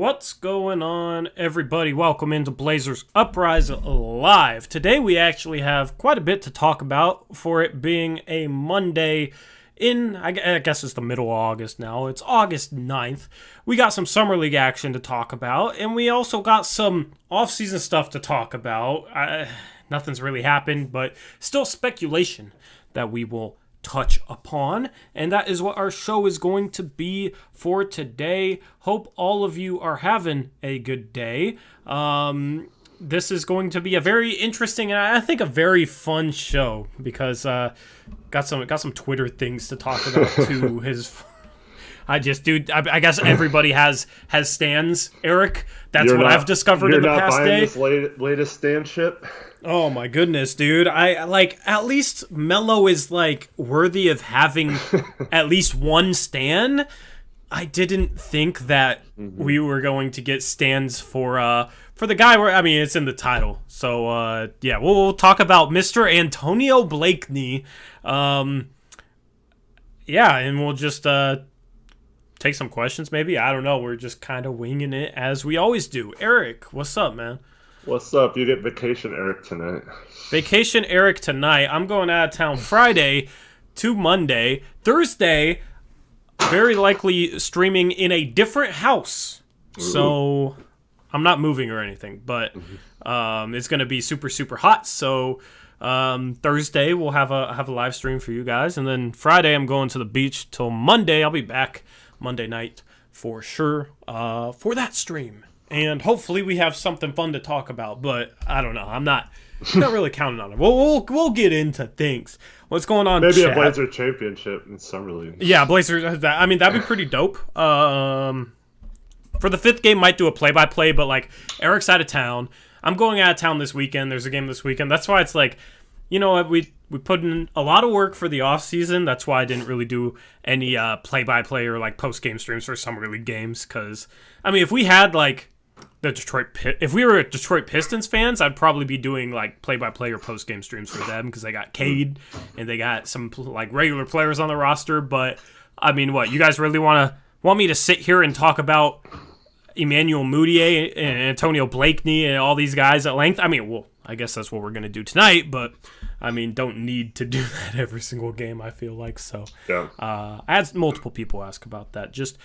What's going on, everybody? Welcome into Blazers Uprise Live. Today we actually have quite a bit to talk about for it being a Monday in, I guess it's the middle of August now. It's August 9th. We got some Summer League action to talk about, and we also got some off-season stuff to talk about. Nothing's really happened, but still speculation that we will touch upon, and that is what our show is going to be for today. Hope all of you are having a good day. This is going to be a very interesting and I think a very fun show because got some Twitter things to talk about too. I guess everybody has stands, Eric. That's what I've discovered in the past day. You're not buying this latest stand ship? Oh my goodness, dude. I like, at least Melo is like worthy of having at least one stan. I didn't think that we were going to get stands for the guy where, I mean, it's in the title. So yeah, we'll talk about Mr. Antonio Blakeney. Yeah, and we'll just take some questions maybe. I don't know. We're just kind of winging it as we always do. Eric, what's up, man? What's up? You get Vacation Eric tonight. Vacation Eric tonight. I'm going out of town Friday to Monday. Thursday, very likely streaming in a different house. Ooh. So I'm not moving or anything, but it's going to be super, super hot. So Thursday we'll have a live stream for you guys. And then Friday I'm going to the beach till Monday. I'll be back Monday night for sure for that stream. And hopefully we have something fun to talk about, but I don't know. I'm not really counting on it. We'll get into things. What's going on, Maybe chat? A Blazer championship in Summer League. Yeah, Blazers. I mean, that'd be pretty dope. For the fifth game, might do a play-by-play, but like Eric's out of town. I'm going out of town this weekend. There's a game this weekend. That's why it's like, you know what, we put in a lot of work for the off season. That's why I didn't really do any play-by-play or like post-game streams for Summer League games. Because I mean, if we had like if we were Detroit Pistons fans, I'd probably be doing like play-by-play or post-game streams for them because they got Cade and they got some like regular players on the roster. But I mean, what, you guys really want me to sit here and talk about Emmanuel Mudiay and Antonio Blakeney and all these guys at length? I mean, well, I guess that's what we're gonna do tonight. But I mean, don't need to do that every single game, I feel like. So yeah. I had multiple people ask about that. Just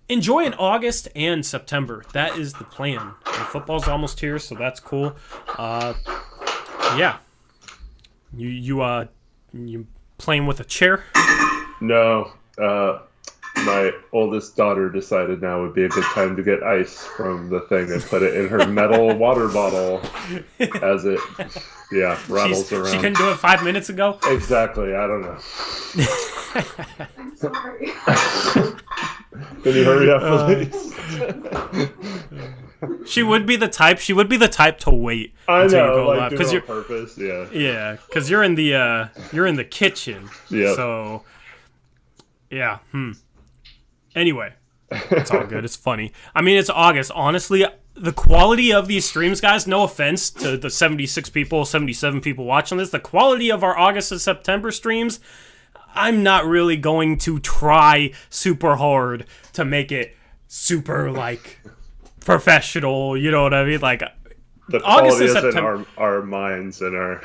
enjoy in August and September. That is the plan. And football's almost here, so that's cool. Yeah. You playing with a chair? No. My oldest daughter decided now would be a good time to get ice from the thing and put it in her metal water bottle as it, rattles around. She couldn't do it 5 minutes ago? Exactly. I don't know. I'm sorry. Can you hurry up, please? She would be the type to wait I until know, you go like, live because you're on purpose. Yeah. Yeah, because you're in the kitchen. Yeah. So yeah. Anyway, it's all good. It's funny. I mean, it's August. Honestly, the quality of these streams, guys, no offense to the 76 people, 77 people watching this, the quality of our August and September streams, I'm not really going to try super hard to make it super, like, professional, you know what I mean? Like, the August quality and is September. in our minds and our...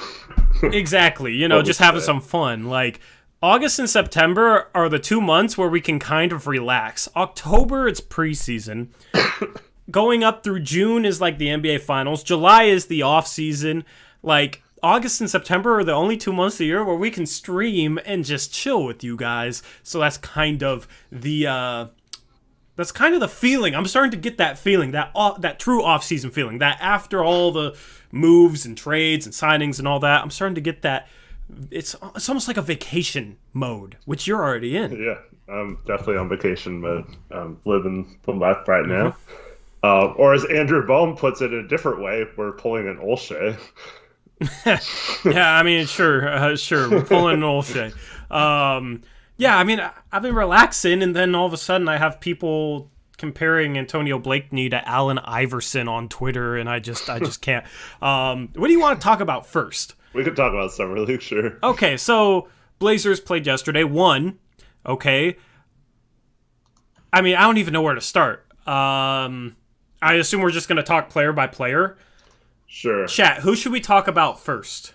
Exactly. You know, just having some fun. Like, August and September are the 2 months where we can kind of relax. October, it's preseason. Going up through June is like the NBA Finals. July is the off season. Like, August and September are the only 2 months of the year where we can stream and just chill with you guys. So that's kind of the feeling. I'm starting to get that feeling, that true off-season feeling. That after all the moves and trades and signings and all that, I'm starting to get that. It's almost like a vacation mode, which you're already in. Yeah, I'm definitely on vacation mode. I'm living the life right now. Or as Andrew Bohm puts it in a different way, we're pulling an Olshay. Yeah, I mean, sure, we're pulling an Olshay. Yeah, I mean, I've been relaxing, and then all of a sudden I have people comparing Antonio Blakeney to Allen Iverson on Twitter, and I just can't. What do you want to talk about first? We could talk about Summer League, sure. Okay, so Blazers played yesterday, won. Okay. I mean, I don't even know where to start. I assume we're just going to talk player by player. Sure. Chat, who should we talk about first?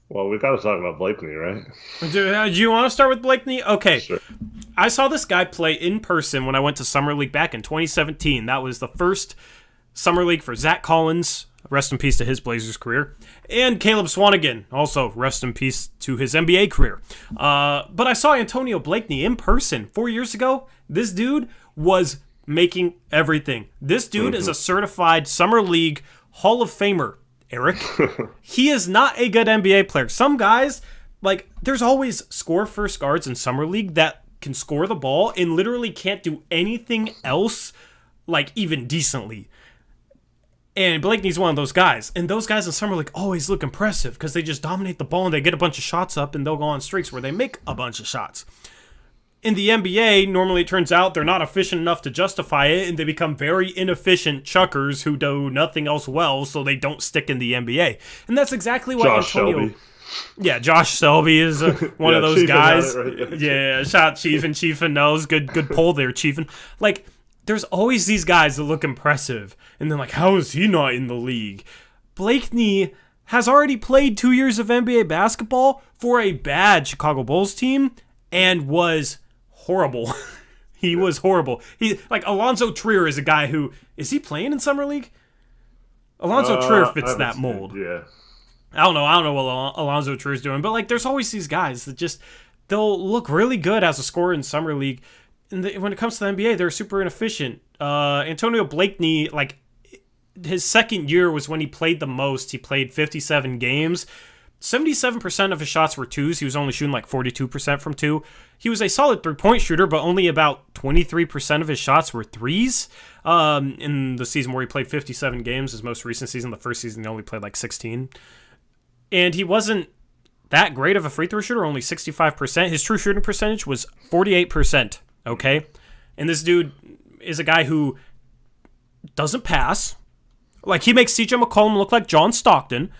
Well, we got to talk about Blakeney, right? Do you want to start with Blakeney? Okay. Sure. I saw this guy play in person when I went to Summer League back in 2017. That was the first Summer League for Zach Collins. Rest in peace to his Blazers career. And Caleb Swanigan. Also, rest in peace to his NBA career. But I saw Antonio Blakeney in person 4 years ago. This dude was making everything. This dude is a certified Summer League Hall of Famer, Eric. He is not a good NBA player. Some guys, like, there's always score first guards in Summer League that can score the ball and literally can't do anything else, like, even decently. And Blakeney's one of those guys. And those guys in Summer League always look impressive because they just dominate the ball and they get a bunch of shots up and they'll go on streaks where they make a bunch of shots. In the NBA, normally it turns out they're not efficient enough to justify it, and they become very inefficient chuckers who do nothing else well, so they don't stick in the NBA. And that's exactly what Antonio... Shelby. Yeah, Josh Selby is one of those guys. Right. Yeah, shot Chiefin knows. Good pull there, Chiefin. Like, there's always these guys that look impressive, and then like, how is he not in the league? Blakeney has already played 2 years of NBA basketball for a bad Chicago Bulls team, and was horrible. He was horrible. He like Alonzo Trier is a guy who is he playing in Summer League? Alonzo Trier fits that mold. Yeah. I don't know what Alonzo Trier's doing, but like there's always these guys that just they'll look really good as a scorer in Summer League, and when it comes to the NBA, they're super inefficient. Antonio Blakeney, like his second year was when he played the most. He played 57 games. 77% of his shots were twos. He was only shooting like 42% from two. He was a solid three-point shooter, but only about 23% of his shots were threes. In the season where he played 57 games, his most recent season, the first season, he only played like 16. And he wasn't that great of a free throw shooter, only 65%. His true shooting percentage was 48%, okay? And this dude is a guy who doesn't pass. Like, he makes CJ McCollum look like John Stockton.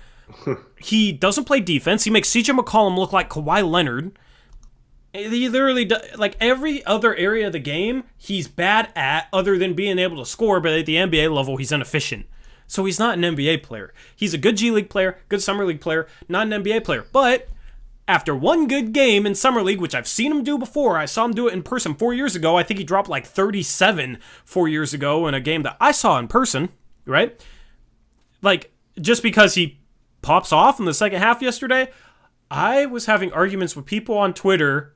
He doesn't play defense. He makes CJ McCollum look like Kawhi Leonard. He literally does, like every other area of the game, he's bad at other than being able to score, but at the NBA level, he's inefficient. So he's not an NBA player. He's a good G League player, good Summer League player, not an NBA player. But after one good game in Summer League, which I've seen him do before, I saw him do it in person 4 years ago. I think he dropped like 37 4 years ago in a game that I saw in person, right? Like, just because he pops off in the second half yesterday, I was having arguments with people on Twitter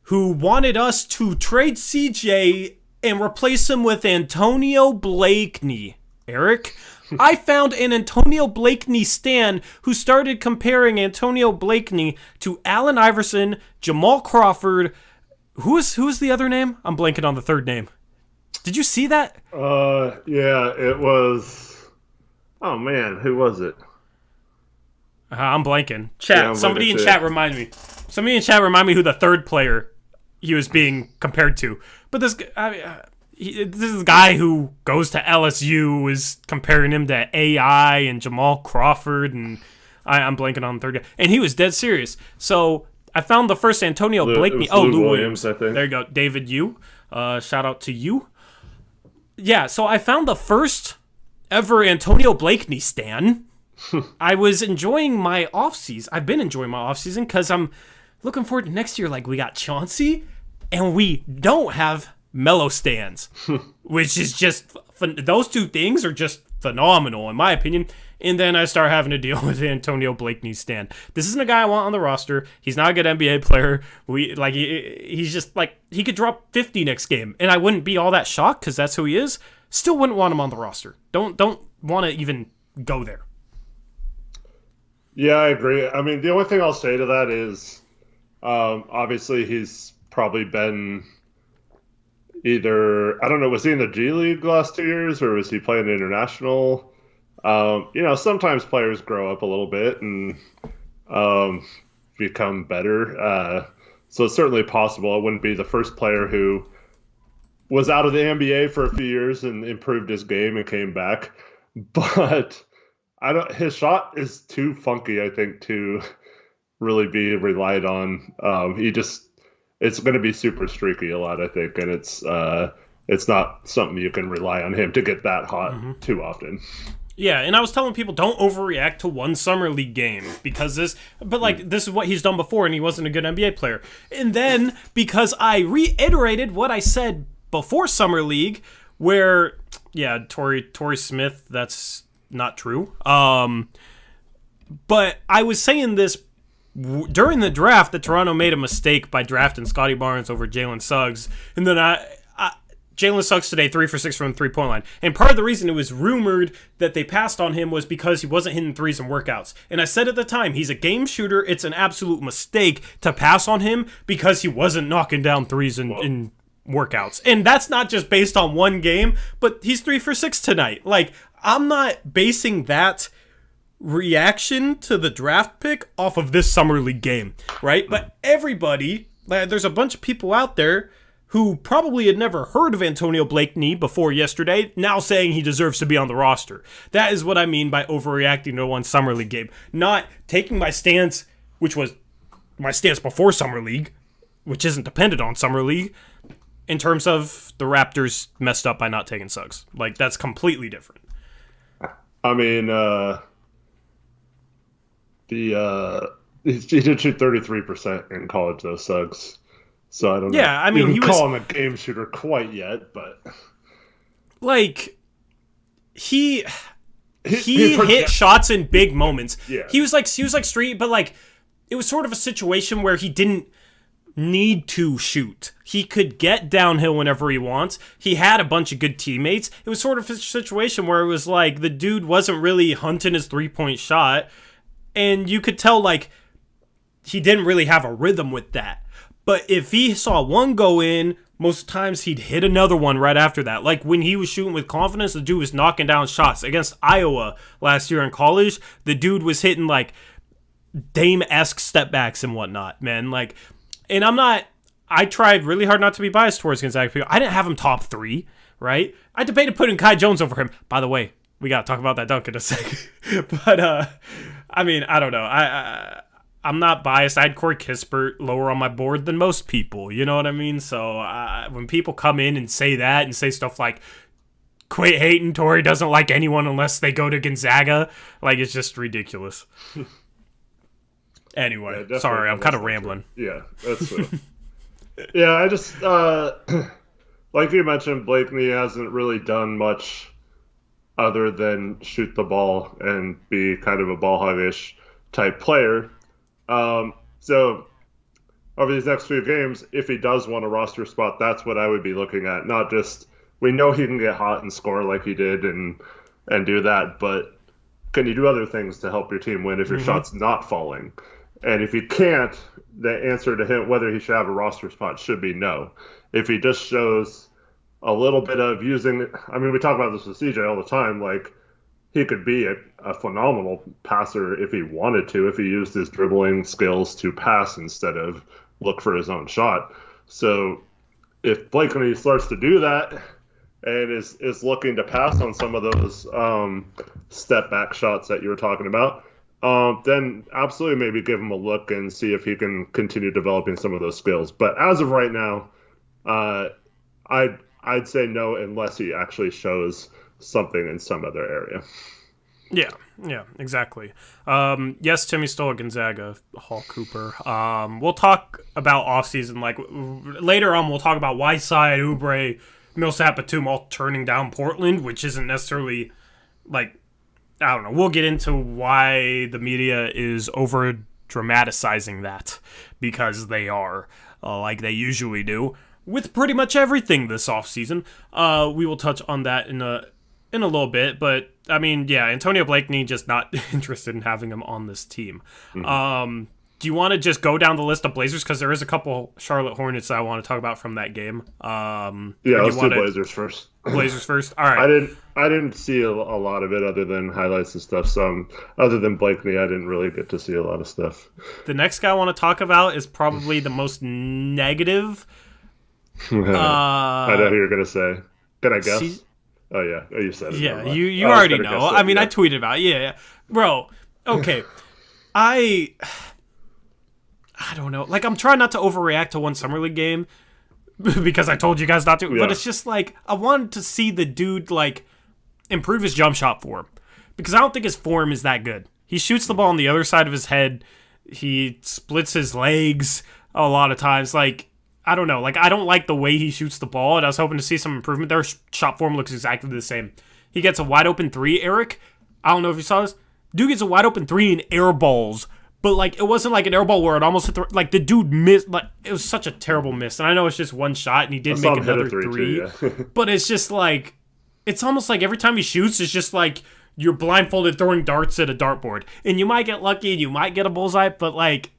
who wanted us to trade CJ and replace him with Antonio Blakeney. Eric, I found an Antonio Blakeney stan who started comparing Antonio Blakeney to Allen Iverson, Jamal Crawford. Who is the other name? I'm blanking on the third name. Did you see that? Yeah, it was... Oh, man, who was it? I'm blanking. Chat. Yeah, somebody in chat remind me. Somebody in chat remind me who the third player he was being compared to. But this is a guy who goes to LSU is comparing him to AI and Jamal Crawford, and I'm blanking on the third guy. And he was dead serious. So I found the first Antonio Blakeney. Lou Williams, I think. There you go, David Yu. Shout out to you. Yeah. So I found the first ever Antonio Blakeney stan. I was enjoying my offseason. I've been enjoying my offseason because I'm looking forward to next year. Like, we got Chauncey, and we don't have Melo stands, which is just those two things are just phenomenal in my opinion. And then I start having to deal with Antonio Blakeney's stand. This isn't a guy I want on the roster. He's not a good NBA player. He's just like, he could drop 50 next game, and I wouldn't be all that shocked because that's who he is. Still wouldn't want him on the roster. Don't want to even go there. Yeah, I agree. I mean, the only thing I'll say to that is, obviously he's probably been either, I don't know, was he in the G League the last 2 years, or was he playing international? Sometimes players grow up a little bit and become better. So it's certainly possible. It wouldn't be the first player who was out of the NBA for a few years and improved his game and came back. But his shot is too funky, I think, to really be relied on. It's going to be super streaky a lot, I think, and it's it's not something you can rely on him to get that hot too often. Yeah, and I was telling people don't overreact to one summer league game because this is what he's done before and he wasn't a good NBA player. And then because I reiterated what I said before summer league, where Torrey Smith, that's not true. But I was saying this during the draft that Toronto made a mistake by drafting Scotty Barnes over Jalen Suggs, and then Jalen Suggs today 3 for 6 from the 3-point line. And part of the reason it was rumored that they passed on him was because he wasn't hitting threes in workouts. And I said at the time, he's a game shooter. It's an absolute mistake to pass on him because he wasn't knocking down threes in workouts. And that's not just based on one game, but he's 3 for 6 tonight. Like, I'm not basing that reaction to the draft pick off of this summer league game, right? But everybody, there's a bunch of people out there who probably had never heard of Antonio Blakeney before yesterday, now saying he deserves to be on the roster. That is what I mean by overreacting to one summer league game. Not taking my stance, which was my stance before summer league, which isn't dependent on summer league, in terms of the Raptors messed up by not taking Suggs. Like, that's completely different. I mean, he did shoot 33% in college, though, Suggs. So I don't know. Yeah, I mean, he call him a game shooter quite yet, but like he hit shots in big moments. Yeah. He was like street, but like it was sort of a situation where he didn't need to shoot. He could get downhill whenever he wants. He had a bunch of good teammates. It was sort of a situation where it was like the dude wasn't really hunting his 3-point shot, and you could tell like he didn't really have a rhythm with that. But if he saw one go in, most times he'd hit another one right after that. Like when he was shooting with confidence, the dude was knocking down shots. Against Iowa last year in college, the dude was hitting like Dame-esque step backs and whatnot, man. Like, and I tried really hard not to be biased towards Gonzaga. I didn't have him top 3, right? I debated putting Kai Jones over him. By the way, we got to talk about that dunk in a second. But, I mean, I don't know. I'm not biased. I had Corey Kispert lower on my board than most people. You know what I mean? So when people come in and say that and say stuff like, quit hating, Torrey doesn't like anyone unless they go to Gonzaga, like, it's just ridiculous. Anyway, yeah, sorry, I'm kind of rambling. Yeah, that's yeah, I just, like you mentioned, Blakeney hasn't really done much other than shoot the ball and be kind of a ball hog-ish type player. So over these next few games, if he does want a roster spot, that's what I would be looking at. Not just, we know he can get hot and score like he did and do that, but can you do other things to help your team win if your shot's not falling? And if you can't, the answer to him, whether he should have a roster spot, should be no. If he just shows a little bit of using, I mean, we talk about this with CJ all the time, like, he could be a phenomenal passer if he wanted to, if he used his dribbling skills to pass instead of look for his own shot. So if Blakeney starts to do that and is looking to pass on some of those step back shots that you were talking about, then absolutely maybe give him a look and see if he can continue developing some of those skills. But as of right now, I'd say no unless he actually shows something in some other area. Yeah, exactly. Yes, Timmy's still at Gonzaga, Hall Cooper. We'll talk about offseason, like later on we'll talk about Whiteside, Oubre, Millsap, Batum all turning down Portland, which isn't necessarily like, I don't know. We'll get into why the media is over dramatizing that, because they are, like they usually do with pretty much everything this offseason. We will touch on that in a little bit, but I mean, yeah, Antonio Blakeney just not interested in having him on this team. Do you want to just go down the list of Blazers, because there is a couple Charlotte Hornets that I want to talk about from that game? Yeah, let's do Blazers first. Blazers first. All right. I didn't see a lot of it other than highlights and stuff. Other than Blakeney, I didn't really get to see a lot of stuff. The next guy I want to talk about is probably the most negative. I know who you're gonna say. Can I guess? Oh yeah, you said it. Yeah, you already know. I mean, yeah. I tweeted about it. Yeah, bro. Okay, I don't know. Like, I'm trying not to overreact to one summer league game, because I told you guys not to. Yeah. But it's just like, I wanted to see the dude, like, improve his jump shot form. Because I don't think his form is that good. He shoots the ball on the other side of his head. He splits his legs a lot of times. Like, I don't know. Like, I don't like the way he shoots the ball, and I was hoping to see some improvement there. Shot form looks exactly the same. He gets a wide open three, Eric. I don't know if you saw this. Dude gets a wide open three and air balls. But, like, it wasn't like an air ball where it almost hit the... Like, the dude missed... Like, it was such a terrible miss. And I know it's just one shot, and he did make another three. Too, yeah. But it's just, like... It's almost like every time he shoots, it's just, like, you're blindfolded throwing darts at a dartboard. And you might get lucky, and you might get a bullseye, but, like...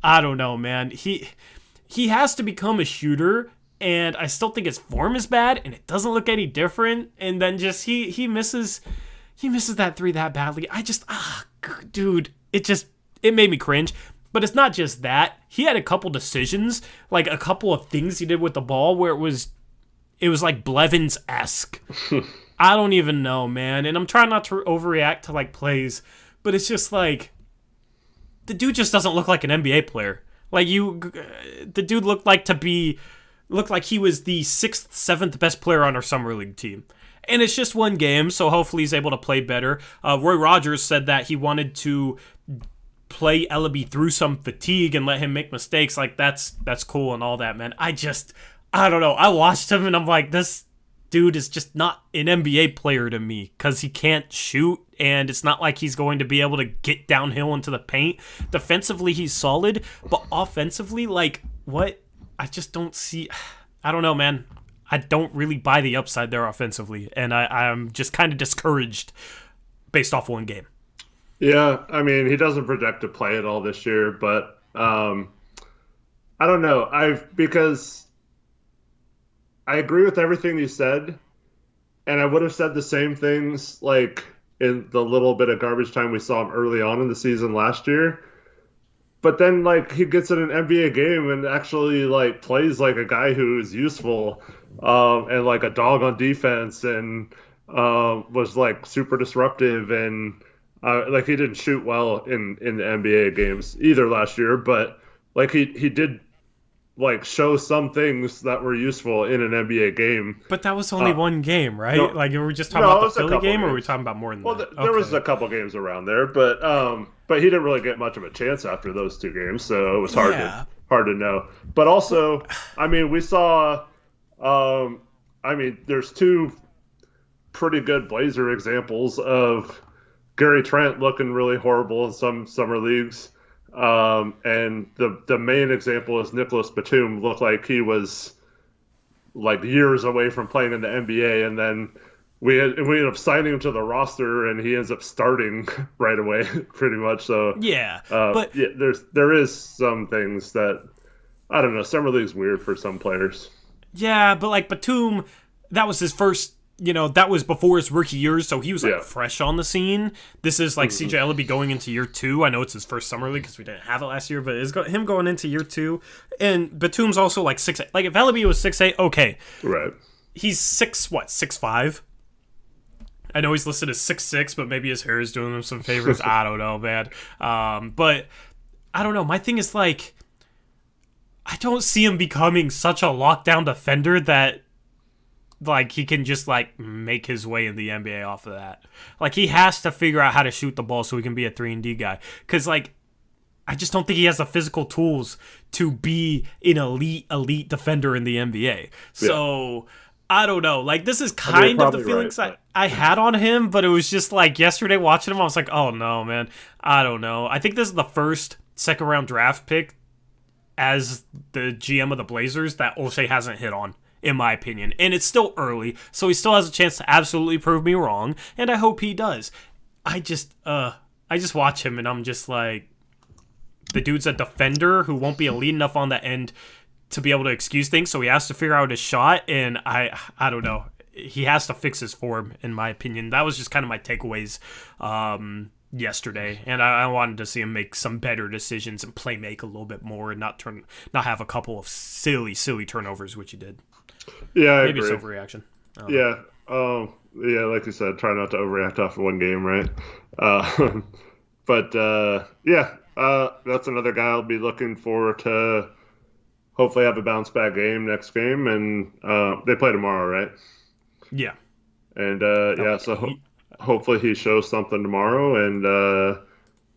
I don't know, man. He has to become a shooter, and I still think his form is bad, and it doesn't look any different. And then just... He misses that three that badly. I just... dude. It made me cringe. But it's not just that. He had a couple decisions, like a couple of things he did with the ball where it was like Blevins-esque. I don't even know, man. And I'm trying not to overreact to, like, plays, but it's just like, the dude just doesn't look like an NBA player. Like, the dude looked like he was the 6th, 7th best player on our summer league team. And it's just one game, so hopefully he's able to play better. Roy Rogers said that he wanted to play Elleby through some fatigue and let him make mistakes. Like, that's cool and all that, man. I don't know. I watched him and I'm like, this dude is just not an NBA player to me because he can't shoot, and it's not like he's going to be able to get downhill into the paint. Defensively, he's solid, but offensively, like, what? I just don't see... I don't know, man. I don't really buy the upside there offensively, and I'm just kind of discouraged based off one game. Yeah, I mean, he doesn't project to play at all this year, but I don't know. Because I agree with everything you said, and I would have said the same things like in the little bit of garbage time we saw him early on in the season last year. But then, like, he gets in an NBA game and actually, like, plays like a guy who is useful and like a dog on defense, and was like super disruptive, and like, he didn't shoot well in the NBA games either last year, but like he did like show some things that were useful in an NBA game. But that was only one game, right? No, like, were we just talking about the Philly game, or were we games. talking about more than that? There was a couple games around there, but he didn't really get much of a chance after those two games, so it was hard to know. But also, I mean, we saw, there's two pretty good Blazer examples of Gary Trent looking really horrible in some summer leagues. And the main example is Nicholas Batum looked like he was like years away from playing in the NBA, and then we ended up signing him to the roster, and he ends up starting right away, pretty much. So but yeah, there is some things that, I don't know, summer league's weird for some players. Yeah, but like Batum, that was his first. That was before his rookie years, so he was like fresh on the scene. This is like CJ Elleby going into year 2. I know it's his first summer league because we didn't have it last year, but it's him going into year 2. And Batum's also like 6'8". Like, if Elleby was 6'8", okay. Right. He's 6'5". I know he's listed as 6'6", but maybe his hair is doing him some favors. I don't know, man. But I don't know. My thing is, like, I don't see him becoming such a lockdown defender that, like, he can just, like, make his way in the NBA off of that. Like, he has to figure out how to shoot the ball so he can be a 3-and-D guy. Because, like, I just don't think he has the physical tools to be an elite defender in the NBA. So, I don't know. Like, this is kind of the feelings I had on him, but it was just, like, yesterday watching him, I was like, oh, no, man. I don't know. I think this is the first second-round draft pick as the GM of the Blazers that Olshey hasn't hit on, in my opinion. And it's still early, so he still has a chance to absolutely prove me wrong, and I hope he does. I just watch him, and I'm just like, the dude's a defender who won't be elite enough on the end to be able to excuse things, so he has to figure out his shot, and I don't know. He has to fix his form, in my opinion. That was just kind of my takeaways yesterday, and I wanted to see him make some better decisions and play make a little bit more, and not have a couple of silly turnovers, which he did. Yeah, maybe it's overreaction. Yeah, like you said, try not to overreact off of one game, right? But that's another guy I'll be looking forward to hopefully have a bounce back game next game, and they play tomorrow, right? Yeah. And Okay. hopefully he shows something tomorrow, and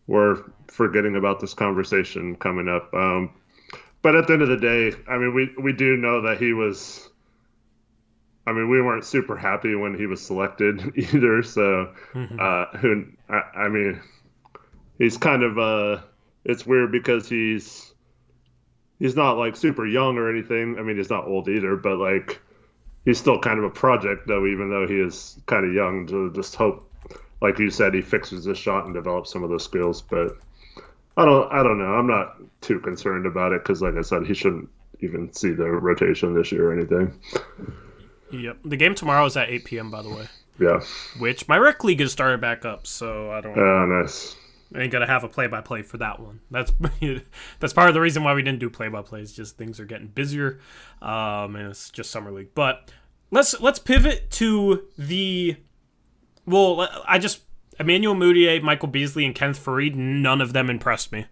we're forgetting about this conversation coming up. But at the end of the day, I mean, we do know that he was. I mean, we weren't super happy when he was selected either. So, I mean, he's kind of it's weird because he's not like super young or anything. I mean, he's not old either, but like he's still kind of a project though, even though he is kind of young. To just hope, like you said, he fixes his shot and develops some of those skills. But I don't know. I'm not too concerned about it because, like I said, he shouldn't even see the rotation this year or anything. Yep. The game tomorrow is at 8 p.m., by the way. Yeah. Which my rec league has started back up, so I don't. Nice. I ain't gonna have a play-by-play for that one. That's part of the reason why we didn't do play-by-plays. Just things are getting busier, and it's just summer league. But let's pivot to the. Well, Emmanuel Mudiay, Michael Beasley, and Kenneth Faried. None of them impressed me,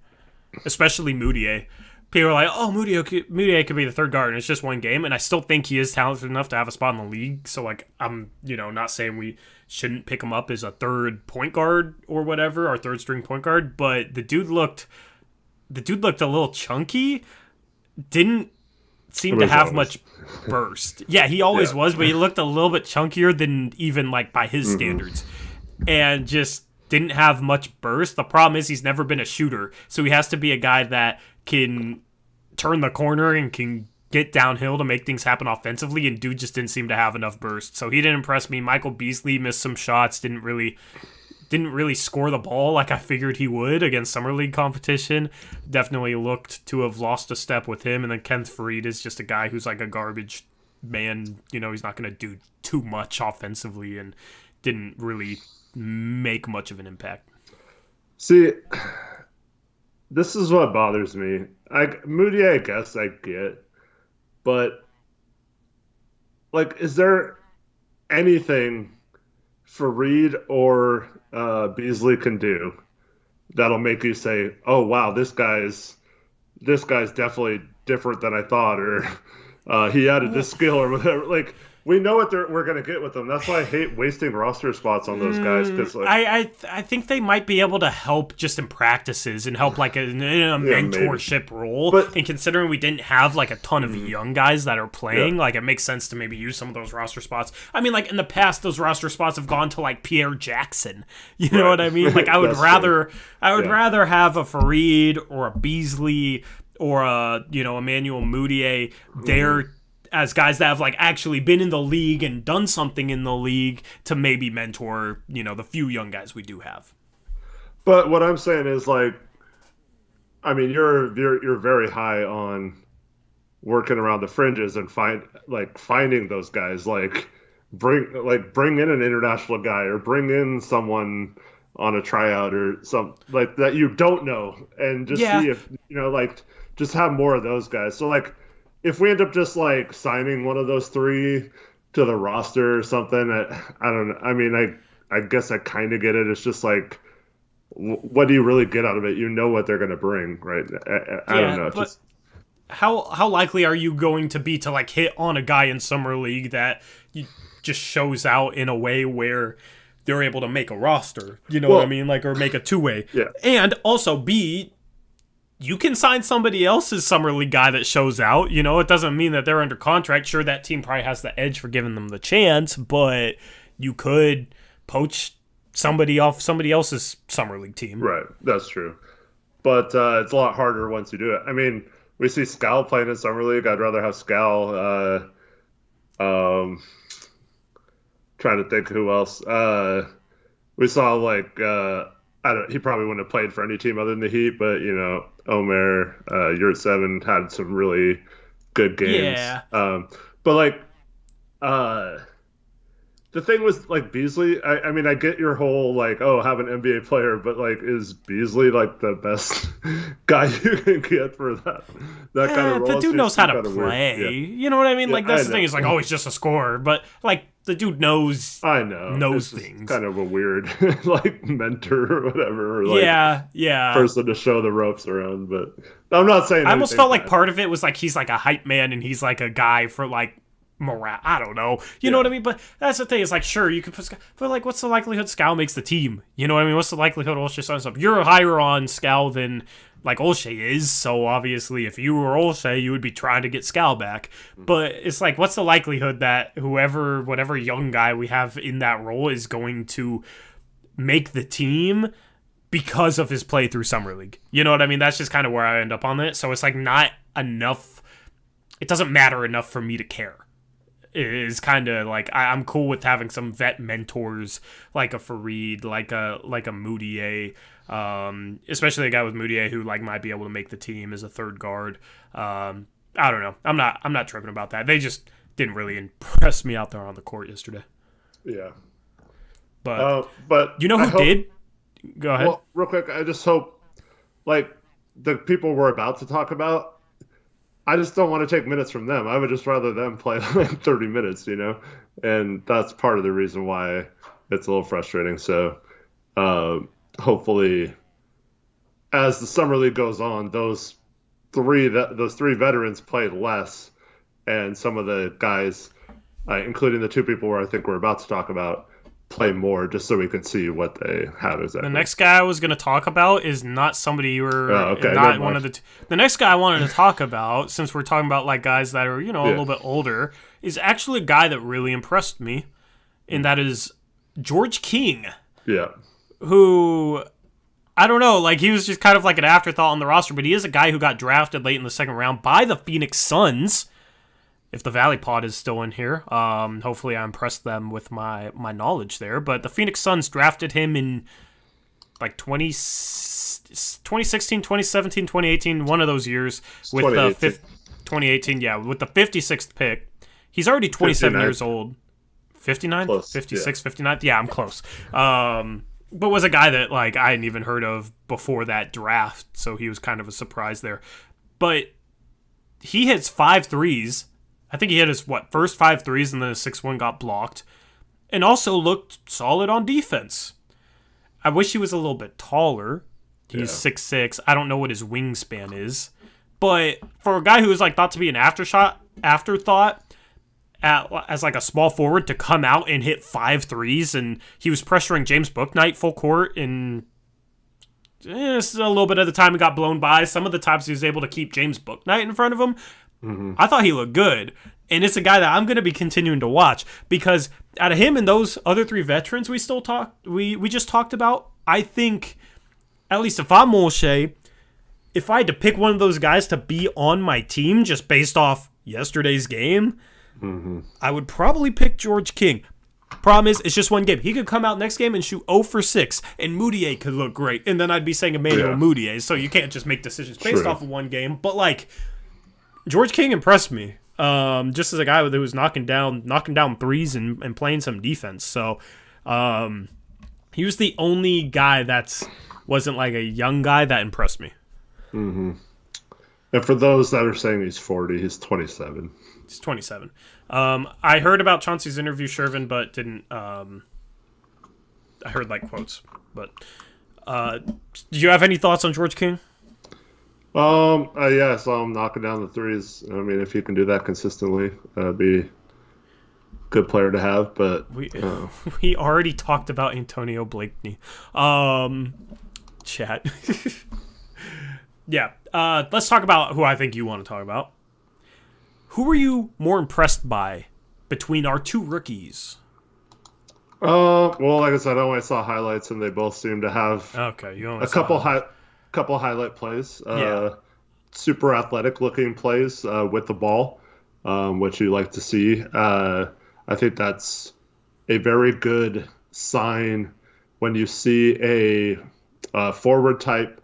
especially Mudiay. People are like, "Oh, Mudiay could be the third guard, and it's just one game." And I still think he is talented enough to have a spot in the league. So, like, I'm, not saying we shouldn't pick him up as a third point guard or whatever, our third string point guard. But the dude looked a little chunky. Didn't seem to have much burst. Yeah, he always was, but he looked a little bit chunkier than even like by his standards, and just didn't have much burst. The problem is he's never been a shooter, so he has to be a guy that can turn the corner and can get downhill to make things happen offensively, and dude just didn't seem to have enough burst. So he didn't impress me. Michael Beasley missed some shots, didn't really score the ball like I figured he would against Summer League competition. Definitely looked to have lost a step with him. And then Kenneth Faried is just a guy who's like a garbage man. He's not going to do too much offensively and didn't really make much of an impact. See, this is what bothers me. Moody, I guess I get, but like, is there anything Faried or Beasley can do that'll make you say, "Oh wow, this guy's definitely different than I thought," or he added this skill or whatever? Like, we know what we're gonna get with them. That's why I hate wasting roster spots on those guys. Because I think they might be able to help just in practices and help like in a mentorship role. And considering we didn't have like a ton of young guys that are playing, like it makes sense to maybe use some of those roster spots. I mean, like in the past, those roster spots have gone to like Pierre Jackson. You know what I mean? Like I would rather have a Faried or a Beasley or a Emmanuel Mudiay there as guys that have like actually been in the league and done something in the league to maybe mentor, the few young guys we do have. But what I'm saying is, like, I mean, you're very high on working around the fringes and finding those guys, like bring in an international guy or bring in someone on a tryout or some like that you don't know, and just see if just have more of those guys. So like, if we end up just like signing one of those three to the roster or something, I don't know. I mean, I guess I kind of get it. It's just like, what do you really get out of it? You know what they're going to bring, right? I don't know. But how likely are you going to be to like hit on a guy in Summer League that just shows out in a way where they're able to make a roster? You know what I mean? Like, or make a two-way. Yeah. And also you can sign somebody else's Summer League guy that shows out. It doesn't mean that they're under contract. Sure, that team probably has the edge for giving them the chance, but you could poach somebody off somebody else's Summer League team. Right, that's true. But it's a lot harder once you do it. I mean, we see Scal playing in Summer League. I'd rather have Scal. Trying to think who else. We saw like he probably wouldn't have played for any team other than the Heat, but Omer, Yurt7 had some really good games. Yeah. But like, the thing was like Beasley. I mean, I get your whole like, have an NBA player, but like, is Beasley like the best guy you can get for that kind of role? The dude knows how to play. Yeah. You know what I mean? Yeah, like that's the thing. Is like, he's just a scorer, but like the dude knows I know. knows It's just things. kind of a weird like mentor or whatever, or like Yeah. person to show the ropes around. But I'm not saying. I almost anything felt like bad. part of it was like he's like a hype man and he's like a guy for like morale. I don't know. You know what I mean? But that's the thing. It's like, sure, you could put but like, what's the likelihood Scal makes the team? You know what I mean? What's the likelihood Olshey signs up? You're higher on Scal than like Olshey is, so obviously if you were Olshey, you would be trying to get Scal back. But it's like, what's the likelihood that whatever young guy we have in that role is going to make the team because of his play through Summer League? You know what I mean? That's just kind of where I end up on it. So it's like not enough. It doesn't matter enough for me to care. It is kind of like I'm cool with having some vet mentors like a Fareed, like a Moutier, especially a guy with Moutier who like might be able to make the team as a third guard. I don't know. I'm not tripping about that. They just didn't really impress me out there on the court yesterday. Yeah. But you know who did? Go ahead. Well, real quick, I just hope, like, the people we're about to talk about, I just don't want to take minutes from them. I would just rather them play like 30 minutes, you know? And that's part of the reason why it's a little frustrating. So hopefully, as the Summer League goes on, those three veterans play less, and some of the guys, including the two people where I think we're about to talk about, play more, just so we can see what they have exactly. The next guy I was going to talk about is not somebody you were okay, not one of the two. The next guy I wanted to talk about, since we're talking about like guys that are, a little bit older, is actually a guy that really impressed me, and that is George King. Yeah. Who, I don't know, like he was just kind of like an afterthought on the roster, but he is a guy who got drafted late in the second round by the Phoenix Suns. If the Valley Pod is still in here, hopefully I impressed them with my knowledge there. But the Phoenix Suns drafted him in like 2016, 2017, 2018, one of those years with the 2018, with the 56th pick. He's already 27 59. years old. 59? Close, 56, 59? Yeah, I'm close. But was a guy that like I hadn't even heard of before that draft, so he was kind of a surprise there. But he hits 5 threes. I think he hit his, first 5 threes, and then his 6th one got blocked. And also looked solid on defense. I wish he was a little bit taller. He's 6'6". I don't know what his wingspan is. But for a guy who was like thought to be an afterthought, as like a small forward to come out and hit 5 threes, and he was pressuring James Bouknight full court, and a little bit of the time he got blown by. Some of the times he was able to keep James Bouknight in front of him. Mm-hmm. I thought he looked good, and it's a guy that I'm going to be continuing to watch, because out of him and those other 3 veterans we just talked about, I think, at least if I'm Olshey, if I had to pick one of those guys to be on my team just based off yesterday's game, I would probably pick George King. Problem is, it's just one game. He could come out next game and shoot 0 for 6, and Moutier could look great, and then I'd be saying Emmanuel Moutier, so you can't just make decisions based off of one game, but like, George King impressed me, just as a guy who was knocking down threes and playing some defense. So he was the only guy that wasn't like a young guy that impressed me. Mm-hmm. And for those that are saying he's 40, he's 27. He's 27. I heard about Chauncey's interview, Shervin, but didn't. I heard like quotes, but do you have any thoughts on George King? I saw him knocking down the threes. I mean, if he can do that consistently, that'd be a good player to have. But we already talked about Antonio Blakeney. Chat. Yeah. Let's talk about who I think you want to talk about. Who were you more impressed by between our 2 rookies? Well, like I said, I only saw highlights, and they both seem to have a couple highlight plays. Super athletic looking plays with the ball, which you like to see. I think that's a very good sign when you see a forward type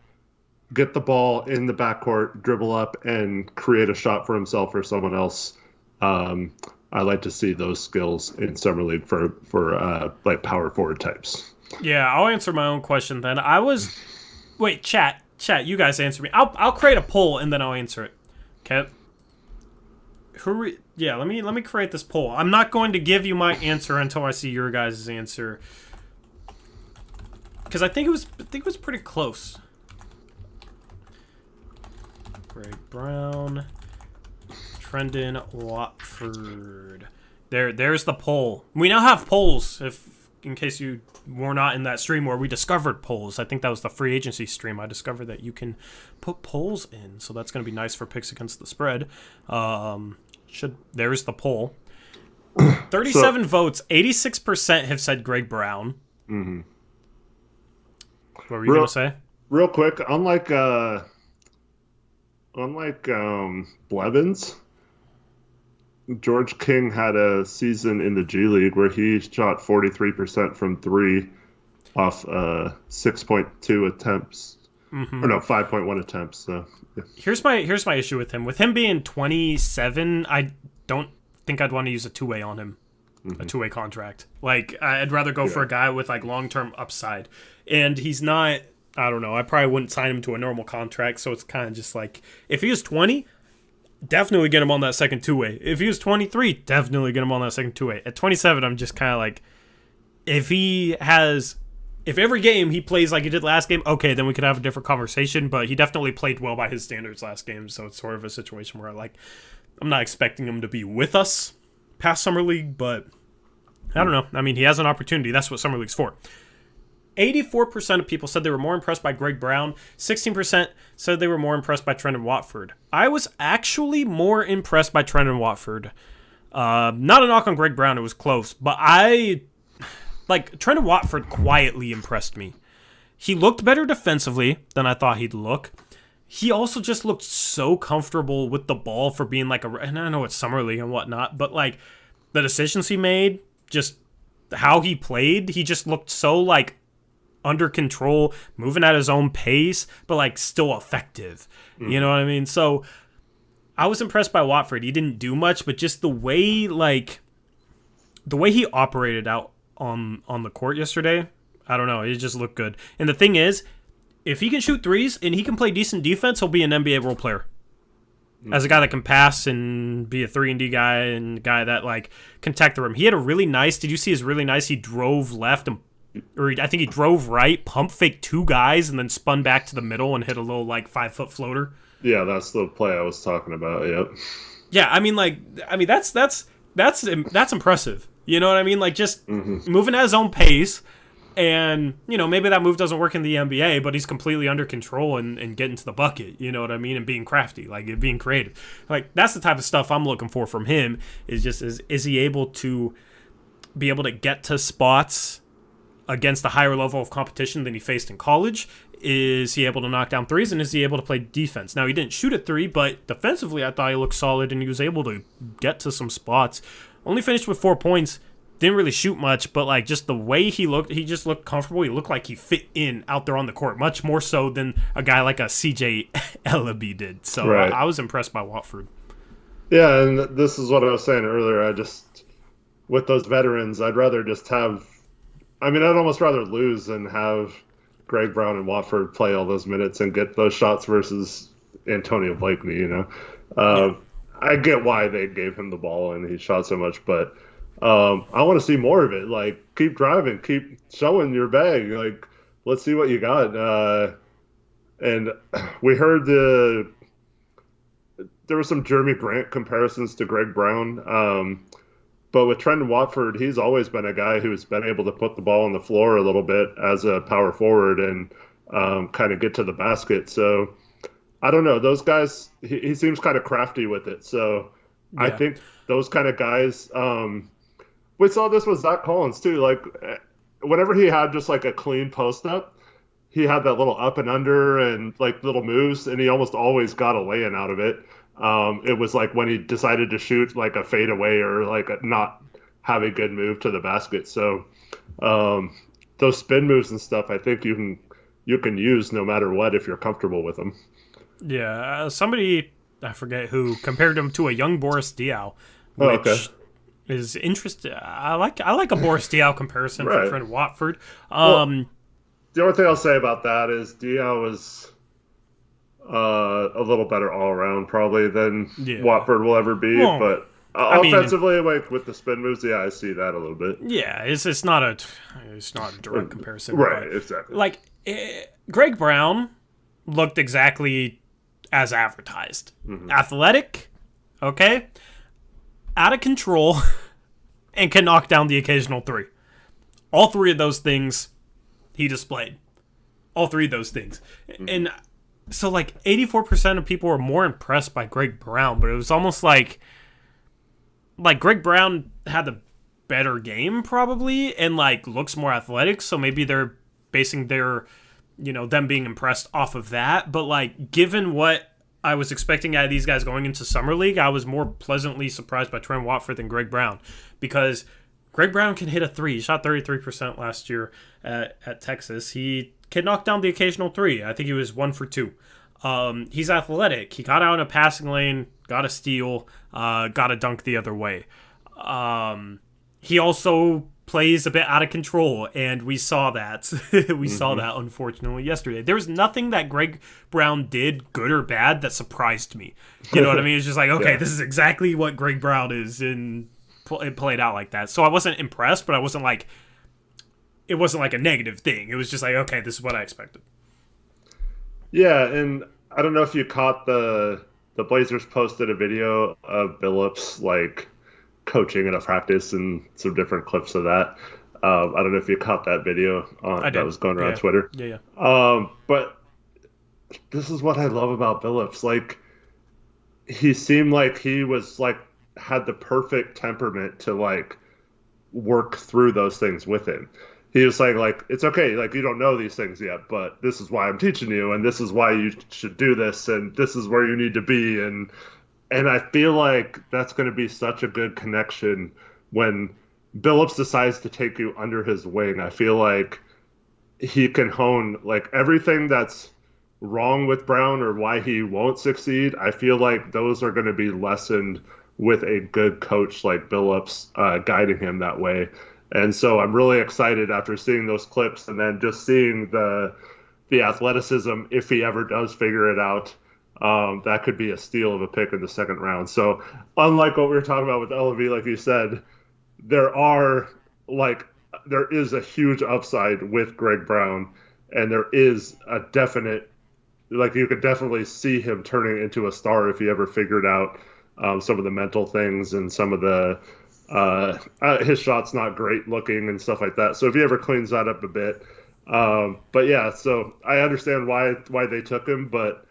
get the ball in the backcourt, dribble up, and create a shot for himself or someone else. I like to see those skills in Summer League for like power forward types. Yeah, I'll answer my own question then. Wait, chat, you guys answer me. I'll create a poll and then I'll answer it. Okay. Let me create this poll. I'm not going to give you my answer until I see your guys' answer, because I think it was pretty close. Greg Brown, Trendon Watford. There's the poll. We now have polls. In case you were not in that stream where we discovered polls, I think that was the free agency stream. I discovered that you can put polls in, so that's going to be nice for picks against the spread. There's the poll. 37 votes. 86% have said Greg Brown. Mm-hmm. What were you going to say? Real quick, unlike Blevins, George King had a season in the G League where he shot 43% from 3 off 6.2 attempts. Mm-hmm. Or no, 5.1 attempts. So yeah. Here's my issue with him. With him being 27, I don't think I'd want to use a two-way on him. Mm-hmm. A two-way contract. Like, I'd rather go for a guy with like long-term upside. And he's not, I don't know, I probably wouldn't sign him to a normal contract, so it's kind of just like, if he was 20, definitely get him on that second two-way. If he was 23, definitely get him on that second two-way. At 27, I'm just kind of like, if every game he plays like he did last game, okay, then we could have a different conversation, but he definitely played well by his standards last game, so it's sort of a situation where I'm not expecting him to be with us past Summer League, but I don't know. I mean, he has an opportunity. That's what Summer League's for. 84% of people said they were more impressed by Greg Brown. 16% said they were more impressed by Trendon Watford. I was actually more impressed by Trendon Watford. Not a knock on Greg Brown. It was close. But Trendon Watford quietly impressed me. He looked better defensively than I thought he'd look. He also just looked so comfortable with the ball for being and I know it's Summer League and whatnot, but the decisions he made, just how he played, he just looked so under control, moving at his own pace, but still effective. Mm-hmm. You know what I mean? So I was impressed by Watford. He didn't do much, but just the way he operated out on the court yesterday, I don't know, it just looked good. And the thing is, if he can shoot threes and he can play decent defense, he'll be an NBA role player. Mm-hmm. As a guy that can pass and be a 3-and-D guy and a guy that can tech the rim. He had a really nice, did you see his really nice, he drove left or I think he drove right, pump fake 2 guys, and then spun back to the middle and hit a little 5-foot floater. Yeah, that's the play I was talking about. Yep. Yeah, that's impressive. You know what I mean? Just moving at his own pace, and maybe that move doesn't work in the NBA, but he's completely under control and getting to the bucket. You know what I mean? And being crafty, being creative. That's the type of stuff I'm looking for from him. Is he able to be able to get to spots against a higher level of competition than he faced in college? Is he able to knock down threes, and is he able to play defense? Now, he didn't shoot a 3, but defensively I thought he looked solid, and he was able to get to some spots. Only finished with 4 points, didn't really shoot much, but just the way he looked, he just looked comfortable. He looked like he fit in out there on the court, much more so than a guy like a CJ Elleby did. So right. I was impressed by Watford. Yeah, and this is what I was saying earlier. With those veterans, I'd almost rather lose than have Greg Brown and Watford play all those minutes and get those shots versus Antonio Blakeney, Yeah. I get why they gave him the ball and he shot so much, but I want to see more of it. Keep driving, keep showing your bag. Let's see what you got. And we heard there were some Jeremy Grant comparisons to Greg Brown. But with Trendon Watford, he's always been a guy who's been able to put the ball on the floor a little bit as a power forward and kind of get to the basket. So I don't know. Those guys, he seems kind of crafty with it. So yeah. I think those kind of guys, we saw this with Zach Collins too. Whenever he had just a clean post up, he had that little up and under and little moves, and he almost always got a lay-in out of it. It was when he decided to shoot a fadeaway or not have a good move to the basket. So those spin moves and stuff, I think you can use no matter what if you're comfortable with them. Yeah, somebody, I forget who, compared him to a young Boris Diaw, which is interesting. I like a Boris Diaw comparison right. for Trendon Watford. The only thing I'll say about that is Diaw was a little better all around probably than Yeah. Watford will ever be. Well, But I mean, offensively, like with the spin moves, yeah, I see that a little bit. yeah, it's not a direct comparison, Right, but, exactly. like Greg Brown looked exactly as advertised. Athletic, okay, out of control, and can knock down the occasional three. All three of those things he displayed. All three of those things. And so, like, 84% of people were more impressed by Greg Brown, but it was almost like Greg Brown had the better game, probably, and, like, looks more athletic, so maybe they're basing their, them being impressed off of that. But, like, given what I was expecting out of these guys going into Summer League, I was more pleasantly surprised by Trent Watford than Greg Brown, because Greg Brown can hit a three. He shot 33% last year at Texas. He can knock down the occasional three. I think he was 1 for 2. He's athletic. He got out in a passing lane, got a steal, got a dunk the other way. He also plays a bit out of control, and we saw that. We saw that, unfortunately, yesterday. There was nothing that Greg Brown did, good or bad, that surprised me. You know what I mean? It's just like, okay, This is exactly what Greg Brown is, and it played out like that. So I wasn't impressed, but it wasn't like a negative thing. It was just like, okay, this is what I expected. Yeah, and I don't know if you caught the Blazers posted a video of Billups like coaching in a practice and some different clips of that. I don't know if you caught that video that was going around Twitter. Yeah. But this is what I love about Billups. Like, he seemed like he was like had the perfect temperament to like work through those things with him. He was saying, like, it's okay, like, you don't know these things yet, but this is why I'm teaching you, and this is why you should do this, and this is where you need to be, and I feel like that's going to be such a good connection when Billups decides to take you under his wing. I feel like he can hone, like, everything that's wrong with Brown or why he won't succeed. I feel like those are going to be lessened with a good coach like Billups guiding him that way. And so I'm really excited after seeing those clips and then just seeing the athleticism, if he ever does figure it out. That could be a steal of a pick in the second round. So unlike what we were talking about with Elleby, like you said, there is a huge upside with Greg Brown, and there is a definite, like, you could definitely see him turning into a star if he ever figured out some of the mental things and some of the his shot's not great looking and stuff like that. So if he ever cleans that up a bit, but yeah, so I understand why they took him, but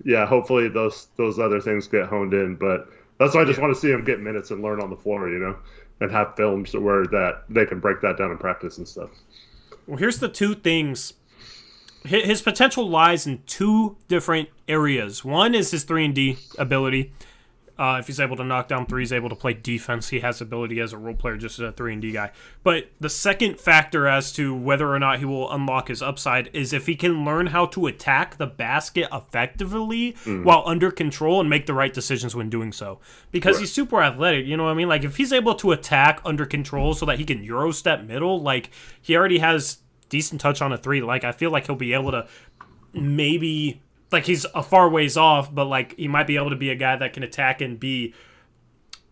yeah, hopefully those other things get honed in. But that's why I just want to see him get minutes and learn on the floor, and have films where that they can break that down in practice and stuff. Well, here's the two things. His potential lies in two different areas. One is his 3-and-D ability. If he's able to knock down threes, able to play defense, he has ability as a role player, just as a 3-and-D guy. But the second factor as to whether or not he will unlock his upside is if he can learn how to attack the basket effectively while under control and make the right decisions when doing so. Because he's super athletic, you know what I mean? Like, if he's able to attack under control so that he can Euro step middle, like, he already has decent touch on a three. Like, I feel like he'll be able to maybe... Like, he's a far ways off, but, like, he might be able to be a guy that can attack and be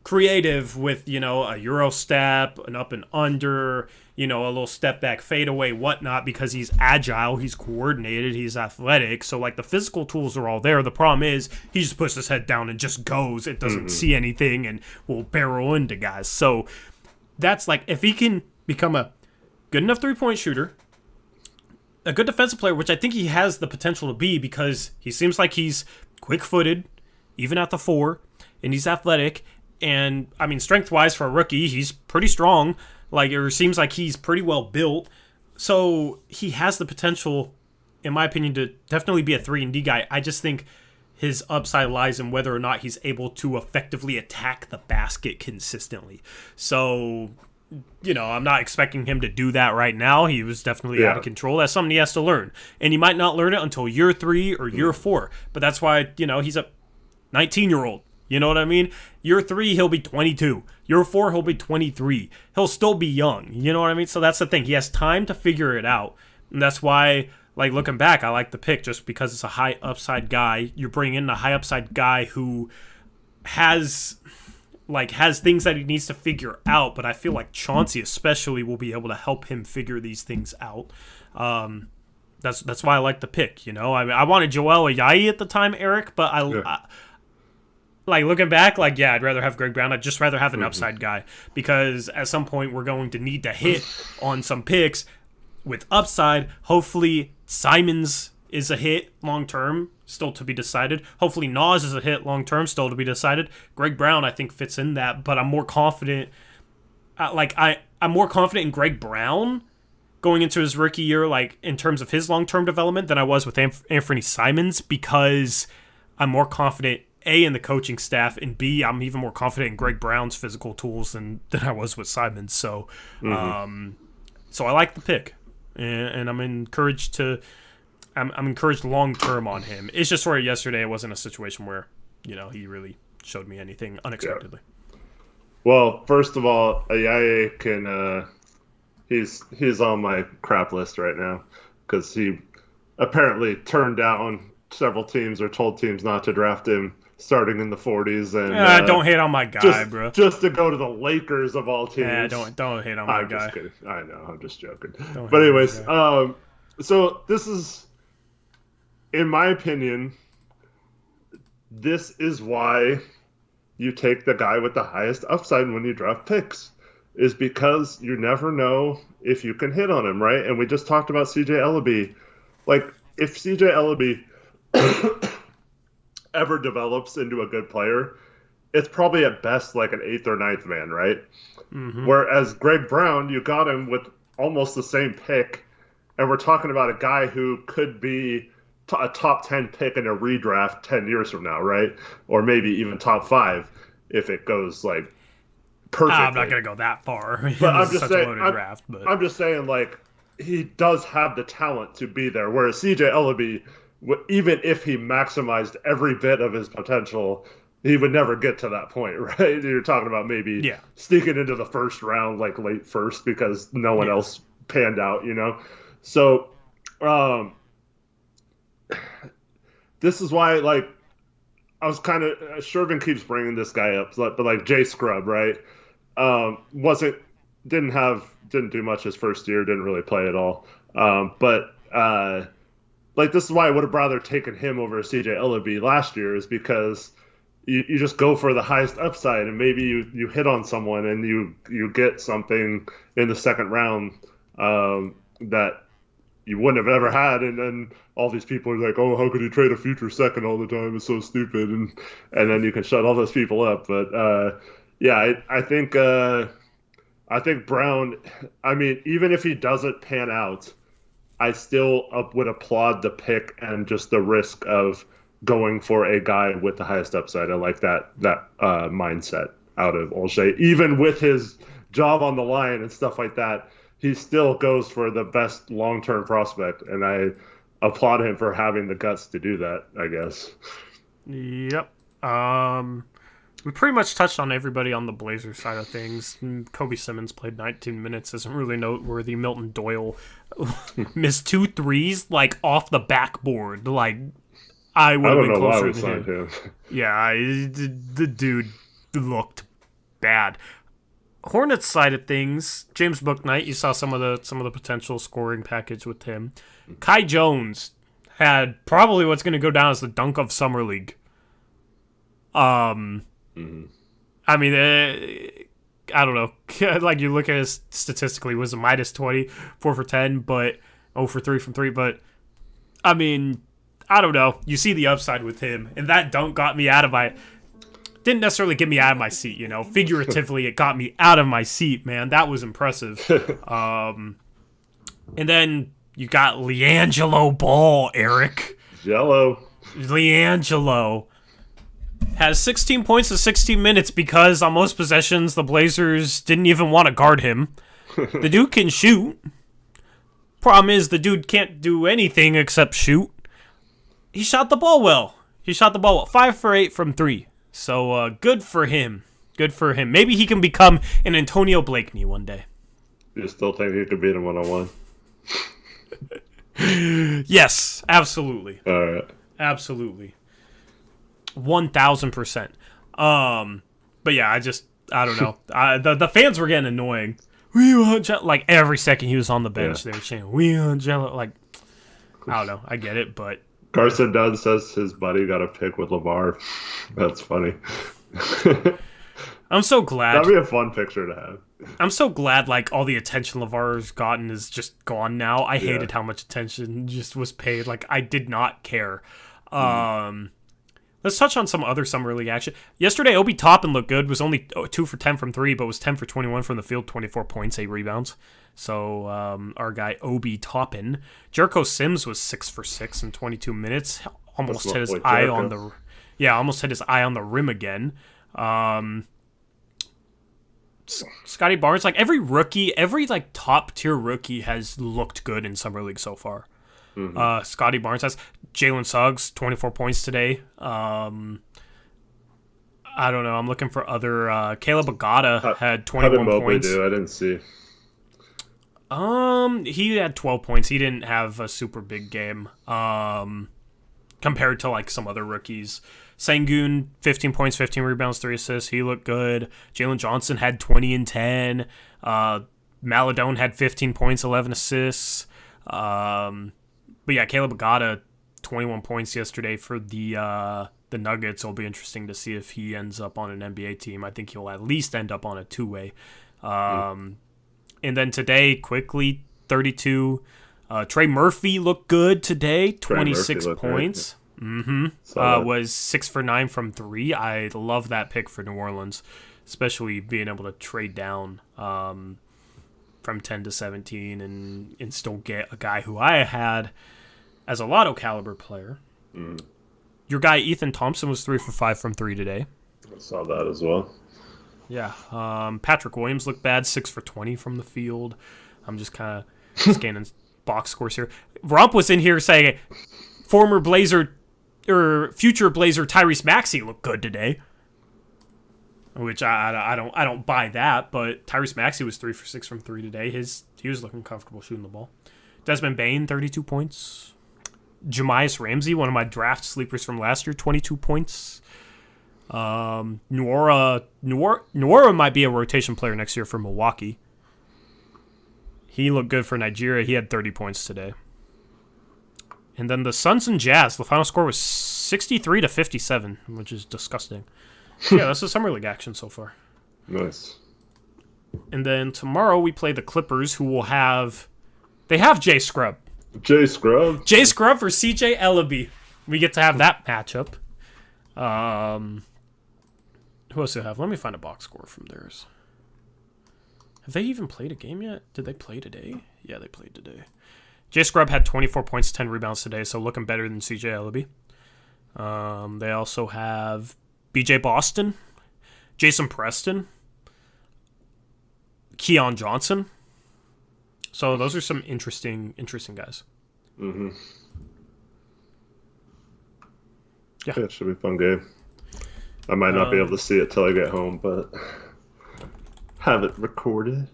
creative with, a Euro step, an up and under, a little step back fadeaway, whatnot, because he's agile, he's coordinated, he's athletic. So, like, the physical tools are all there. The problem is he just puts his head down and just goes. It doesn't see anything and will barrel into guys. So that's, like, if he can become a good enough three-point shooter, a good defensive player, which I think he has the potential to be, because he seems like he's quick-footed, even at the 4, and he's athletic. And, I mean, strength-wise for a rookie, he's pretty strong. Like, it seems like he's pretty well built. So he has the potential, in my opinion, to definitely be a 3-and-D guy. I just think his upside lies in whether or not he's able to effectively attack the basket consistently. So... I'm not expecting him to do that right now. He was definitely out of control. That's something he has to learn. And he might not learn it until year 3 or year 4. But that's why, he's a 19-year-old. You know what I mean? Year 3, he'll be 22. Year 4, he'll be 23. He'll still be young. You know what I mean? So that's the thing. He has time to figure it out. And that's why like looking back, I like the pick just because it's a high upside guy. You're bringing in a high upside guy who has things that he needs to figure out, but I feel like Chauncey especially will be able to help him figure these things out. That's why I like the pick. You know, I mean, I wanted Joel Ayayi at the time, Eric, but I like looking back, like, yeah, I'd rather have Greg Brown. I'd just rather have an upside guy because at some point we're going to need to hit on some picks with upside. Hopefully Simons is a hit long term, still to be decided. Hopefully Nas is a hit long term, still to be decided. Greg Brown, I think, fits in that, but I'm more confident. I'm more confident in Greg Brown going into his rookie year, like in terms of his long term development, than I was with Anthony Simons because I'm more confident A, in the coaching staff, and B, I'm even more confident in Greg Brown's physical tools than I was with Simons. So, so I like the pick, and I'm encouraged I'm encouraged long term on him. It's just where yesterday it wasn't a situation where, you know, he really showed me anything unexpectedly. Yeah. Well, first of all, Ayayi can he's on my crap list right now because he apparently turned down several teams or told teams not to draft him starting in the 40s, and don't hate on my guy, bro. Just to go to the Lakers of all teams. Yeah, don't hate on my guy. Just kidding. I know, I'm just joking. But anyways, so this is, in my opinion, this is why you take the guy with the highest upside when you draft picks, is because you never know if you can hit on him, right? And we just talked about CJ Elleby. Like, if CJ Elleby ever develops into a good player, it's probably at best like an 8th or 9th man, right? Mm-hmm. Whereas Greg Brown, you got him with almost the same pick, and we're talking about a guy who could be a top 10 pick in a redraft 10 years from now, right? Or maybe even top 5 if it goes like perfectly. I'm not going to go that far. But I'm just saying, like, he does have the talent to be there, whereas CJ Elleby, even if he maximized every bit of his potential, he would never get to that point, right? You're talking about maybe sneaking into the first round, like late first, because no one else panned out, you know? So, this is why, like, I was kind of, Shervin keeps bringing this guy up, but like Jay Scrubb, right? Didn't do much his first year, didn't really play at all. Like, this is why I would have rather taken him over CJ Elleby last year, is because you just go for the highest upside, and maybe you hit on someone and you get something in the second round that you wouldn't have ever had, and then all these people are like, oh, how could you trade a future second all the time? It's so stupid, and then you can shut all those people up. But I think Brown, I mean, even if he doesn't pan out, I still would applaud the pick and just the risk of going for a guy with the highest upside. I like that mindset out of Olshey. Even with his job on the line and stuff like that, he still goes for the best long-term prospect, and I applaud him for having the guts to do that, I guess. Yep. We pretty much touched on everybody on the Blazers side of things. Kobe Simmons played 19 minutes, isn't really noteworthy. Milton Doyle missed 2 threes, like, off the backboard. Like, I would have been closer to him. Yeah, the dude looked bad. Hornets side of things, James Bouknight, you saw some of the potential scoring package with him. Kai Jones had probably what's going to go down as the dunk of Summer League. I mean, I don't know. Like, you look at his statistically, it was a minus 20, 4 for 10, but 0 for 3 from 3. But, I mean, I don't know. You see the upside with him, and that dunk got me out of my... Didn't necessarily get me out of my seat, you know. Figuratively, it got me out of my seat, man. That was impressive. And then you got LiAngelo Ball, Eric. LiAngelo has 16 points in 16 minutes because on most possessions, the Blazers didn't even want to guard him. The dude can shoot. Problem is, the dude can't do anything except shoot. He shot the ball well. 5 for 8 from 3. So, good for him. Maybe he can become an Antonio Blakeney one day. You still think he could beat him one-on-one? Yes, absolutely. All right. Absolutely. 1000%. But yeah, I don't know. The fans were getting annoying. We want Jello. Like every second he was on the bench, they were chanting, "We want Jello." Like, I don't know. I get it, but Carson Dunn says his buddy got a pick with LeVar. That's funny. I'm so glad. That'd be a fun picture to have. I'm so glad, like, all the attention LeVar's gotten is just gone now. I hated how much attention just was paid. Like, I did not care. Let's touch on some other Summer League action. Yesterday, Obi Toppin looked good. Was only 2 for 10 from 3, but was 10 for 21 from the field, 24 points, 8 rebounds. So, our guy, Obi Toppin. Jericho Sims was 6 for 6 in 22 minutes. Almost hit his eye on the... Yeah, almost hit his eye on the rim again. Scotty Barnes, like every rookie, every like top tier rookie has looked good in Summer League so far. Scotty Barnes has. Jalen Suggs, 24 points today. I don't know. I'm looking for other. Caleb Agata had 21 points. I didn't see. He had 12 points. He didn't have a super big game. Compared to like some other rookies. Sengun, 15 points, 15 rebounds, 3 assists. He looked good. Jalen Johnson had 20 and 10. Maladone had 15 points, 11 assists. But yeah, Caleb Agata, 21 points yesterday for the Nuggets. It'll be interesting to see if he ends up on an NBA team. I think he'll at least end up on a two-way. And then today, quickly, 32. Trey Murphy looked good today, 26 points. Was 6 for 9 from 3. I love that pick for New Orleans, especially being able to trade down from 10 to 17 and still get a guy who I had as a lotto caliber player. Your guy Ethan Thompson was 3 for 5 from 3 today. I saw that as well. Yeah. Patrick Williams looked bad, 6 for 20 from the field. I'm just kind of scanning box scores here. Rump was in here saying former Blazer or future Blazer Tyrese Maxey looked good today, which I don't buy that. But Tyrese Maxey was 3 for 6 from 3 today. He was looking comfortable shooting the ball. Desmond Bane, 32 points. Jamias Ramsey, one of my draft sleepers from last year, 22 points. Nuora might be a rotation player next year for Milwaukee. He looked good for Nigeria. He had 30 points today. And then the Suns and Jazz, the final score was 63 to 57, which is disgusting. Yeah, that's the Summer League action so far. Nice. And then tomorrow we play the Clippers, who will have... They have Jay Scrubb. Jay Scrubb? Jay Scrubb for CJ Elleby. We get to have that matchup. Who else do they have? Let me find a box score from theirs. Have they even played a game yet? Did they play today? Yeah, they played today. Jay Scrubb had 24 points, 10 rebounds today, so looking better than CJ Elleby. They also have BJ Boston, Jason Preston, Keon Johnson. So those are some interesting guys. Mm-hmm. Yeah, it should be a fun game. I might not be able to see it till I get home, but have it recorded.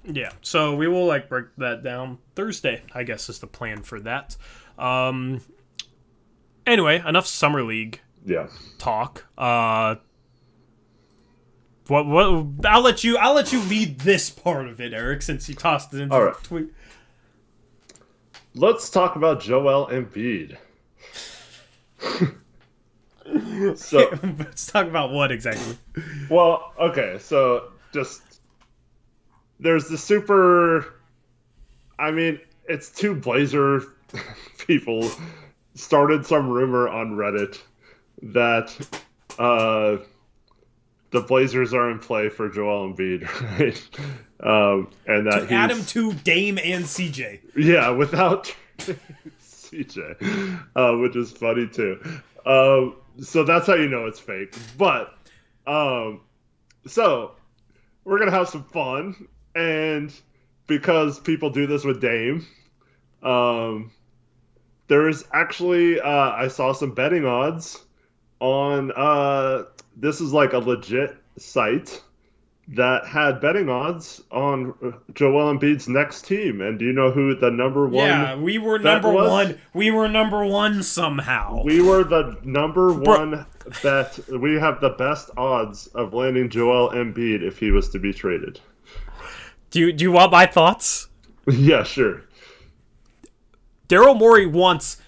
Yeah, so we will break that down Thursday, I guess, is the plan for that. Anyway, enough Summer League talk. What I'll let you lead this part of it, Eric, since you tossed it into All right. the tweet. Let's talk about Joel Embiid. So let's talk about what exactly? Well, okay, so just there's the super. I mean, it's two Blazer people started some rumor on Reddit that the Blazers are in play for Joel Embiid, right? And that to add him to Dame and CJ. Yeah, without CJ, which is funny too. So that's how you know it's fake. But so we're gonna have some fun, and because people do this with Dame, there is actually I saw some betting odds on this is like a legit site that had betting odds on Joel Embiid's next team. And do you know who the number one Yeah, we were bet number was? one. We were number one somehow. We were the number one bet. We have the best odds of landing Joel Embiid if he was to be traded. Do you want my thoughts? Yeah, sure. Daryl Morey wants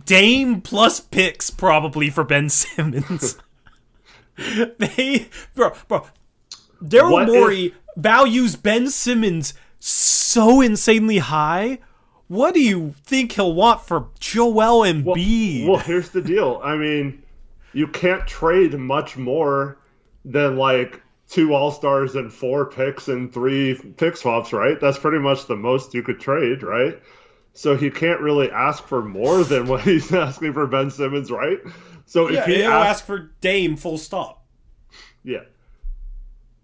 Dame plus picks probably for Ben Simmons. Bro. Daryl Morey values Ben Simmons so insanely high. What do you think he'll want for Joel Embiid? Well, here's the deal. I mean, you can't trade much more than like 2 All-Stars and 4 picks and 3 pick swaps, right? That's pretty much the most you could trade, right? So he can't really ask for more than what he's asking for Ben Simmons, right? So if he'll ask for Dame full stop. Yeah.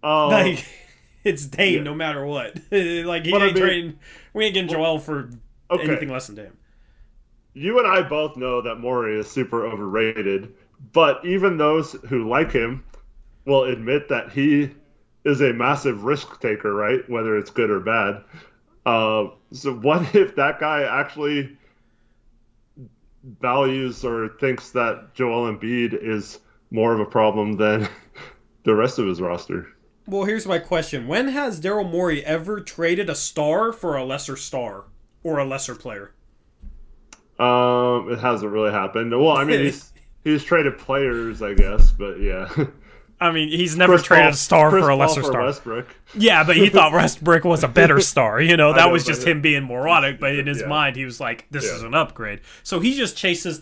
Like, it's Dame no matter what. Like, he ain't trading. We ain't getting Joel for anything less than Dame. You and I both know that Morey is super overrated, but even those who like him will admit that he is a massive risk taker, right? Whether it's good or bad. So what if that guy actually values or thinks that Joel Embiid is more of a problem than the rest of his roster? Well, here's my question. When has Daryl Morey ever traded a star for a lesser star or a lesser player? It hasn't really happened. Well, I mean, he's traded players, I guess, but yeah. I mean, he's never traded a star for a lesser star. Westbrook. Yeah, but he thought Westbrook was a better star. You know, that was just him being moronic. But in his mind, he was like, "This is an upgrade." So he just chases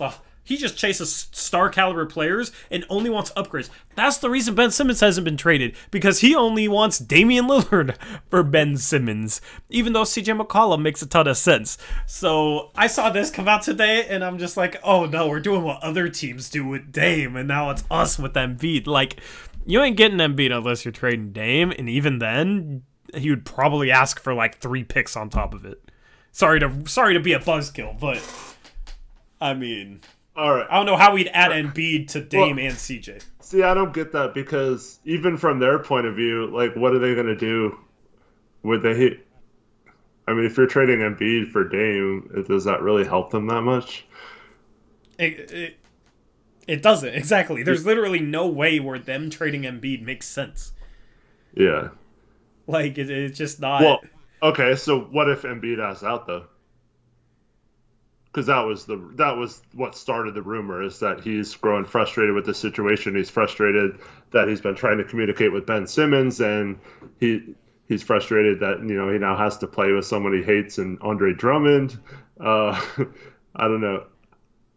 star caliber players and only wants upgrades. That's the reason Ben Simmons hasn't been traded, because he only wants Damian Lillard for Ben Simmons, even though CJ McCollum makes a ton of sense. So I saw this come out today and I'm just like, oh no, we're doing what other teams do with Dame and now it's us with Embiid. Like, you ain't getting Embiid unless you're trading Dame, and even then he would probably ask for like 3 picks on top of it. Sorry to be a buzzkill, but I mean, all right. I don't know how we'd add Embiid to Dame and CJ. See, I don't get that, because even from their point of view, like, what are they going to do with the hit? I mean, if you're trading Embiid for Dame, does that really help them that much? It doesn't, exactly. There's literally no way where them trading Embiid makes sense. Yeah. Like, it's just not... Well, okay, so what if Embiid asks out, though? Because that was what started the rumor, is that he's growing frustrated with the situation. He's frustrated that he's been trying to communicate with Ben Simmons, and he's frustrated that, you know, he now has to play with someone he hates in Andre Drummond. I don't know.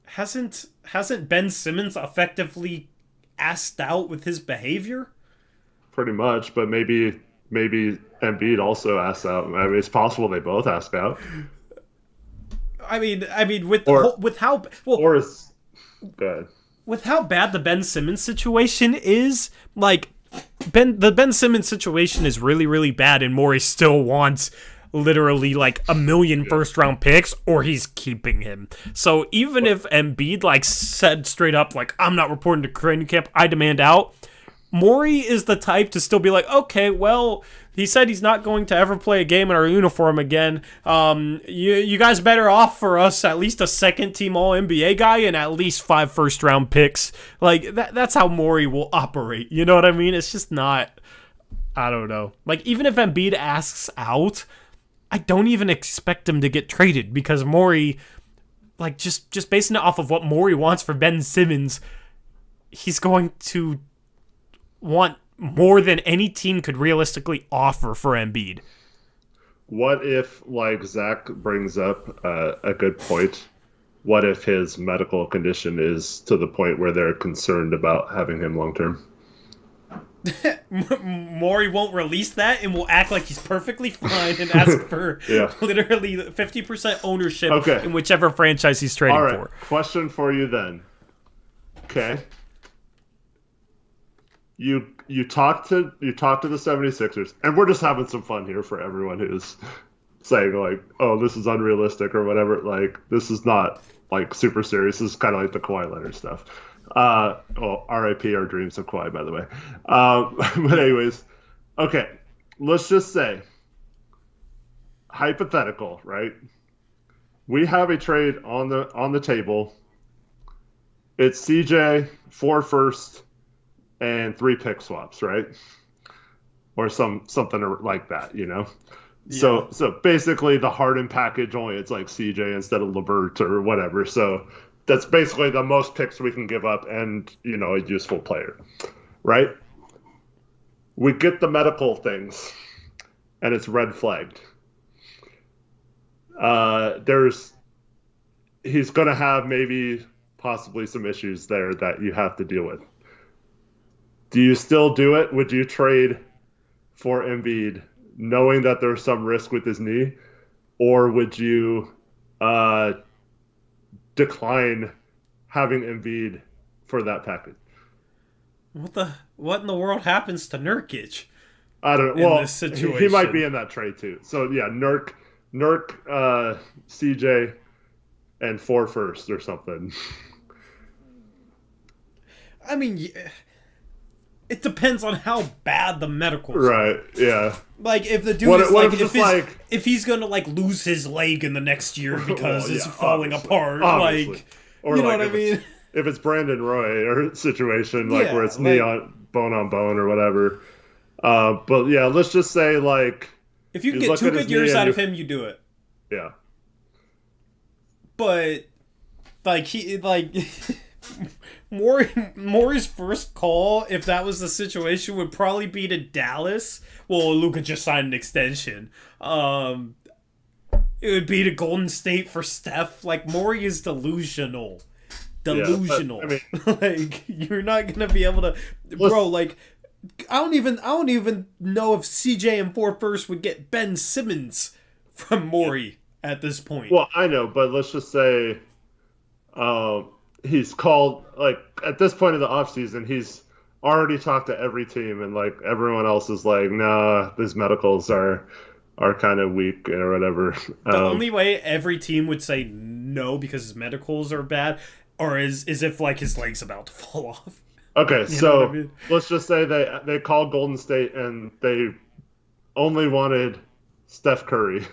Hasn't Ben Simmons effectively asked out with his behavior? Pretty much, but maybe Embiid also asked out. I mean, it's possible they both ask out. I mean, with how well, or is good with how bad the Ben Simmons situation is, like the Ben Simmons situation is really, really bad, and Morey still wants literally like 1 million first-round picks, or he's keeping him. So even if Embiid like said straight up, like, I'm not reporting to training camp, I demand out, Morey is the type to still be like, okay, well, he said he's not going to ever play a game in our uniform again. You guys better offer us at least a second-team All-NBA guy and at least 5 first-round picks. Like, that's how Morey will operate. You know what I mean? It's just not... I don't know. Like, even if Embiid asks out, I don't even expect him to get traded, because Morey, like, just basing it off of what Morey wants for Ben Simmons, he's going to want more than any team could realistically offer for Embiid. What if, like Zach brings up a good point, what if his medical condition is to the point where they're concerned about having him long term? Morey won't release that and will act like he's perfectly fine and ask for literally 50% ownership in whichever franchise he's trading for. Question for you then. Okay. You talk to the 76ers, and we're just having some fun here for everyone who's saying, like, oh, this is unrealistic or whatever. Like, this is not like super serious. This is kind of like the Kawhi Leonard stuff. Well, R.I.P. our dreams of Kawhi, by the way. But anyways, okay, let's just say, hypothetical, right? We have a trade on the table. It's CJ, 4 first, and 3 pick swaps, right? Or something like that, you know? Yeah. So basically the Harden package, only it's like CJ instead of LeVert or whatever. So that's basically the most picks we can give up and, you know, a useful player, right? We get the medical things, and it's red flagged. He's going to have maybe possibly some issues there that you have to deal with. Do you still do it? Would you trade for Embiid knowing that there's some risk with his knee? Or would you decline having Embiid for that package? What in the world happens to Nurkic? I don't know. Well, this situation? He might be in that trade too. So yeah, Nurk, CJ, and 4 first or something. I mean, it depends on how bad the medicals are. Right, yeah. Like, if the dude if he's gonna, like, lose his leg in the next year because it's falling apart, obviously. Like, or you know like what I mean? If it's Brandon Roy or situation, like, where it's knee on bone or whatever. But, yeah, let's just say, like... If you can get 2 good years out of him, you do it. Yeah. But, like, Maury's first call, if that was the situation, would probably be to Dallas. Well, Luka just signed an extension. It would be to Golden State for Steph. Like, Maury is delusional. Yeah, I mean, like, you're not gonna be able to, bro. Like, I don't even know if CJ and 4 first would get Ben Simmons from Maury at this point. Well, I know, but let's just say, he's called, like, at this point in the offseason, he's already talked to every team, and, like, everyone else is like, nah, these medicals are kind of weak or whatever. The only way every team would say no because his medicals are bad, or is if, like, his leg's about to fall off. Okay, so I mean? Let's just say they called Golden State and they only wanted Steph Curry,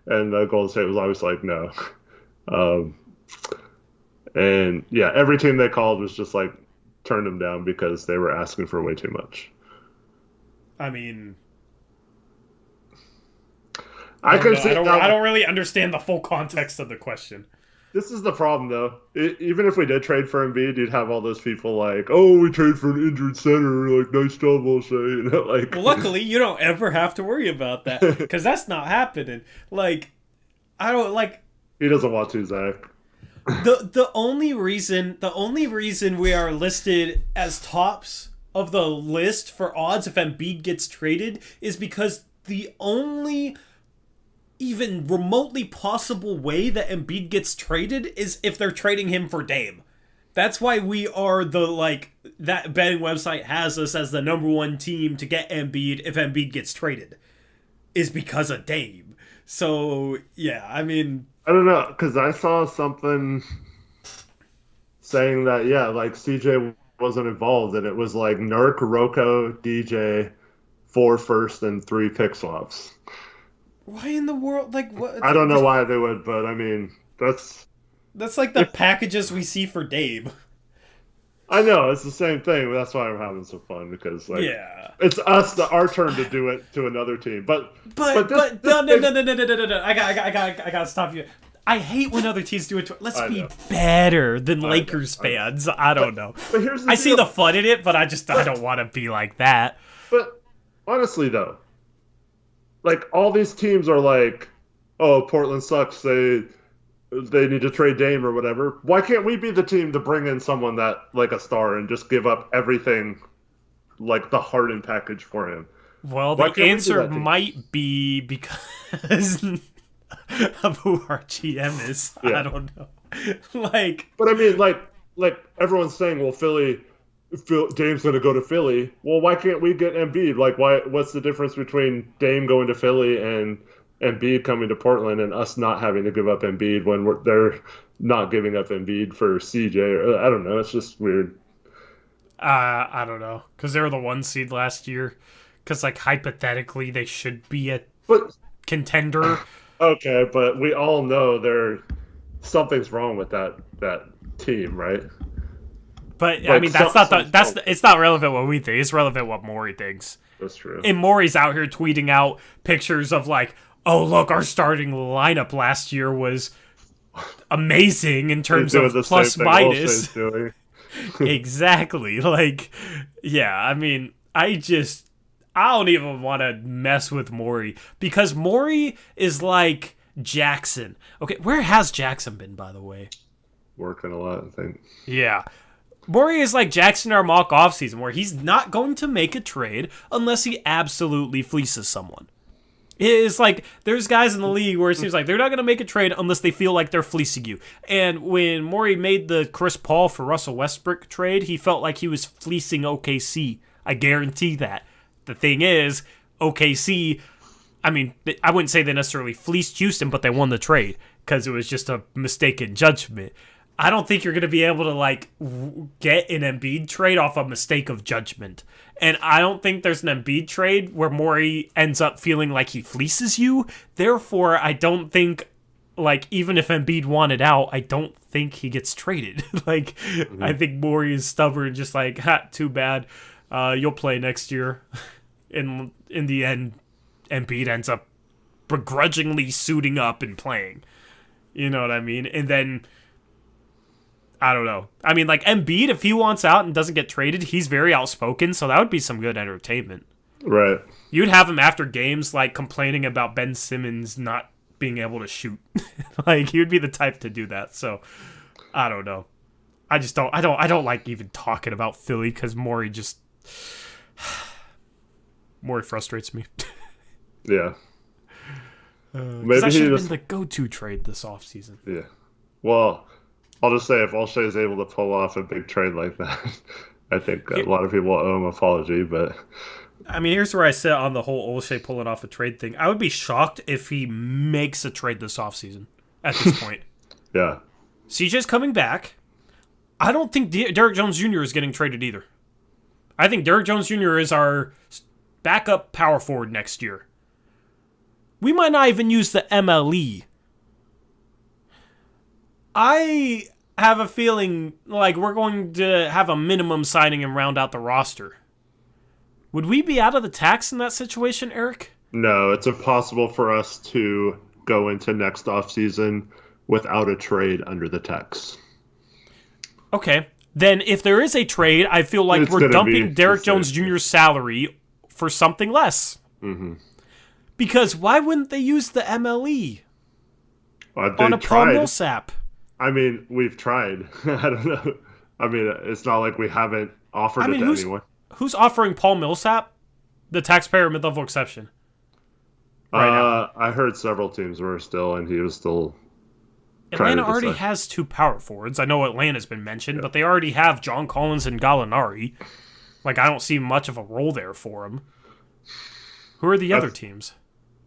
and Golden State was always like, no. And yeah, every team they called was just like turned them down because they were asking for way too much. I mean, I don't really understand the full context of the question. This is the problem, though. Even if we did trade for Embiid, you'd have all those people like, "Oh, we trade for an injured center. Like, nice job, I'll say." You know, like. Well, luckily, you don't ever have to worry about that because that's not happening. Like, I don't like. He doesn't want to, Zach. The only reason we are listed as tops of the list for odds if Embiid gets traded is because the only even remotely possible way that Embiid gets traded is if they're trading him for Dame. That's why we are that betting website has us as the number 1 team to get Embiid if Embiid gets traded, is because of Dame. So, yeah, I mean... I don't know, because I saw something saying that, yeah, like, CJ wasn't involved, and it was like Nurk, Rocco, DJ, 4 first, and 3 pick swaps. Why in the world? Like, what? I don't know why they would, but I mean, that's like the packages we see for Dame. I know, it's the same thing, but that's why I'm having some fun, because, like, yeah, it's our turn to do it to another team. But no. I gotta stop you. I hate when other teams do it. Let's be better than Lakers fans. I don't know. But here's the deal. See the fun in it, but I don't want to be like that. But honestly, though, like, all these teams are like, oh, Portland sucks. They need to trade Dame or whatever. Why can't we be the team to bring in someone that, like, a star and just give up everything, like the Harden package for him? Well, the answer might be because of who our GM is. Yeah. I don't know. But I mean, like everyone's saying, well, Dame's going to go to Philly. Well, why can't we get Embiid? Like, what's the difference between Dame going to Philly and Embiid coming to Portland and us not having to give up Embiid when not giving up Embiid for CJ. Or, I don't know. It's just weird. I don't know, because they were the 1 seed last year. Because like hypothetically, they should be a But contender. okay, but we all know something's wrong with that team, right? But I Like, mean, it's not relevant what we think. It's relevant what Morey thinks. That's true. And Morey's out here tweeting out pictures of like, oh look, our starting lineup last year was amazing in terms of plus minus. Exactly. Like, yeah. I mean, I don't even want to mess with Morey because Morey is like Jackson. Okay, where has Jackson been, by the way? Working a lot, I think. Yeah. Morey is like Jackson our mock offseason, where he's not going to make a trade unless he absolutely fleeces someone. It's like there's guys in the league where it seems like they're not going to make a trade unless they feel like they're fleecing you. And when Morey made the Chris Paul for Russell Westbrook trade, he felt like he was fleecing OKC. I guarantee that. The thing is, OKC, I mean, I wouldn't say they necessarily fleeced Houston, but they won the trade because it was just a mistaken judgment. I don't think you're going to be able to like get an Embiid trade off a mistake of judgment. And I don't think there's an Embiid trade where Morey ends up feeling like he fleeces you. Therefore, I don't think, like, even if Embiid wanted out, I don't think he gets traded. Like, I think Morey is stubborn, just like, too bad. You'll play next year. In the end, Embiid ends up begrudgingly suiting up and playing. You know what I mean? And then, I don't know. I mean, like, Embiid, if he wants out and doesn't get traded, he's very outspoken, so that would be some good entertainment. Right. You'd have him after games, like, complaining about Ben Simmons not being able to shoot. Like, he would be the type to do that, so I don't know. I don't like even talking about Philly, because Morey frustrates me. Yeah. Maybe that should have been the go-to trade this offseason. Yeah. Well, I'll just say if Olshey is able to pull off a big trade like that, I think a lot of people owe him an apology. But I mean, here's where I sit on the whole Olshey pulling off a trade thing. I would be shocked if he makes a trade this offseason at this point. Yeah. CJ's coming back. I don't think Derrick Jones Jr. is getting traded either. I think Derrick Jones Jr. is our backup power forward next year. We might not even use the MLE. I have a feeling like we're going to have a minimum signing and round out the roster. Would we be out of the tax in that situation, Eric? No, it's impossible for us to go into next offseason without a trade under the tax. Okay. Then if there is a trade, I feel like we're dumping Derrick Jones Jr.'s salary for something less. Mm-hmm. Because why wouldn't they use the MLE on a Paul Millsap? I mean, we've tried. I don't know. I mean, it's not like we haven't offered it to anyone. Who's offering Paul Millsap the taxpayer mid-level exception right now? I heard several teams were still, and he was still Atlanta already has 2 power forwards. I know Atlanta's been mentioned, but they already have John Collins and Gallinari. Like, I don't see much of a role there for him. Who are the other teams?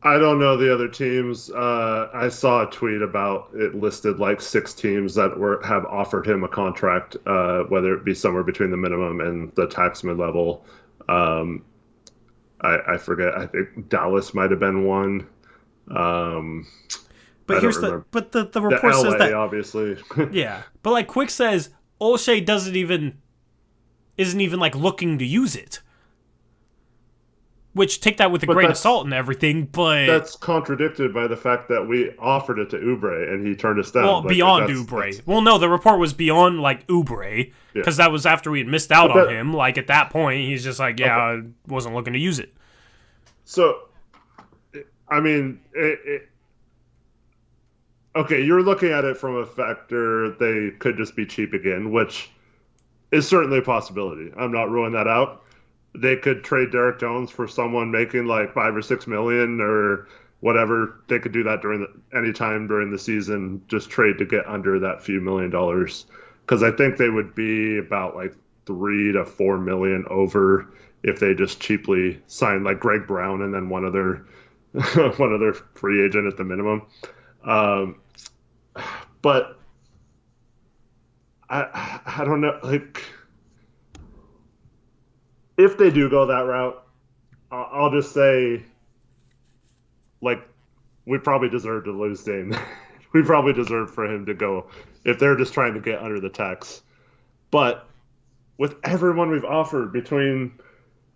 I don't know the other teams. I saw a tweet about it listed like 6 teams that have offered him a contract, whether it be somewhere between the minimum and the tax mid-level. I forget. I think Dallas might have been one. But here's the report says that obviously. Yeah, but like Quick says, Olshey isn't even like looking to use it. Which, take that with a grain of salt and everything, but that's contradicted by the fact that we offered it to Oubre and he turned us down. Well, beyond Oubre. Well, no, the report was beyond like Oubre because that was after we had missed out on him. Like at that point, he's just like, I wasn't looking to use it. So, I mean, okay, you're looking at it from a factor they could just be cheap again, which is certainly a possibility. I'm not ruling that out. They could trade Derrick Jones for someone making like $5 or $6 million or whatever. They could do that any time during the season. Just trade to get under that few $1 million, because I think they would be about like $3 to $4 million over if they just cheaply signed like Greg Brown and then one other free agent at the minimum. But I don't know. Like, if they do go that route, I'll just say, like, we probably deserve to lose Dame. We probably deserve for him to go if they're just trying to get under the tax. But with everyone we've offered between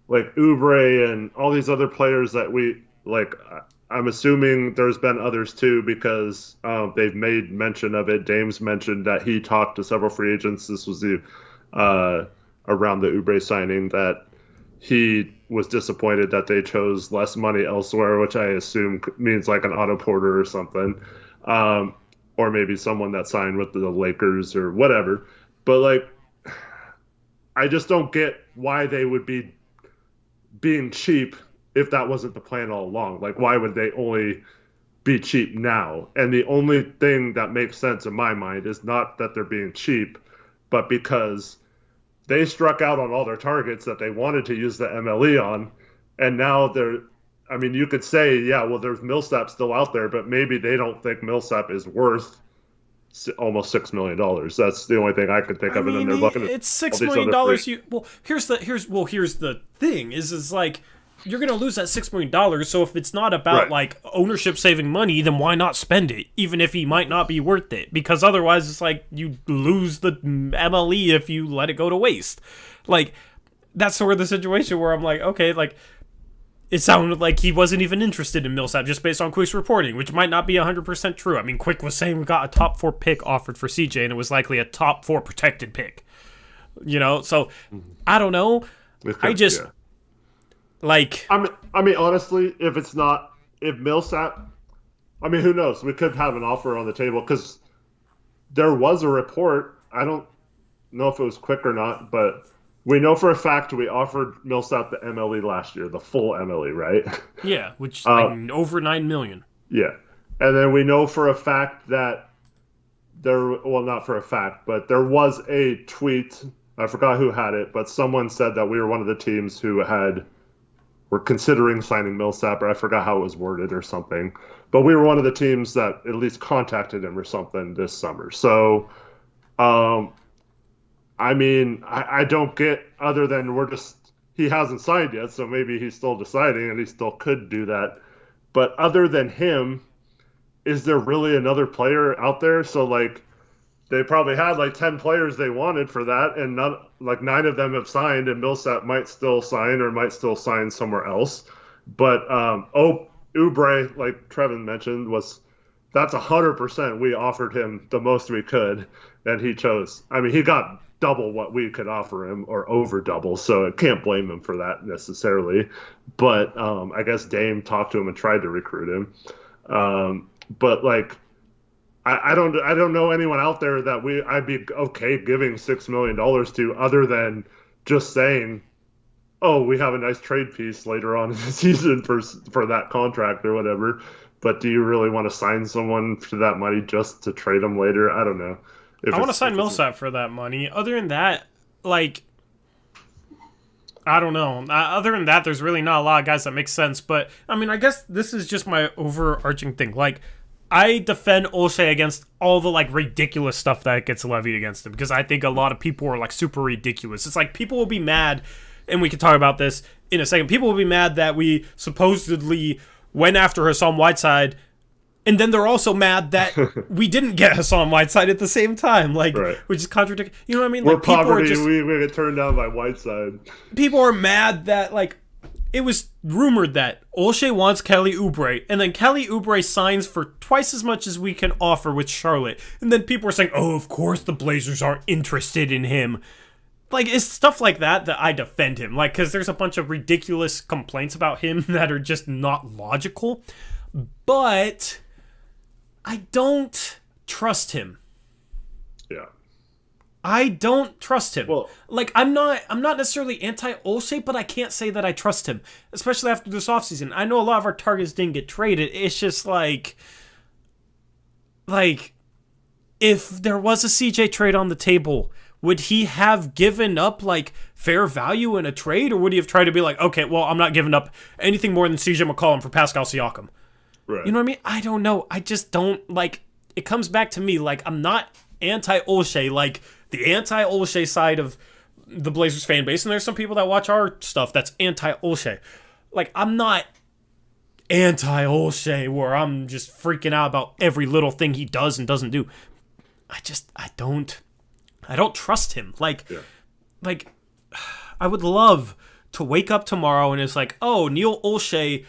like Oubre and all these other players that we like, I'm assuming there's been others too because they've made mention of it. Dame's mentioned that he talked to several free agents. This was the around the Oubre signing that he was disappointed that they chose less money elsewhere, which I assume means like an Otto Porter or something, or maybe someone that signed with the Lakers or whatever. But like, I just don't get why they would be being cheap if that wasn't the plan all along. Like, why would they only be cheap now? And the only thing that makes sense in my mind is not that they're being cheap, but because they struck out on all their targets that they wanted to use the MLE on, and now they're, I mean, you could say, yeah, well, there's Millsap still out there, but maybe they don't think Millsap is worth almost $6 million. That's the only thing I could think of. And then they're looking at it's $6 million. Here's the thing is like, you're going to lose that $6 million. So if it's not about like ownership saving money, then why not spend it? Even if he might not be worth it, because otherwise it's like you lose the MLE if you let it go to waste. Like, that's sort of the situation where I'm like, okay, like, it sounded like he wasn't even interested in Millsap just based on Quick's reporting, which might not be 100% true. I mean, Quick was saying we got a top 4 pick offered for CJ, and it was likely a top 4 protected pick. You know, so I don't know. Like, I mean, honestly, if Millsap, I mean, who knows? We could have an offer on the table because there was a report. I don't know if it was Quick or not, but we know for a fact we offered Millsap the MLE last year, the full MLE, right? Yeah, which like over $9 million. Yeah, and then we know for a fact that not for a fact, but there was a tweet. I forgot who had it, but someone said that we were one of the teams who were considering signing Millsap, or I forgot how it was worded or something. But we were one of the teams that at least contacted him or something this summer. So, I mean, I don't get, other than he hasn't signed yet, so maybe he's still deciding and he still could do that. But other than him, is there really another player out there? So, like, they probably had like 10 players they wanted for that, and 9 of them have signed, and Millsap might still sign or might still sign somewhere else. But Oubre, like Trevin mentioned, that's 100%. We offered him the most we could, and he chose. I mean, he got double what we could offer him, or over double, so I can't blame him for that necessarily. But I guess Dame talked to him and tried to recruit him. But like, I don't know anyone out there that I'd be okay giving $6 million to, other than just saying, oh, we have a nice trade piece later on in the season for that contract or whatever. But do you really want to sign someone for that money just to trade them later? I don't know. I want to sign Millsap for that money. Other than that, like, I don't know. Other than that, there's really not a lot of guys that make sense. But, I mean, I guess this is just my overarching thing. Like, I defend Olshey against all the, like, ridiculous stuff that gets levied against him, because I think a lot of people are, like, super ridiculous. It's like, people will be mad, and we can talk about this in a second. People will be mad that we supposedly went after Hassan Whiteside, and then they're also mad that we didn't get Hassan Whiteside at the same time, like, which is contradictory. You know what I mean? We're like, poverty, we get turned down by Whiteside. People are mad that, like, it was rumored that Olshey wants Kelly Oubre, and then Kelly Oubre signs for twice as much as we can offer with Charlotte. And then people are saying, oh, of course the Blazers aren't interested in him. Like, it's stuff like that I defend him. Like, because there's a bunch of ridiculous complaints about him that are just not logical. But I don't trust him. Yeah. I don't trust him. Well, like, I'm not necessarily anti-Olshey, but I can't say that I trust him, especially after this offseason. I know a lot of our targets didn't get traded. It's just like, if there was a CJ trade on the table, would he have given up, like, fair value in a trade, or would he have tried to be like, okay, well, I'm not giving up anything more than CJ McCollum for Pascal Siakam? Right. You know what I mean? I don't know. I just don't, like, it comes back to me, like, I'm not anti-Olshey, like, the anti-Olshey side of the Blazers fan base, and there's some people that watch our stuff that's anti-Olshey. Like, I'm not anti-Olshey where I'm just freaking out about every little thing he does and doesn't do. I don't trust him. Like, I would love to wake up tomorrow and it's like, oh, Neil Olshey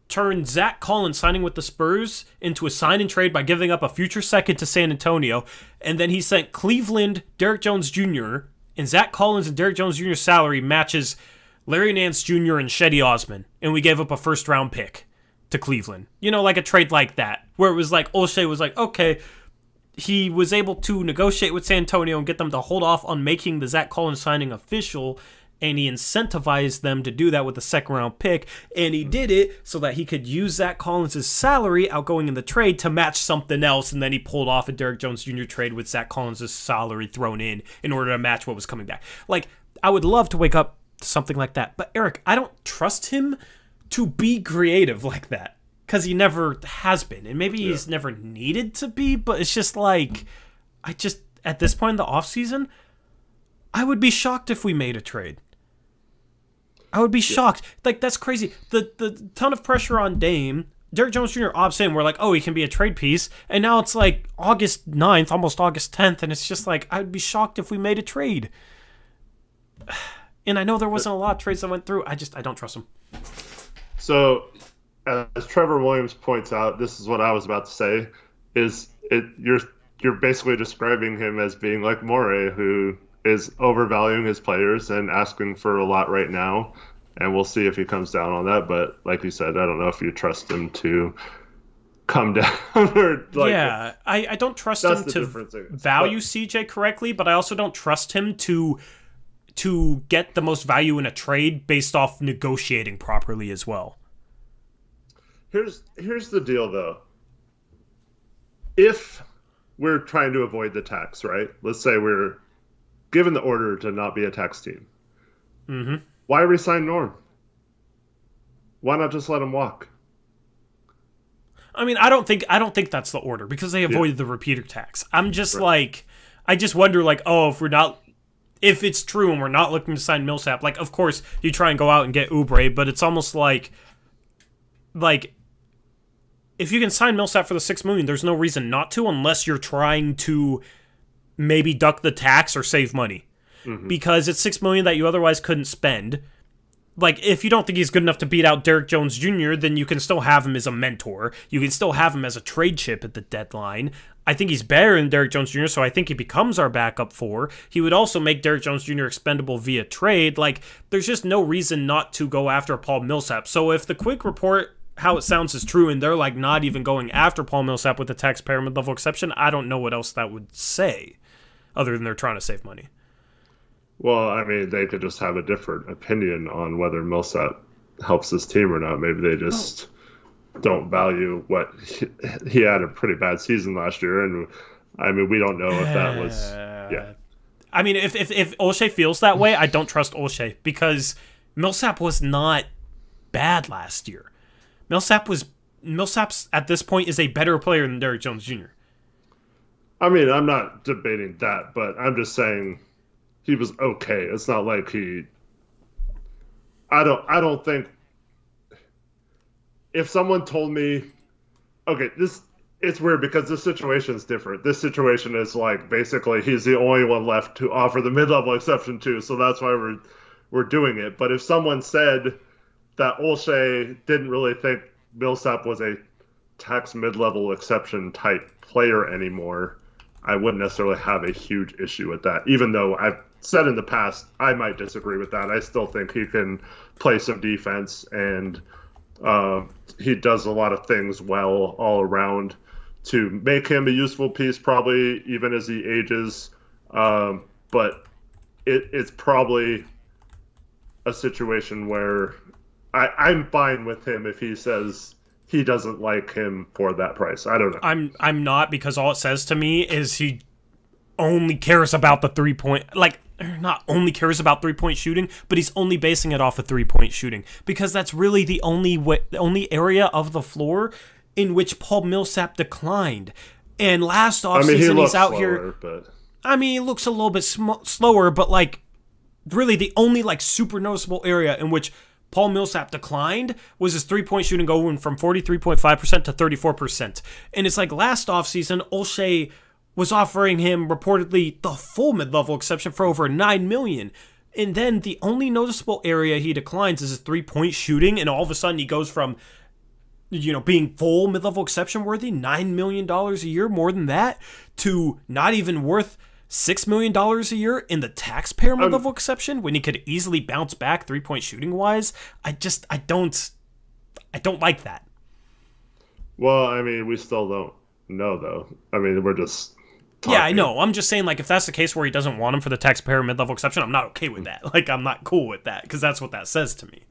turned Zach Collins signing with the Spurs into a sign and trade by giving up a future second to San Antonio, and then he sent Cleveland Derrick Jones Jr., and Zach Collins and Derrick Jones Jr.'s salary matches Larry Nance Jr. and Shetty Osman, and we gave up a first-round pick to Cleveland. You know, like a trade like that, where it was like Olshey was like, okay, he was able to negotiate with San Antonio and get them to hold off on making the Zach Collins signing official, and he incentivized them to do that with a second-round pick, and he did it so that he could use Zach Collins' salary outgoing in the trade to match something else, and then he pulled off a Derrick Jones Jr. trade with Zach Collins' salary thrown in order to match what was coming back. Like, I would love to wake up to something like that, but Eric, I don't trust him to be creative like that, because he never has been, and maybe he's never needed to be, but it's just like, at this point in the offseason, I would be shocked if we made a trade. I would be shocked. Like, that's crazy. The ton of pressure on Dame. Derrick Jones Jr. opts in. We're like, oh, he can be a trade piece. And now it's like August 9th, almost August 10th, and it's just like, I would be shocked if we made a trade. And I know there wasn't a lot of trades that went through. I don't trust him. So, as Trevor Williams points out, this is what I was about to say, you're basically describing him as being like Morey, who is overvaluing his players and asking for a lot right now, and we'll see if he comes down on that. But like you said, I don't know if you trust him to come down. I don't trust him to value CJ correctly, but I also don't trust him to get the most value in a trade based off negotiating properly as well. Here's the deal, though. If we're trying to avoid the tax, right? Let's say we're given the order to not be a tax team. Mm-hmm. Why resign Norm? Why not just let him walk? I mean, I don't think that's the order, because they avoided the repeater tax. I'm just like, I just wonder, like, oh, if it's true and we're not looking to sign Millsap, like, of course you try and go out and get Oubre, but it's almost like if you can sign Millsap for the $6 million, there's no reason not to, unless you're trying to maybe duck the tax or save money. Mm-hmm. Because it's $6 million that you otherwise couldn't spend. Like, if you don't think he's good enough to beat out Derrick Jones Jr., then you can still have him as a mentor. You can still have him as a trade chip at the deadline. I think he's better than Derrick Jones Jr., so I think he becomes our backup 4. He would also make Derrick Jones Jr. expendable via trade. Like, there's just no reason not to go after Paul Millsap. So if the quick report, how it sounds, is true, and they're like not even going after Paul Millsap with the taxpayer mid-level exception, I don't know what else that would say, other than they're trying to save money. Well, I mean, they could just have a different opinion on whether Millsap helps this team or not. Maybe they just don't value what he had a pretty bad season last year, and I mean, we don't know if that was. Yeah. I mean, if Olshey feels that way, I don't trust Olshey, because Millsap was not bad last year. Millsap's at this point is a better player than Derrick Jones Jr. I mean, I'm not debating that, but I'm just saying he was okay. It's not like I don't think if someone told me, okay, it's weird because this situation is different. This situation is like basically he's the only one left to offer the mid-level exception to, so that's why we're doing it. But if someone said that Olshey didn't really think Millsap was a tax mid-level exception type player anymore, I wouldn't necessarily have a huge issue with that. Even though I've said in the past I might disagree with that. I still think he can play some defense, and he does a lot of things well all around to make him a useful piece, probably even as he ages. But it's probably a situation where I'm fine with him if he says he doesn't like him for that price. I don't know. I'm not, because all it says to me is he only cares about the 3-point, like, not only cares about 3-point shooting, but he's only basing it off of 3-point shooting, because that's really the only area of the floor in which Paul Millsap declined. And last offseason, he's out slower, here. But I mean, it looks a little bit slower, but like really the only like super noticeable area in which Paul Millsap declined was his three-point shooting going from 43.5% to 34%. And it's like last offseason, Olshey was offering him reportedly the full mid-level exception for over $9 million. And then the only noticeable area he declines is his three-point shooting, and all of a sudden he goes from, being full mid-level exception worthy, $9 million a year, more than that, to not even worth $6 million a year in the taxpayer mid-level exception when he could easily bounce back three-point shooting wise. I don't like that. Well, I mean, we still don't know though. I mean, we're just talking. Yeah, I know. I'm just saying, like, if that's the case where he doesn't want him for the taxpayer mid-level exception, I'm not okay with that. Like, I'm not cool with that because that's what that says to me.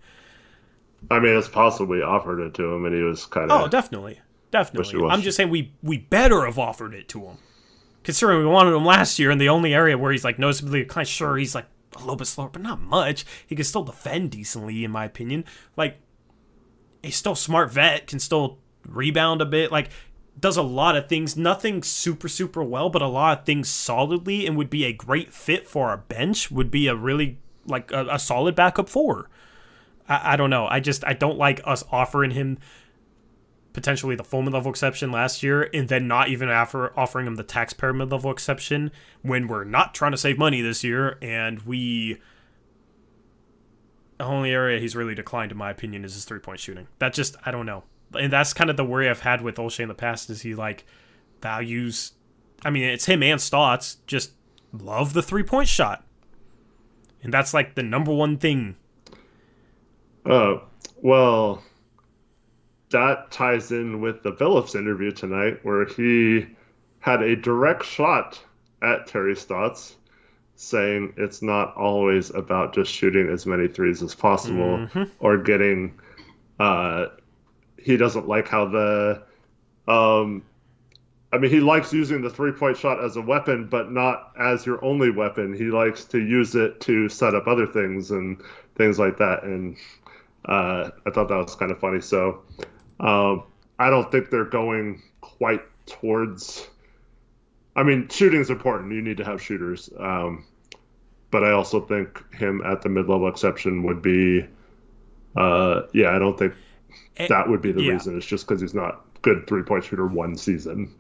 I mean, it's possible we offered it to him and he was kind of... Oh, definitely. I'm just saying we better have offered it to him. Considering we wanted him last year in the only area where he's like noticeably kind of sure he's like a little bit slower, but not much. He can still defend decently, in my opinion. Like, he's still a smart vet, can still rebound a bit. Like, does a lot of things, nothing super, super well, but a lot of things solidly, and would be a great fit for our bench, would be a really, like, a solid backup four. I don't know. I don't like us offering him potentially the full mid-level exception last year, and then not even after offering him the taxpayer mid-level exception when we're not trying to save money this year, and the only area he's really declined, in my opinion, is his three-point shooting. That just, I don't know. And that's kind of the worry I've had with Olshey in the past, is he, like, values... I mean, it's him and Stotts just love the three-point shot. And that's, like, the number one thing. Well... that ties in with the Phillips interview tonight, where he had a direct shot at Terry Stotts, saying it's not always about just shooting as many threes as possible, or getting... he doesn't like how the... I mean, he likes using the three-point shot as a weapon, but not as your only weapon. He likes to use it to set up other things and things like that, and I thought that was kind of funny, so... I don't think they're going quite towards... I mean, shooting is important. You need to have shooters. But I also think him at the mid-level exception would be... I don't think that would be the reason. It's just because he's not good three-point shooter one season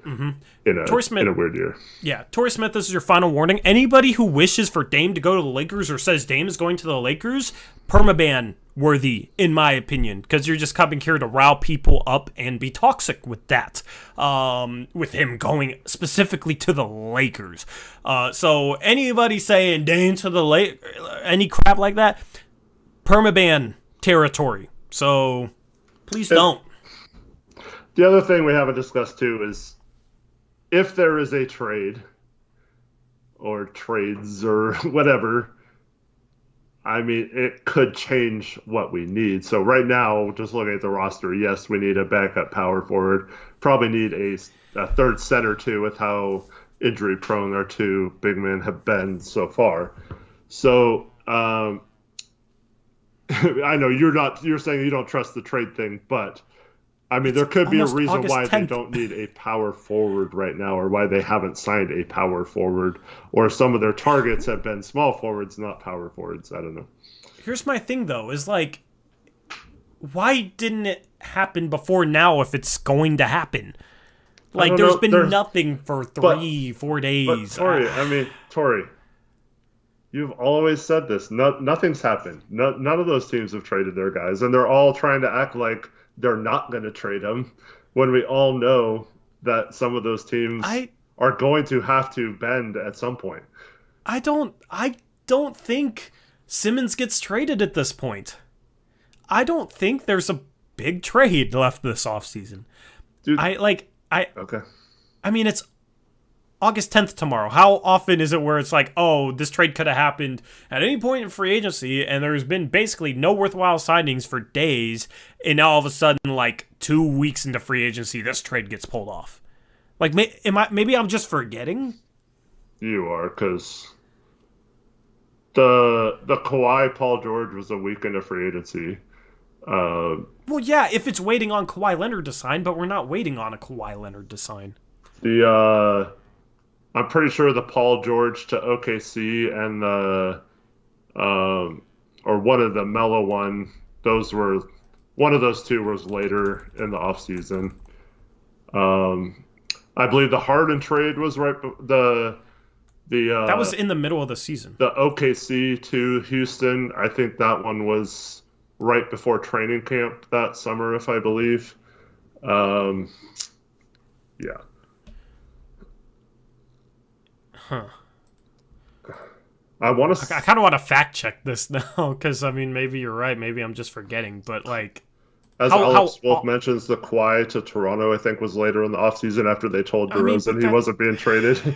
in a weird year. Yeah, Torrey Smith, this is your final warning. Anybody who wishes for Dame to go to the Lakers or says Dame is going to the Lakers, permaban worthy, in my opinion, because you're just coming here to rile people up and be toxic with that, with him going specifically to the Lakers. So anybody saying Dame to the Lakers, any crap like that, permaban territory. So please don't. The other thing we haven't discussed, too, is if there is a trade or trades or whatever, I mean, it could change what we need. So right now, just looking at the roster, yes, we need a backup power forward. Probably need a third center, too, with how injury-prone our two big men have been so far. So I know you're saying you don't trust the trade thing, but... I mean, there could be a reason why they don't need a power forward right now, or why they haven't signed a power forward, or some of their targets have been small forwards, not power forwards. I don't know. Here's my thing, though, is like, why didn't it happen before now if it's going to happen? Like, there's been nothing for 4 days. But Torrey, you've always said this. Nothing's happened. None of those teams have traded their guys, and they're all trying to act like they're not going to trade them, when we all know that some of those teams are going to have to bend at some point. I don't think Simmons gets traded at this point. I don't think there's a big trade left this offseason. Dude, okay. I mean, it's August 10th tomorrow. How often is it where it's like, oh, this trade could have happened at any point in free agency, and there's been basically no worthwhile signings for days, and now all of a sudden, like 2 weeks into free agency, this trade gets pulled off? Like, maybe I'm just forgetting? You are, because the Kawhi Paul George was a week into free agency. Well, yeah, if it's waiting on Kawhi Leonard to sign, but we're not waiting on a Kawhi Leonard to sign. I'm pretty sure the Paul George to OKC and the or one of the Melo one. Those were one of those two was later in the offseason. I believe the Harden trade was right That was in the middle of the season. the OKC to Houston. I think that one was right before training camp that summer, if I believe. Yeah. Huh. I want to. I kind of want to fact check this now because I mean maybe you're right, maybe I'm just forgetting, but like As Alex Wolf mentions, the Kawhi to Toronto, I think, was later in the offseason after they told DeRozan he wasn't being traded.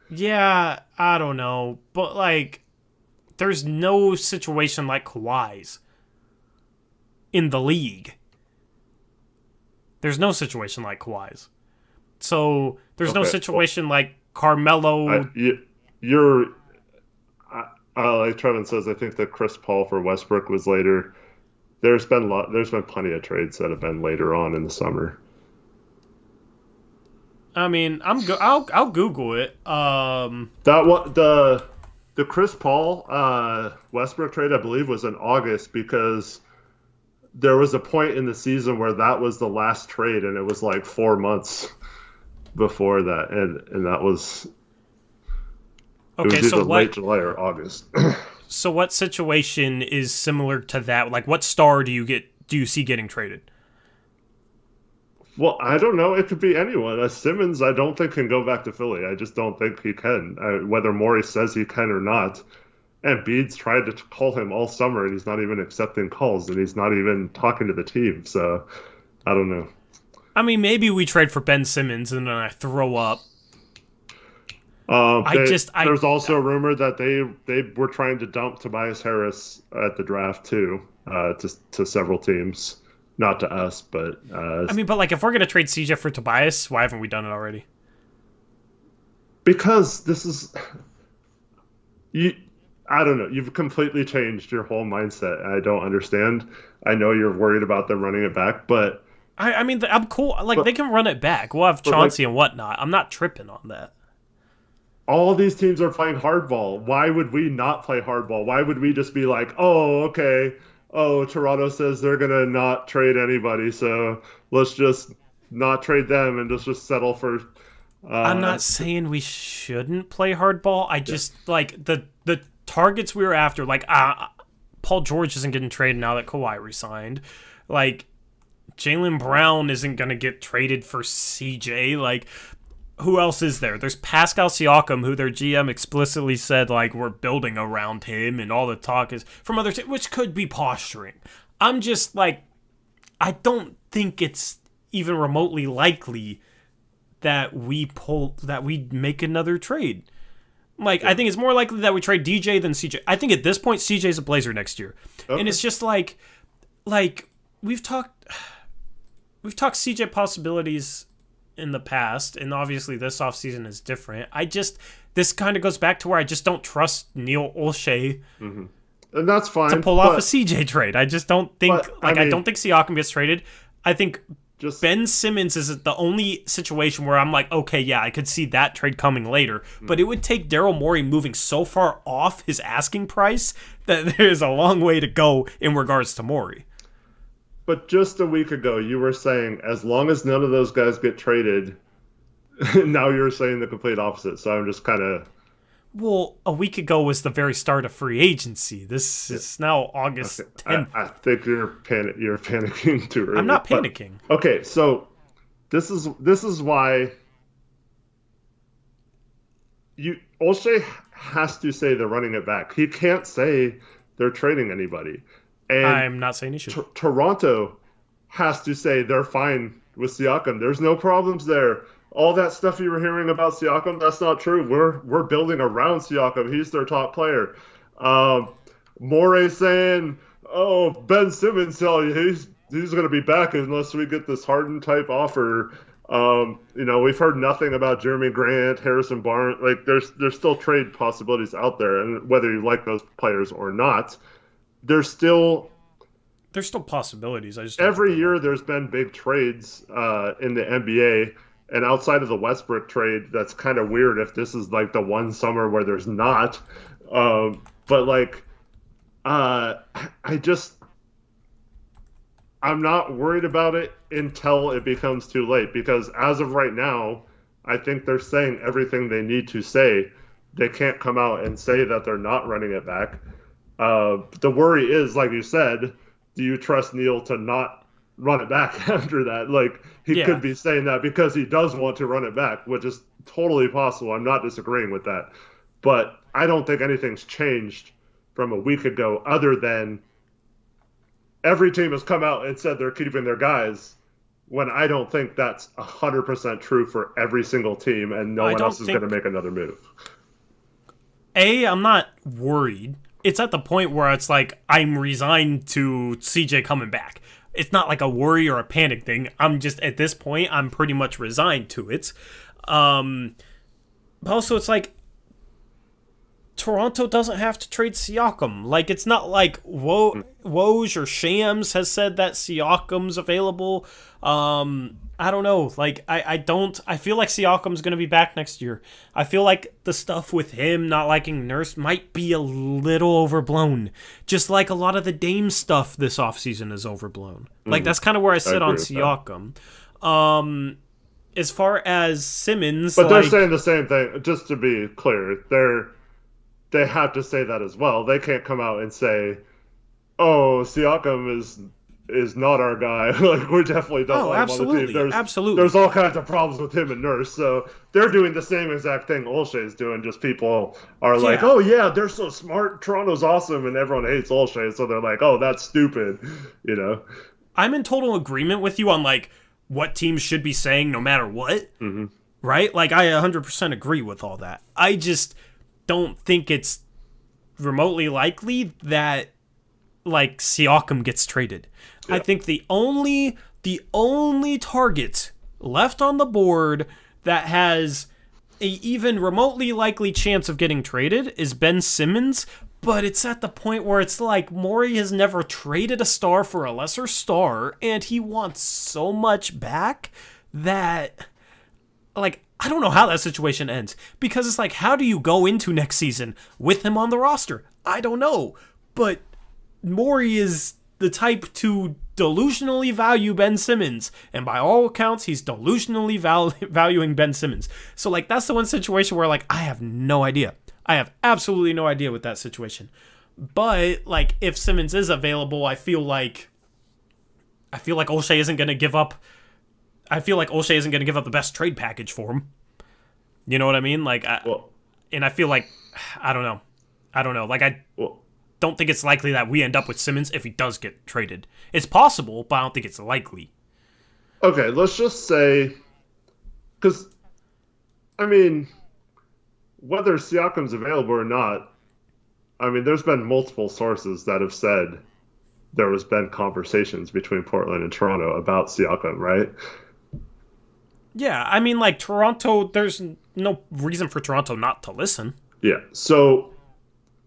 Yeah, I don't know, but like there's no situation like Kawhi's in the league. There's no situation like Kawhi's. So there's no situation like Carmelo. Like Trevin says, I think that Chris Paul for Westbrook was later. There's been plenty of trades that have been later on in the summer. I mean, I'll Google it. The Chris Paul Westbrook trade, I believe, was in August because there was a point in the season where that was the last trade, and it was like 4 months before that, and that was either late July or August. So what situation is similar to that? Like, what star do you see getting traded? Well, I don't know. It could be anyone. Simmons, I don't think can go back to Philly. I just don't think he can. Whether Morey says he can or not. And Bede's tried to call him all summer, and he's not even accepting calls, and he's not even talking to the team. So, I don't know. I mean, maybe we trade for Ben Simmons, and then I throw up. There's also a rumor that they were trying to dump Tobias Harris at the draft too, to several teams, not to us, but. I mean, but like if we're gonna trade CJ for Tobias, why haven't we done it already? Because this is, I don't know. You've completely changed your whole mindset. I don't understand. I know you're worried about them running it back, but. I mean, I'm cool. Like they can run it back. We'll have Chauncey and whatnot. I'm not tripping on that. All these teams are playing hardball. Why would we not play hardball? Why would we just be like, oh, okay, Toronto says they're going to not trade anybody, so let's just not trade them and just settle for... I'm not saying we shouldn't play hardball. I just, like, the targets we were after, like, Paul George isn't getting traded now that Kawhi resigned. Like, Jaylen Brown isn't going to get traded for CJ. Like... Who else is there? There's Pascal Siakam, who their GM explicitly said, like, we're building around him, and all the talk is from other teams, which could be posturing. I'm just, like, I don't think it's even remotely likely that we make another trade. Like, I think it's more likely that we trade DJ than CJ. I think at this point, CJ's a Blazer next year. Okay. And it's just like, we've talked CJ possibilities in the past, and obviously this offseason is different. This kind of goes back to where I just don't trust Neil Olshey and that's fine to pull off a CJ trade. I just don't think I don't think Siakam gets traded. I think Ben Simmons is the only situation where I'm like, okay, yeah, I could see that trade coming later, but it would take Daryl Morey moving so far off his asking price that there's a long way to go in regards to Morey. But just a week ago, you were saying as long as none of those guys get traded, now you're saying the complete opposite. So I'm just kind of... Well, a week ago was the very start of free agency. This is now August 10th. I think you're panicking too early. I'm not panicking. But, okay, so this is why Olshey has to say they're running it back. He can't say they're trading anybody. And I'm not saying he should. Toronto has to say they're fine with Siakam. There's no problems there. All that stuff you were hearing about Siakam, that's not true. We're building around Siakam. He's their top player. Morey saying, Ben Simmons, he's going to be back unless we get this Harden type offer. We've heard nothing about Jeremy Grant, Harrison Barnes. Like there's still trade possibilities out there, and whether you like those players or not. There's still possibilities. I just every year there's been big trades in the NBA, And outside of the Westbrook trade, that's kind of weird if this is like the one summer where there's not. But like, uh, I just I'm not worried about it until it becomes too late because as of right now, I think they're saying everything they need to say. They can't come out and say that they're not running it back. The worry is, like you said, do you trust Neil to not run it back after that? Like, he could be saying that because he does want to run it back, which is totally possible. I'm not disagreeing with that. But I don't think anything's changed from a week ago other than every team has come out and said they're keeping their guys when I don't think that's 100% true for every single team and no one else is going to make another move. I'm not worried. It's at the point where it's like I'm resigned to CJ coming back. It's not like a worry or a panic thing. I'm just, at this point, I'm pretty much resigned to it. But also, it's like Toronto doesn't have to trade Siakam. Like, it's not like Woj or Shams has said that Siakam's available. I don't know. Like, I feel like Siakam's going to be back next year. I feel like the stuff with him not liking Nurse might be a little overblown. Just like a lot of the Dame stuff this offseason is overblown. Like, that's kind of where I sit on Siakam. As far as Simmons... But they're saying the same thing. Just to be clear, they have to say that as well. They can't come out and say, oh, Siakam is not our guy. Like, we definitely don't want him on the team. Absolutely. There's all kinds of problems with him and Nurse. So they're doing the same exact thing Olshey's doing. Just people are like, oh, yeah, they're so smart. Toronto's awesome. And everyone hates Olshey. So they're like, oh, that's stupid. You know? I'm in total agreement with you on, like, what teams should be saying no matter what. Mm-hmm. Right? Like, I 100% agree with all that. I just don't think it's remotely likely that, like, Siakam gets traded. Yeah. I think the only target left on the board that has a even remotely likely chance of getting traded is Ben Simmons, but it's at the point where it's like Morey has never traded a star for a lesser star, and he wants so much back that, like, I don't know how that situation ends. Because it's like, how do you go into next season with him on the roster? I don't know. But Morey is the type to delusionally value Ben Simmons. And by all accounts, he's delusionally valuing Ben Simmons. So, like, that's the one situation where, like, I have no idea. I have absolutely no idea with that situation. But, like, if Simmons is available, I feel like Olshey isn't going to give up. I feel like Olshey isn't going to give up the best trade package for him. You know what I mean? Like, and I feel like, I don't know. Like, I don't think it's likely that we end up with Simmons if he does get traded. It's possible, but I don't think it's likely. Okay, let's just say, because, I mean, whether Siakam's available or not, I mean, there's been multiple sources that have said there has been conversations between Portland and Toronto about Siakam, right? Yeah, I mean, like, Toronto, there's no reason for Toronto not to listen. Yeah, so...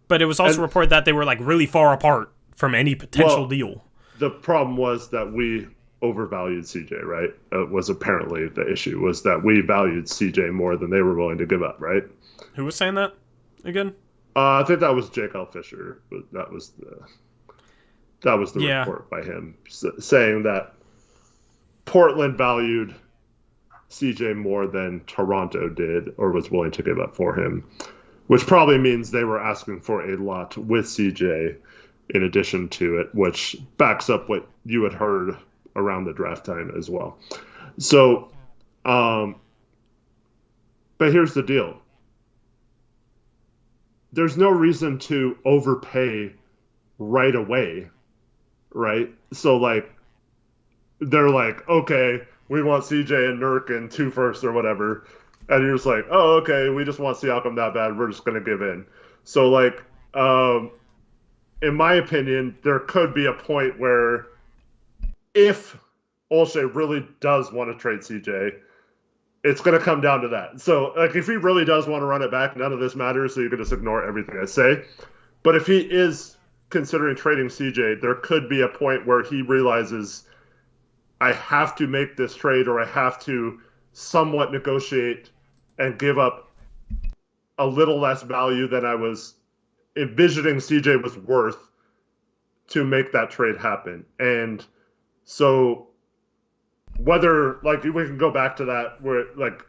But it was also reported that they were, like, really far apart from any potential deal. The problem was that we overvalued CJ, right? Was apparently the issue, was that we valued CJ more than they were willing to give up, right? Who was saying that again? I think that was Jake L. Fisher, but that was the report by him, saying that Portland valued CJ more than Toronto did or was willing to give up for him, which probably means they were asking for a lot with CJ in addition to it, which backs up what you had heard around the draft time as well. So, but here's the deal. There's no reason to overpay right away, right? So, like, they're like, okay, we want CJ and Nurk and 2 firsts or whatever. And you're just like, oh, okay, we just want Siakam that bad. We're just going to give in. So, like, in my opinion, there could be a point where if Olshey really does want to trade CJ, it's going to come down to that. So, like, if he really does want to run it back, none of this matters, so you can just ignore everything I say. But if he is considering trading CJ, there could be a point where he realizes, I have to make this trade or I have to somewhat negotiate and give up a little less value than I was envisioning CJ was worth to make that trade happen. And so whether, like, we can go back to that where, like,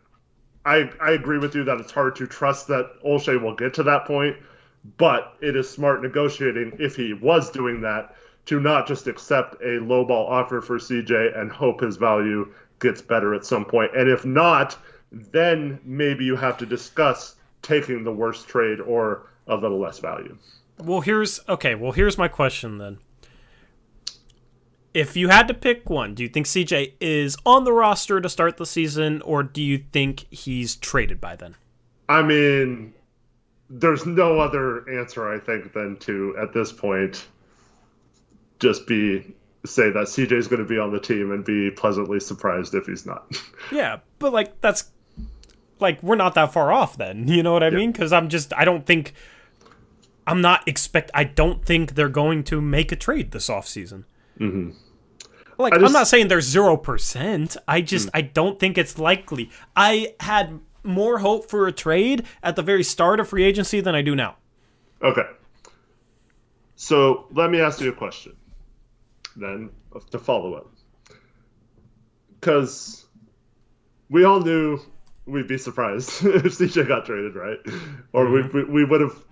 I agree with you that it's hard to trust that Olshey will get to that point, but it is smart negotiating if he was doing that to not just accept a lowball offer for CJ and hope his value gets better at some point. And if not, then maybe you have to discuss taking the worst trade or a little less value. Well, here's my question then. If you had to pick one, do you think CJ is on the roster to start the season, or do you think he's traded by then? I mean, there's no other answer, I think, than to, at this point, just say that CJ is going to be on the team and be pleasantly surprised if he's not. Yeah, but, like, that's, like, we're not that far off then, you know what I mean? Because I don't think they're going to make a trade this offseason. Mm-hmm. Like, I'm not saying there's 0%. I don't think it's likely. I had more hope for a trade at the very start of free agency than I do now. Okay. So let me ask you a question then to follow up. Because we all knew we'd be surprised if CJ got traded, right? Or we would have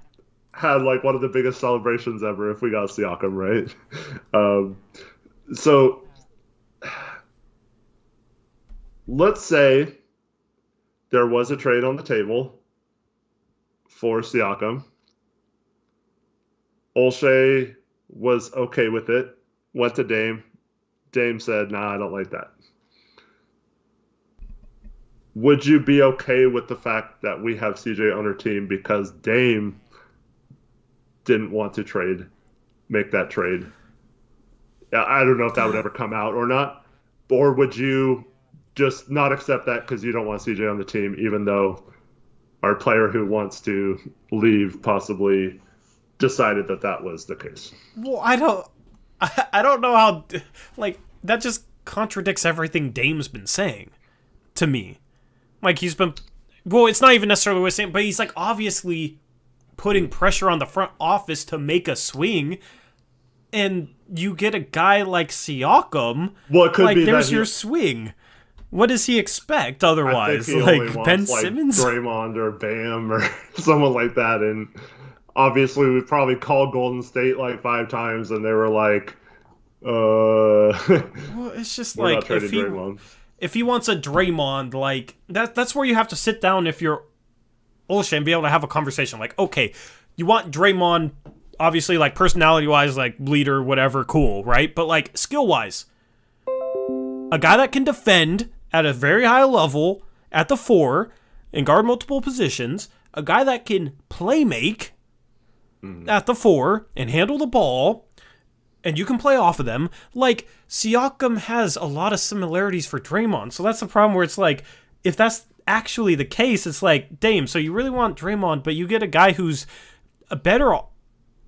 had, like, one of the biggest celebrations ever if we got Siakam, right? So let's say there was a trade on the table for Siakam. Olshey was okay with it, went to Dame. Dame said, nah, I don't like that. Would you be okay with the fact that we have CJ on our team because Dame didn't want to make that trade? I don't know if that would ever come out or not. Or would you just not accept that because you don't want CJ on the team, even though our player who wants to leave possibly decided that was the case? Well, I don't know how, like, that just contradicts everything Dame's been saying to me. Like, he's been, well, it's not even necessarily what he's saying, but he's, like, obviously putting pressure on the front office to make a swing. And you get a guy like Siakam, well, it could like, be there's your swing. What does he expect otherwise? I think he like only wants, Ben like, Simmons? Draymond or Bam or someone like that. And obviously we probably called Golden State like 5 times and they were like, Well, it's just we're like, not trading Draymond. If he wants a Draymond, like, that's where you have to sit down if you're Olshey and be able to have a conversation. Like, okay, you want Draymond, obviously, like, personality-wise, like, leader, whatever, cool, right? But, like, skill-wise, a guy that can defend at a very high level at the 4 and guard multiple positions, a guy that can play make at the 4 and handle the ball, and you can play off of them. Like, Siakam has a lot of similarities for Draymond, so that's the problem where it's like, if that's actually the case, it's like, Dame, so you really want Draymond, but you get a guy who's a better,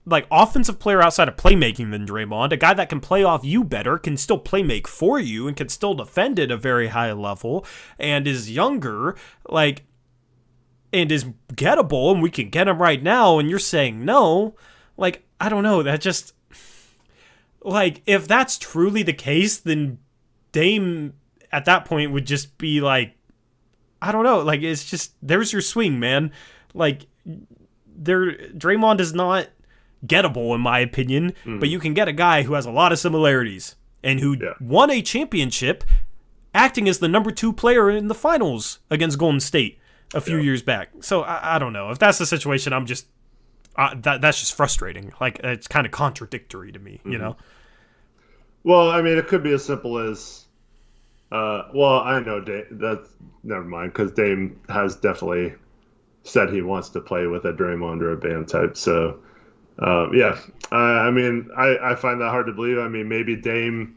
like, offensive player outside of playmaking than Draymond, a guy that can play off you better, can still playmake for you, and can still defend at a very high level, and is younger, like, and is gettable, and we can get him right now, and you're saying no. Like, I don't know, that just, like, if that's truly the case, then Dame at that point would just be like, I don't know, like, it's just, there's your swing, man. Like, Draymond is not gettable in my opinion, but you can get a guy who has a lot of similarities and who won a championship acting as the number 2 player in the finals against Golden State a few years back. So I don't know if that's the situation. I'm just that's just frustrating. Like, it's kind of contradictory to me, you know? Well, I mean, it could be as simple as, well, I know that's never mind, because Dame has definitely said he wants to play with a Draymond or a Bam type. So, I mean, I find that hard to believe. I mean, maybe Dame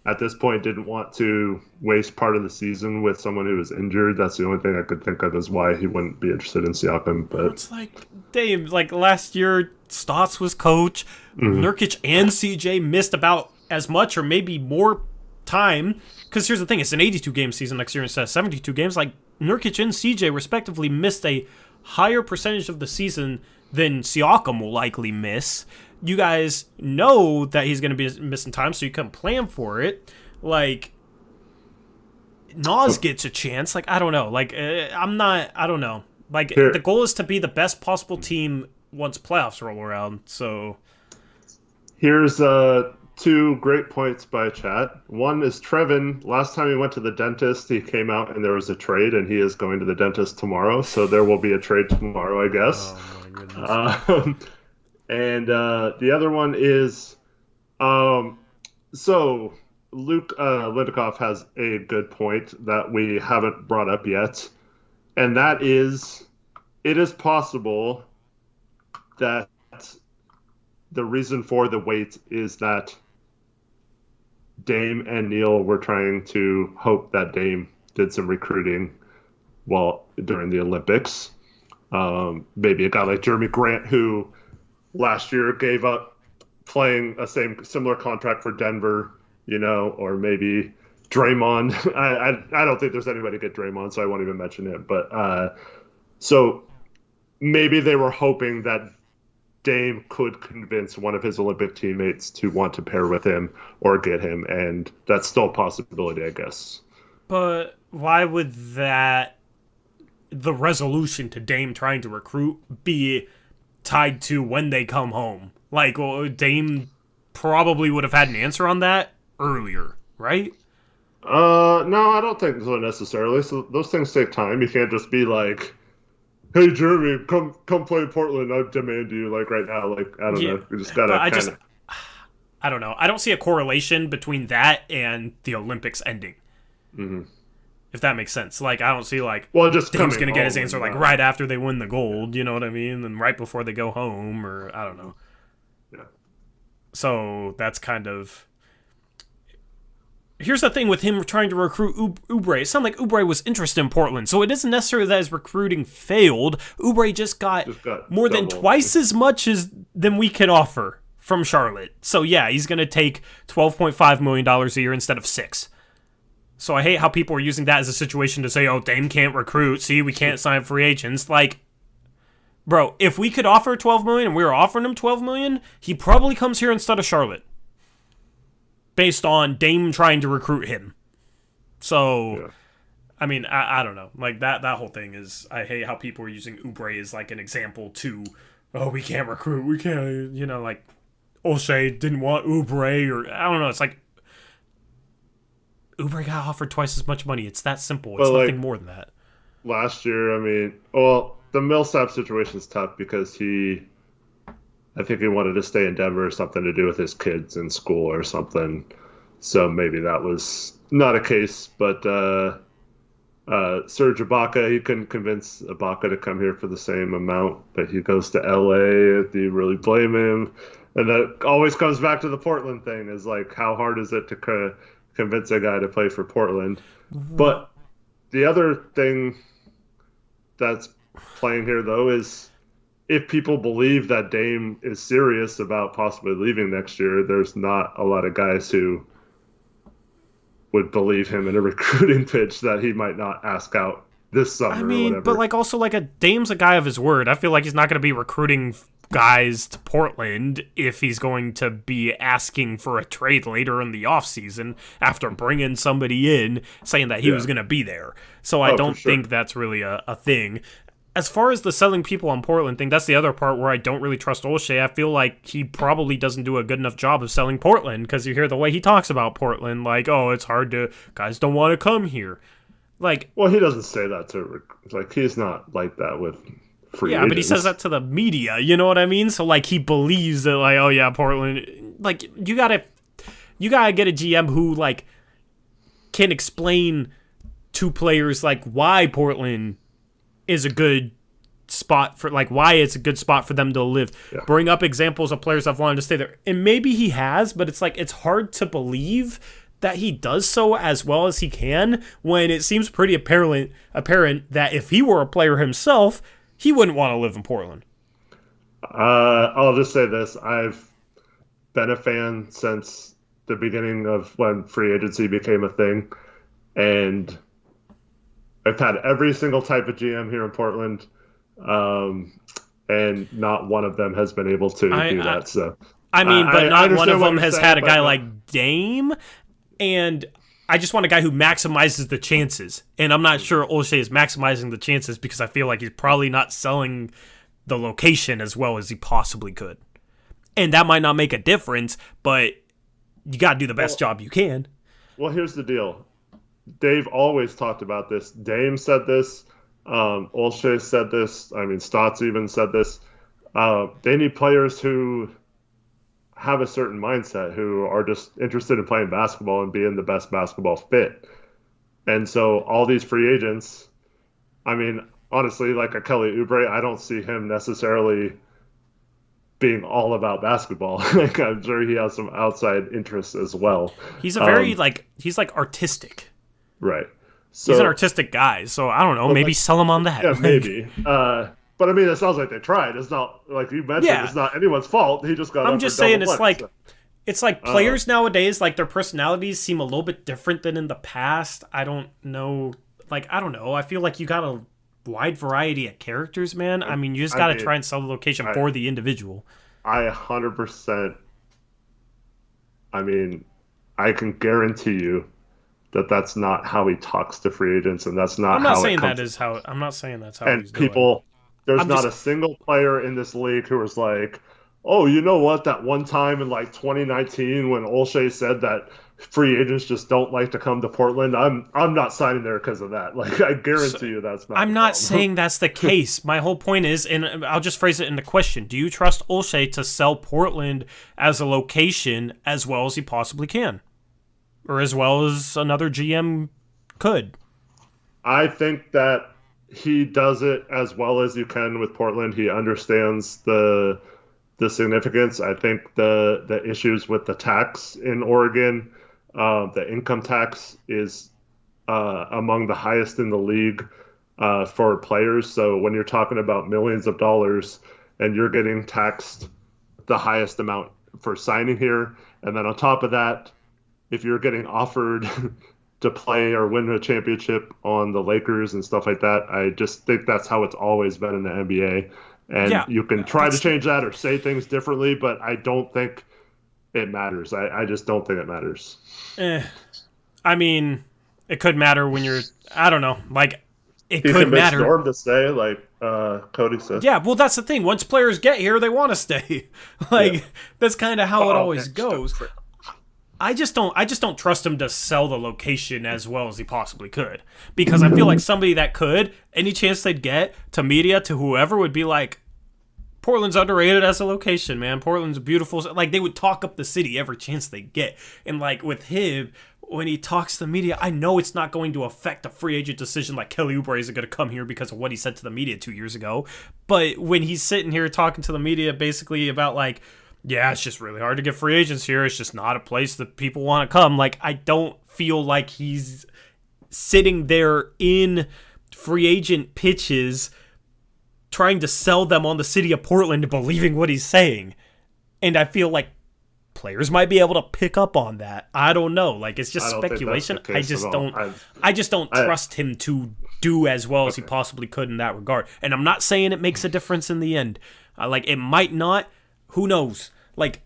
at this point didn't want to waste part of the season with someone who was injured. That's the only thing I could think of is why he wouldn't be interested in Siakam. But it's like, Dame, like, last year, Stotts was coach. Nurkic and CJ missed about as much or maybe more time, because here's the thing, it's an 82-game season next year instead of 72 games. Like, Nurkic and CJ respectively missed a higher percentage of the season than Siakam will likely miss. You guys know that he's going to be missing time, so you can plan for it. Like, Nas gets a chance. Like, I don't know. Like, I don't know. Like, the goal is to be the best possible team once playoffs roll around, so... Here's 2 great points by chat. One is Trevin. Last time he went to the dentist, he came out and there was a trade, and he is going to the dentist tomorrow, so there will be a trade tomorrow, I guess. Oh, my goodness. And the other one is... so... Luke Lindikoff has a good point that we haven't brought up yet, and that is, it is possible that the reason for the wait is that Dame and Neil were trying to hope that Dame did some recruiting during the Olympics. Maybe a guy like Jeremy Grant, who last year gave up playing a similar contract for Denver, or maybe Draymond. I don't think there's anybody to get Draymond, so I won't even mention it. But so maybe they were hoping that Dame could convince one of his Olympic teammates to want to pair with him or get him, and that's still a possibility, I guess. But why would the resolution to Dame trying to recruit be tied to when they come home? Like, well, Dame probably would have had an answer on that earlier, right? No, I don't think so necessarily. So those things take time. You can't just be like, "Hey, Jeremy, come play in Portland. I demand you." Like right now, like I don't know. You just gotta kind of. I don't know. I don't see a correlation between that and the Olympics ending. Mm-hmm. If that makes sense. Like I don't see just Dame's gonna get his answer like right after they win the gold. You know what I mean? And right before they go home, or I don't know. Yeah. So that's kind of. Here's the thing with him trying to recruit Oubre. It sounded like Oubre was interested in Portland, so it isn't necessarily that his recruiting failed. Oubre just got more than twice as much than we can offer from Charlotte. So yeah, he's going to take $12.5 million a year instead of $6 million. So I hate how people are using that as a situation to say, oh, Dame can't recruit. See, we can't sign free agents. Like, bro, if we could offer $12 million and we were offering him $12 million, he probably comes here instead of Charlotte. Based on Dame trying to recruit him. So, yeah. I mean, I don't know. Like, that whole thing is... I hate how people are using Oubre as, like, an example to... Oh, we can't recruit. We can't... like... O'Shea didn't want Oubre, or... I don't know. It's like... Oubre got offered twice as much money. It's that simple. It's nothing more than that. Last year, I mean... Well, the Millsap situation is tough because I think he wanted to stay in Denver, something to do with his kids in school or something. So maybe that was not a case. But Serge Ibaka, he couldn't convince Ibaka to come here for the same amount. But he goes to LA. Do you really blame him? And that always comes back to the Portland thing, is like, how hard is it to convince a guy to play for Portland? Mm-hmm. But the other thing that's playing here, though, is if people believe that Dame is serious about possibly leaving next year, there's not a lot of guys who would believe him in a recruiting pitch that he might not ask out this summer or whatever. But like also like Dame's a guy of his word. I feel like he's not going to be recruiting guys to Portland if he's going to be asking for a trade later in the offseason after bringing somebody in saying that he was going to be there. So I don't think that's really a thing. As far as the selling people on Portland thing, that's the other part where I don't really trust O'Shea. I feel like he probably doesn't do a good enough job of selling Portland, because you hear the way he talks about Portland, like, oh, it's hard to, guys don't want to come here. Like, well, he doesn't say that to, like, he's not like that with free agents. But he says that to the media, you know what I mean? So, like, he believes that, like, oh, yeah, Portland, like, you gotta get a GM who, like, can explain to players, like, why Portland is a good spot for, like, why it's a good spot for them to live. Yeah. Bring up examples of players I've wanted to stay there. And maybe he has, but it's like, it's hard to believe that he does so as well as he can when it seems pretty apparent that if he were a player himself, he wouldn't want to live in Portland. I'll just say this. I've been a fan since the beginning of when free agency became a thing, and I've had every single type of GM here in Portland, and not one of them has been able to do that. So, I mean, but not one of them has had a guy no. like Dame, and I just want a guy who maximizes the chances. And I'm not sure Olshey is maximizing the chances because I feel like he's probably not selling the location as well as he possibly could. And that might not make a difference, but you got to do the best job you can. Well, here's the deal. Dave always talked about this. Dame said this. Olshey said this. I mean, Stotts even said this. They need players who have a certain mindset, who are just interested in playing basketball and being the best basketball fit. And so all these free agents, I mean, honestly, like a Kelly Oubre, I don't see him necessarily being all about basketball. Like, I'm sure he has some outside interests as well. He's a very he's like artistic. Right. So, he's an artistic guy, so I don't know. Maybe like, sell him on that. Yeah, maybe. But I mean, it sounds like they tried. It's not, like you mentioned, It's not anyone's fault. He just got. I'm just saying, it's like, so. It's like players nowadays, like their personalities seem a little bit different than in the past. I don't know. Like, I don't know. I feel like you got a wide variety of characters, man. I mean, you just got to try and sell the location for the individual. I 100%. I mean, I can guarantee you that that's not how he talks to free agents, and that's not. I'm not how saying it comes that is how. I'm not saying that's how. And he's people, doing. there's not a single player in this league who was like, "Oh, you know what? That one time in like 2019 when Olshey said that free agents just don't like to come to Portland, I'm not signing there because of that." Like, I guarantee you that's not. I'm not saying that's the case. My whole point is, and I'll just phrase it in the question: do you trust Olshey to sell Portland as a location as well as he possibly can, or as well as another GM could? I think that he does it as well as you can with Portland. He understands the significance. I think the issues with the tax in Oregon, the income tax is among the highest in the league for players. So when you're talking about millions of dollars and you're getting taxed the highest amount for signing here, and then on top of that, if you're getting offered to play or win a championship on the Lakers and stuff like that, I just think that's how it's always been in the NBA. And you can try to change that or say things differently, but I don't think it matters. I just don't think it matters. I mean, it could matter when you're, I don't know, like, it could matter. Storm to stay, like Cody said. Yeah, well, that's the thing. Once players get here, they want to stay. That's kind of how it always goes. I just don't trust him to sell the location as well as he possibly could, because I feel like somebody that could, any chance they'd get, to media, to whoever, would be like, Portland's underrated as a location, man. Portland's beautiful. Like, they would talk up the city every chance they get. And like with him, when he talks to the media, I know it's not going to affect a free agent decision. Like, Kelly Oubre isn't going to come here because of what he said to the media 2 years ago. But when he's sitting here talking to the media basically about like, yeah, it's just really hard to get free agents here. It's just not a place that people want to come. Like, I don't feel like he's sitting there in free agent pitches trying to sell them on the city of Portland, believing what he's saying. And I feel like players might be able to pick up on that. I don't know. Like, it's just speculation. I just don't trust him to do as well as he possibly could in that regard. And I'm not saying it makes a difference in the end. Like, it might not. Who knows? Like,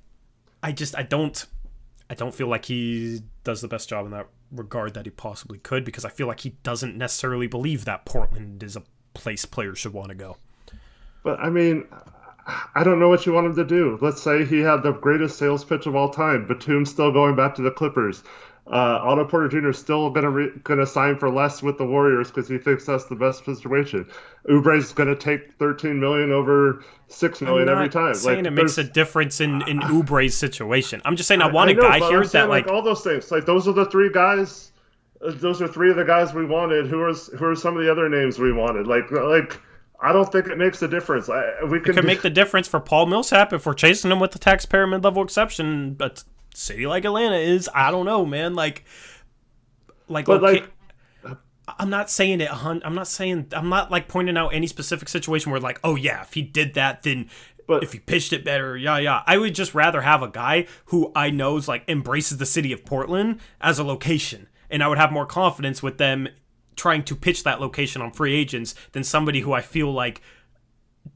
I don't feel like he does the best job in that regard that he possibly could, because I feel like he doesn't necessarily believe that Portland is a place players should want to go. But I mean, I don't know what you want him to do. Let's say he had the greatest sales pitch of all time. Batum's still going back to the Clippers. Otto Porter Jr. is still gonna sign for less with the Warriors because he thinks that's the best situation. Oubre's gonna take $13 million over $6 million every time. I'm not saying it makes a difference in Oubre's situation. I'm just saying I want a guy here that like all those things. Like, those are the three guys. Those are three of the guys we wanted. Who are some of the other names we wanted? Like I don't think it makes a difference. It could make the difference for Paul Millsap if we're chasing him with the taxpayer mid-level exception. But a city like Atlanta is, I don't know, man. I'm not saying it. I'm not like pointing out any specific situation where like, oh yeah, if he did that, then But if he pitched it better, yeah. I would just rather have a guy who I know's like embraces the city of Portland as a location, and I would have more confidence with them trying to pitch that location on free agents than somebody who I feel like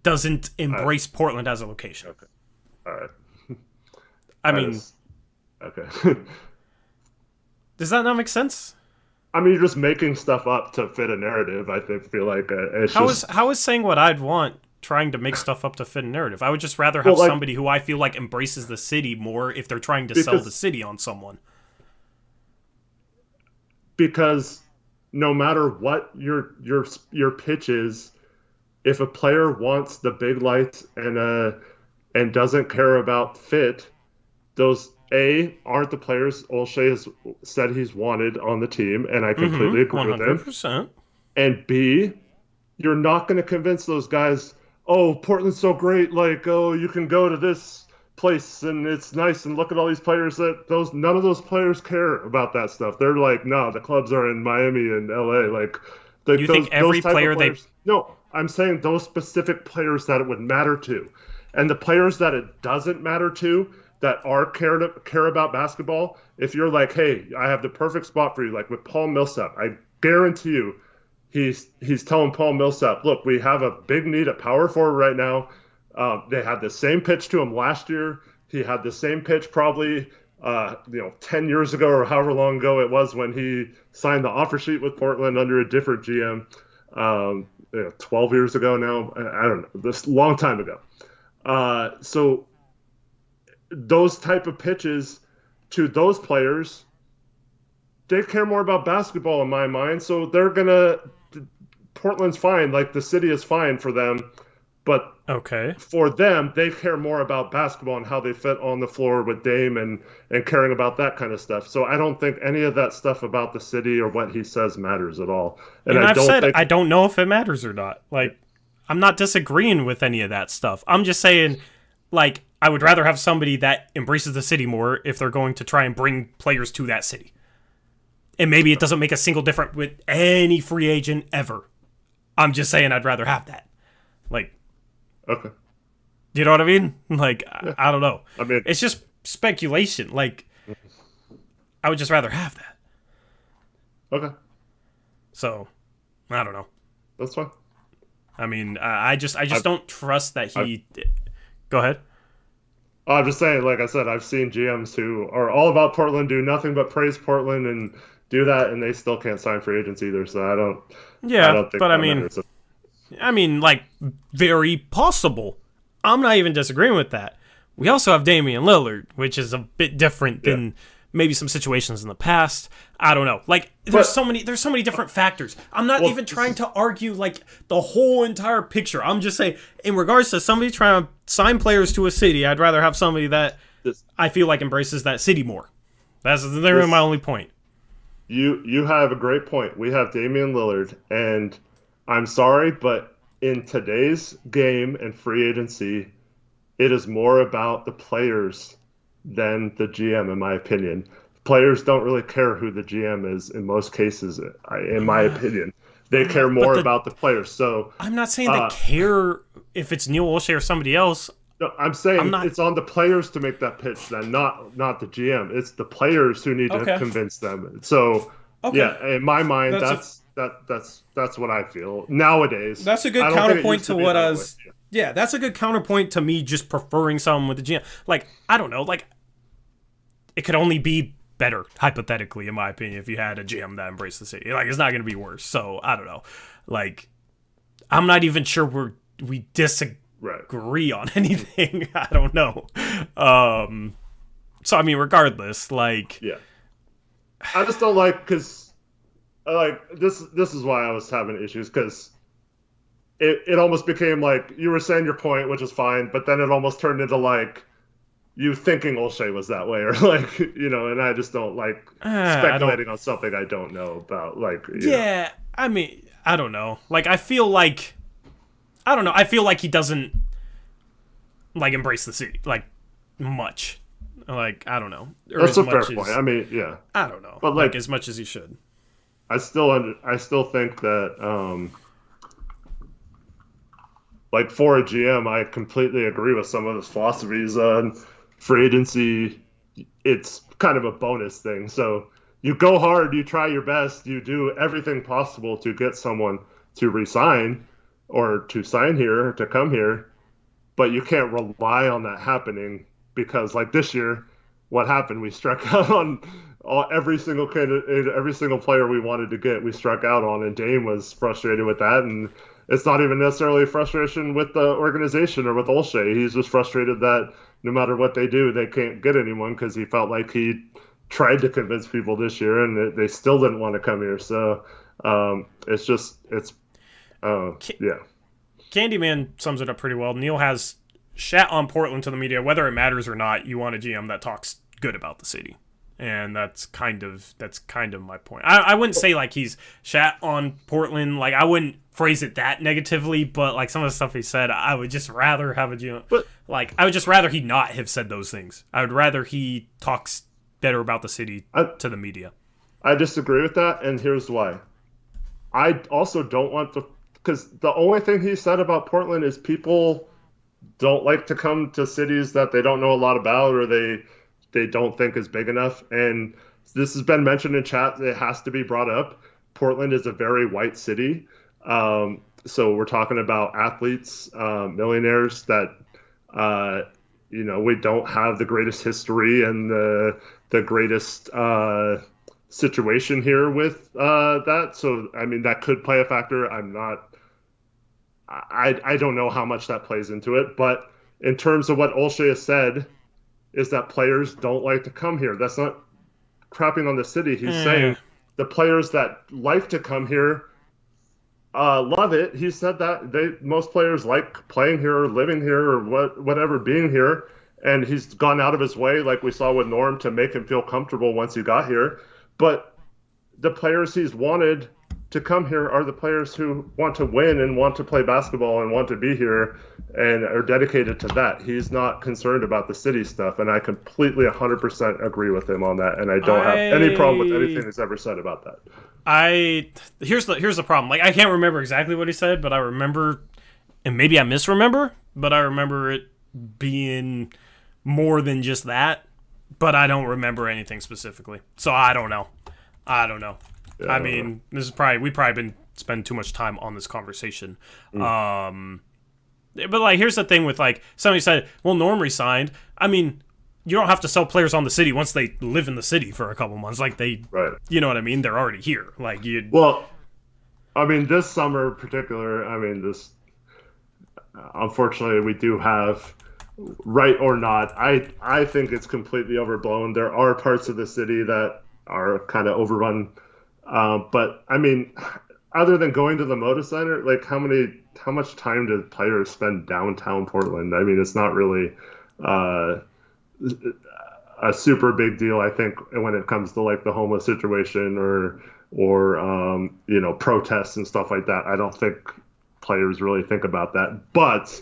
doesn't embrace Portland as a location. Okay. All right. I mean, okay. Does that not make sense? I mean, you're just making stuff up to fit a narrative. I feel like it's how is saying what I'd want trying to make stuff up to fit a narrative? I would just rather have somebody who I feel like embraces the city more if they're trying to sell the city on someone. Because no matter what your pitch is, if a player wants the big lights and doesn't care about fit, those aren't the players Olshey has said he's wanted on the team, and I completely agree with him. 100%. And B, you're not going to convince those guys, oh, Portland's so great, like, oh, you can go to this place and it's nice and look at all these players. None of those players care about that stuff. They're like, no, the clubs are in Miami and LA. Like, you think every player No, I'm saying those specific players that it would matter to, and the players that it doesn't matter to, that care about basketball. If you're like, hey, I have the perfect spot for you, like with Paul Millsap, I guarantee you, he's telling Paul Millsap, look, we have a big need at power forward right now. They had the same pitch to him last year. He had the same pitch probably 10 years ago or however long ago it was when he signed the offer sheet with Portland under a different GM. 12 years ago now. I don't know. This long time ago. So those type of pitches to those players, they care more about basketball in my mind. So Portland's fine. Like, the city is fine for them. But for them, they care more about basketball and how they fit on the floor with Dame and caring about that kind of stuff. So I don't think any of that stuff about the city or what he says matters at all. And I've said I don't know if it matters or not. Like, I'm not disagreeing with any of that stuff. I'm just saying, like, I would rather have somebody that embraces the city more if they're going to try and bring players to that city. And maybe it doesn't make a single difference with any free agent ever. I'm just saying I'd rather have that. Like, okay. You know what I mean? Like, yeah. I don't know. I mean, it's just speculation. Like, I would just rather have that. Okay. So, I don't know. That's fine. I mean, I just don't trust that he... Go ahead. I'm just saying, like I said, I've seen GMs who are all about Portland, do nothing but praise Portland and do that, and they still can't sign free agents either. So I don't think but I mean, like, very possible. I'm not even disagreeing with that. We also have Damian Lillard, which is a bit different than maybe some situations in the past. I don't know. Like, there's so many different factors. I'm not even trying to argue, like, the whole entire picture. I'm just saying, in regards to somebody trying to sign players to a city, I'd rather have somebody that I feel like embraces that city more. That's literally my only point. You have a great point. We have Damian Lillard, and I'm sorry, but in today's game and free agency, it is more about the players than the GM, in my opinion. Players don't really care who the GM is in most cases, in my opinion. They care more about the players. So I'm not saying they care if it's Neil Olshey or somebody else. No, I'm saying it's on the players to make that pitch, then not the GM. It's the players who need to convince them. So yeah, in my mind, that's what I feel nowadays. That's a good counterpoint to what I was. Yeah, that's a good counterpoint to me just preferring someone with the GM. Like, I don't know, like, it could only be better, hypothetically, in my opinion, if you had a GM that embraced the city. Like, it's not going to be worse. So, I don't know. Like, I'm not even sure we disagree on anything. I don't know. So, I mean, regardless, like... Yeah. I just don't like, because, like, this is why I was having issues, because... It almost became like you were saying your point, which is fine, but then it almost turned into like you thinking Olshey was that way, or like, and I just don't like speculating on something I don't know about. Like, yeah, I mean, I don't know. Like, I feel like he doesn't like embrace the city like much. Like, I don't know. Or that's a fair point. I mean, yeah, I don't know, but like as much as he should. I still think that. like for a GM, I completely agree with some of his philosophies on free agency. It's kind of a bonus thing. So you go hard, you try your best, you do everything possible to get someone to resign or to sign here, to come here, but you can't rely on that happening because, like this year, what happened? We struck out on every single candidate, every single player we wanted to get. We struck out on, and Dame was frustrated with that. And it's not even necessarily frustration with the organization or with Olshey. He's just frustrated that no matter what they do, they can't get anyone because he felt like he tried to convince people this year, and they still didn't want to come here. So yeah. Candyman sums it up pretty well. Neil has shat on Portland to the media, whether it matters or not. You want a GM that talks good about the city, and that's kind of my point. I wouldn't say like he's shat on Portland, like I wouldn't phrase it that negatively, but like some of the stuff he said, I would just rather have a GM. But I would just rather he not have said those things. I would rather he talks better about the city to the media. I disagree with that, and here's why. I also don't want to, because the only thing he said about Portland is people don't like to come to cities that they don't know a lot about or they don't think is big enough. And this has been mentioned in chat. It has to be brought up. Portland is a very white city. So we're talking about athletes, millionaires that, we don't have the greatest history and the greatest situation here with that. So, I mean, that could play a factor. I don't know how much that plays into it. But in terms of what Olshey has said, is that players don't like to come here. That's not crapping on the city. He's saying the players that like to come here love it. He said that most players like playing here or living here or whatever, being here. And he's gone out of his way, like we saw with Norm, to make him feel comfortable once he got here. But the players he's wanted to come here are the players who want to win and want to play basketball and want to be here and are dedicated to that. He's not concerned about the city stuff, and I completely 100% agree with him on that, and I don't have any problem with anything he's ever said about that. Here's the problem. Like, I can't remember exactly what he said, but I remember, and maybe I misremember, but I remember it being more than just that, but I don't remember anything specifically. So I don't know. Yeah, I mean, this is we've probably been spending too much time on this conversation. But like, here's the thing with like, somebody said, well, Norm resigned. I mean, you don't have to sell players on the city once they live in the city for a couple months. Like right. You know what I mean? They're already here. Like well, I mean, this summer in particular, unfortunately, we do have, right or not, I think it's completely overblown. There are parts of the city that are kind of overrun. But I mean, other than going to the Moda Center, like how much time do players spend downtown Portland? I mean, it's not really a super big deal, I think, when it comes to like the homeless situation or protests and stuff like that. I don't think players really think about that. But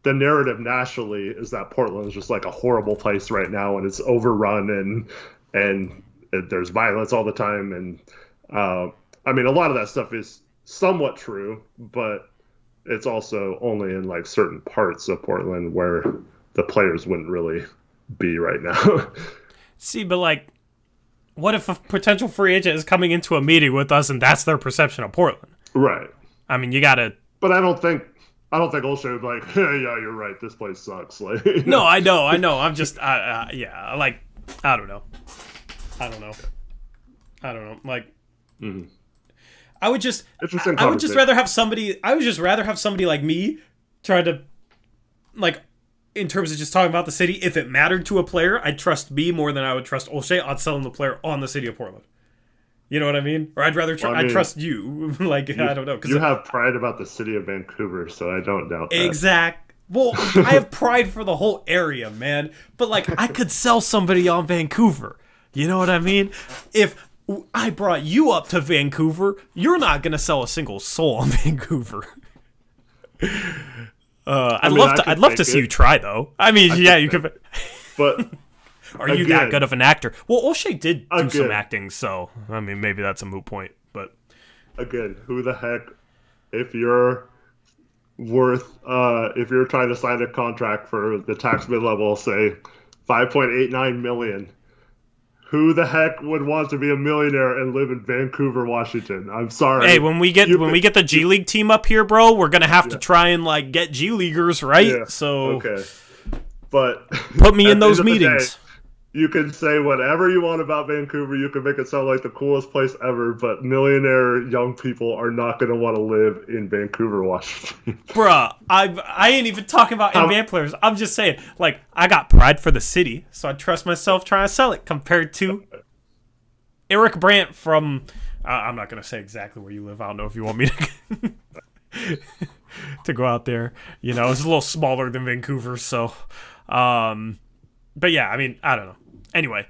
the narrative nationally is that Portland is just like a horrible place right now, and it's overrun and there's violence all the time. And I mean, a lot of that stuff is somewhat true, but it's also only in like certain parts of Portland where the players wouldn't really be right now. See, but like, what if a potential free agent is coming into a meeting with us and that's their perception of Portland? Right. I mean, you gotta. But I don't think Olshey would be like, yeah, you're right, this place sucks. Like, no, I know. I'm just, yeah, like, I don't know. Like, I would just rather have somebody. I would just rather have somebody like me try to, like, in terms of just talking about the city. If it mattered to a player, I'd trust me more than I would trust Olshey on selling the player on the city of Portland. You know what I mean? Or I'd rather I'd trust you. Like, I don't know. You have pride about the city of Vancouver, so I don't doubt that. Exact. Well, I have pride for the whole area, man. But like, I could sell somebody on Vancouver. You know what I mean? If I brought you up to Vancouver, you're not gonna sell a single soul on Vancouver. I'd love to see you try, though. I mean, yeah, you could. But are you that good of an actor? Well, Olshey did do some acting, so I mean, maybe that's a moot point. But again, who the heck? If you're worth, if you're trying to sign a contract for the tax mid-level, say 5.89 million. Who the heck would want to be a millionaire and live in Vancouver, Washington? I'm sorry. Hey, when we get the G League team up here, bro, we're gonna have to try and like get G Leaguers, right? Yeah. So okay, but put me in those meetings. You can say whatever you want about Vancouver. You can make it sound like the coolest place ever, but millionaire young people are not going to want to live in Vancouver, Washington. Bruh, I ain't even talking about NBA players. I'm just saying, like, I got pride for the city, so I trust myself trying to sell it compared to Eric Brandt from... I'm not going to say exactly where you live. I don't know if you want me to, to go out there. You know, it's a little smaller than Vancouver, so... But yeah, I mean, I don't know. Anyway,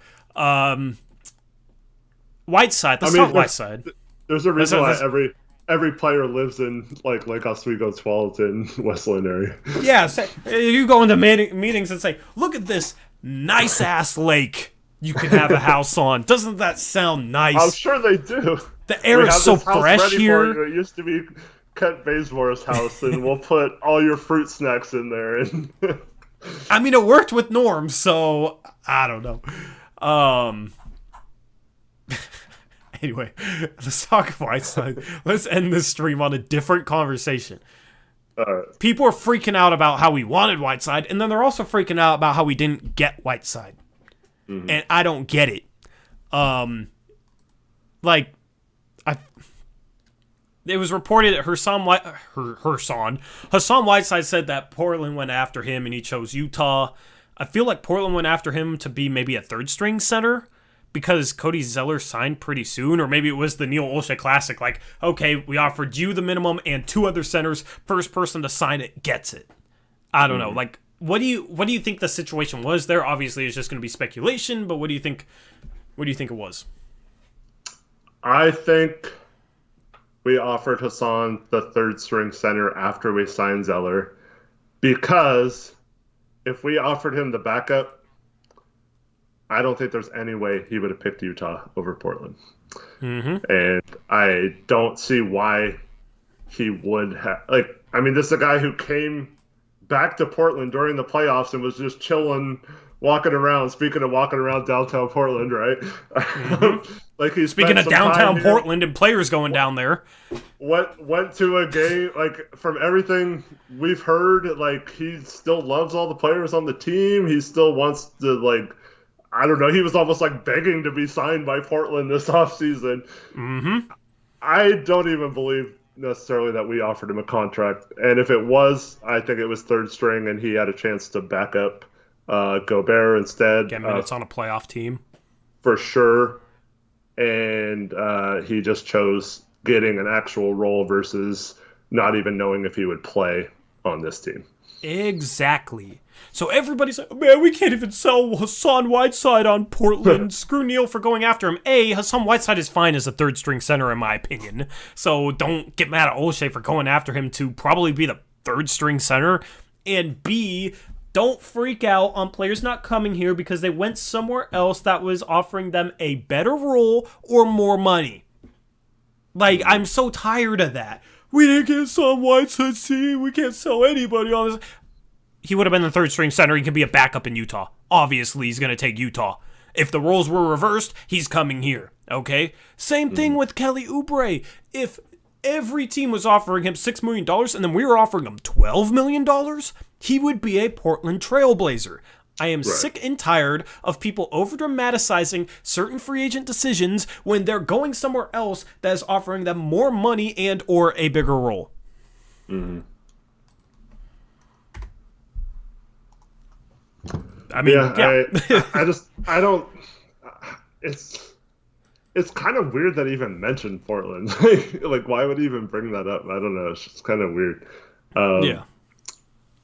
Whiteside. Let's talk Whiteside. There's a reason why every player lives in like Lake Oswego, Tualatin, Westland area. Yeah, you go into meetings and say, "Look at this nice ass lake you can have a house on." Doesn't that sound nice? I'm sure they do. The air is so fresh here. It used to be Kent Bazemore's house, and we'll put all your fruit snacks in there. And I mean, it worked with Norm, so I don't know. Anyway, let's talk Whiteside. Let's end this stream on a different conversation. People are freaking out about how we wanted Whiteside, and then they're also freaking out about how we didn't get Whiteside. Mm-hmm. And I don't get it. It was reported that Hassan Whiteside said that Portland went after him and he chose Utah. I feel like Portland went after him to be maybe a third string center because Cody Zeller signed pretty soon, or maybe it was the Neil Olshey Classic. Like, okay, we offered you the minimum and two other centers. First person to sign it gets it. I don't know. Like, what do you think the situation was there? Obviously, it's just going to be speculation, but what do you think? What do you think it was? I think we offered Hassan the third string center after we signed Zeller, because if we offered him the backup, I don't think there's any way he would have picked Utah over Portland. Mm-hmm. And I don't see why he would have. Like, I mean, this is a guy who came back to Portland during the playoffs and was just chilling, walking around. Speaking of walking around downtown Portland, right? Mm-hmm. Like, he's speaking of downtown Portland and players going down there. Went to a game, like, from everything we've heard, like, he still loves all the players on the team. He still wants to, like, I don't know, he was almost like begging to be signed by Portland this offseason. Mm-hmm. I don't even believe necessarily that we offered him a contract. And if it was, I think it was third string and he had a chance to back up Gobert instead. Get minutes on a playoff team. For sure. And he just chose getting an actual role versus not even knowing if he would play on this team. Exactly. So everybody's like, man, we can't even sell Hassan Whiteside on Portland. Screw Neil for going after him. A, Hassan Whiteside is fine as a third string center in my opinion. So don't get mad at Olshey for going after him to probably be the third string center. And B, don't freak out on players not coming here because they went somewhere else that was offering them a better role or more money. Like, I'm so tired of that. We didn't get Hassan Whiteside, see? We can't sell anybody on this. He would have been the third string center. He could be a backup in Utah. Obviously, he's going to take Utah. If the roles were reversed, he's coming here. Okay? Same thing with Kelly Oubre. If every team was offering him $6 million and then we were offering him $12 million, he would be a Portland Trailblazer. I am sick and tired of people over-dramatizing certain free agent decisions when they're going somewhere else that is offering them more money and or a bigger role. Mm-hmm. I mean, I don't. It's kind of weird that he even mentioned Portland. Like, why would he even bring that up? I don't know. It's just kind of weird.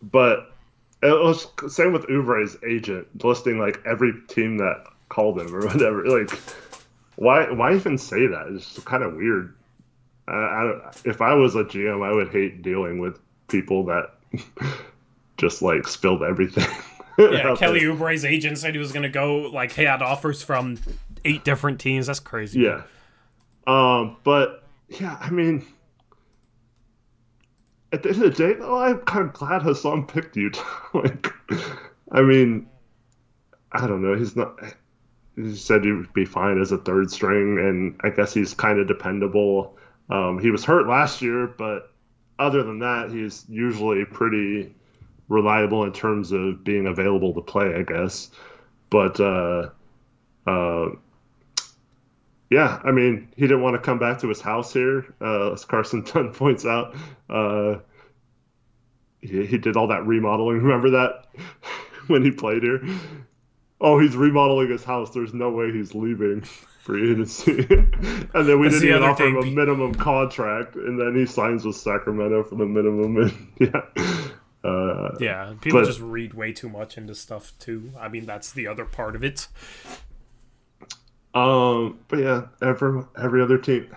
But it was same with Oubre's agent listing like every team that called him or whatever. Like, why even say that? It's just kind of weird. If I was a GM, I would hate dealing with people that just like spilled everything. Yeah, Kelly Oubre's agent said he was going to go, like, he had offers from 8 different teams. That's crazy. Yeah. But, yeah, I mean, at the end of the day, though, I'm kind of glad Hassan picked Utah. Like, I mean, I don't know. He's not. He said he would be fine as a third string, and I guess he's kind of dependable. He was hurt last year, but other than that, he's usually pretty reliable in terms of being available to play, I guess. But uh, yeah, I mean, he didn't want to come back to his house here, as Carson Dunn points out. He did all that remodeling. Remember that when he played here? Oh, he's remodeling his house. There's no way he's leaving free agency. And then we didn't even offer him a minimum contract, and then he signs with Sacramento for the minimum. And yeah, people just read way too much into stuff too. I mean, that's the other part of it. But yeah, every other team,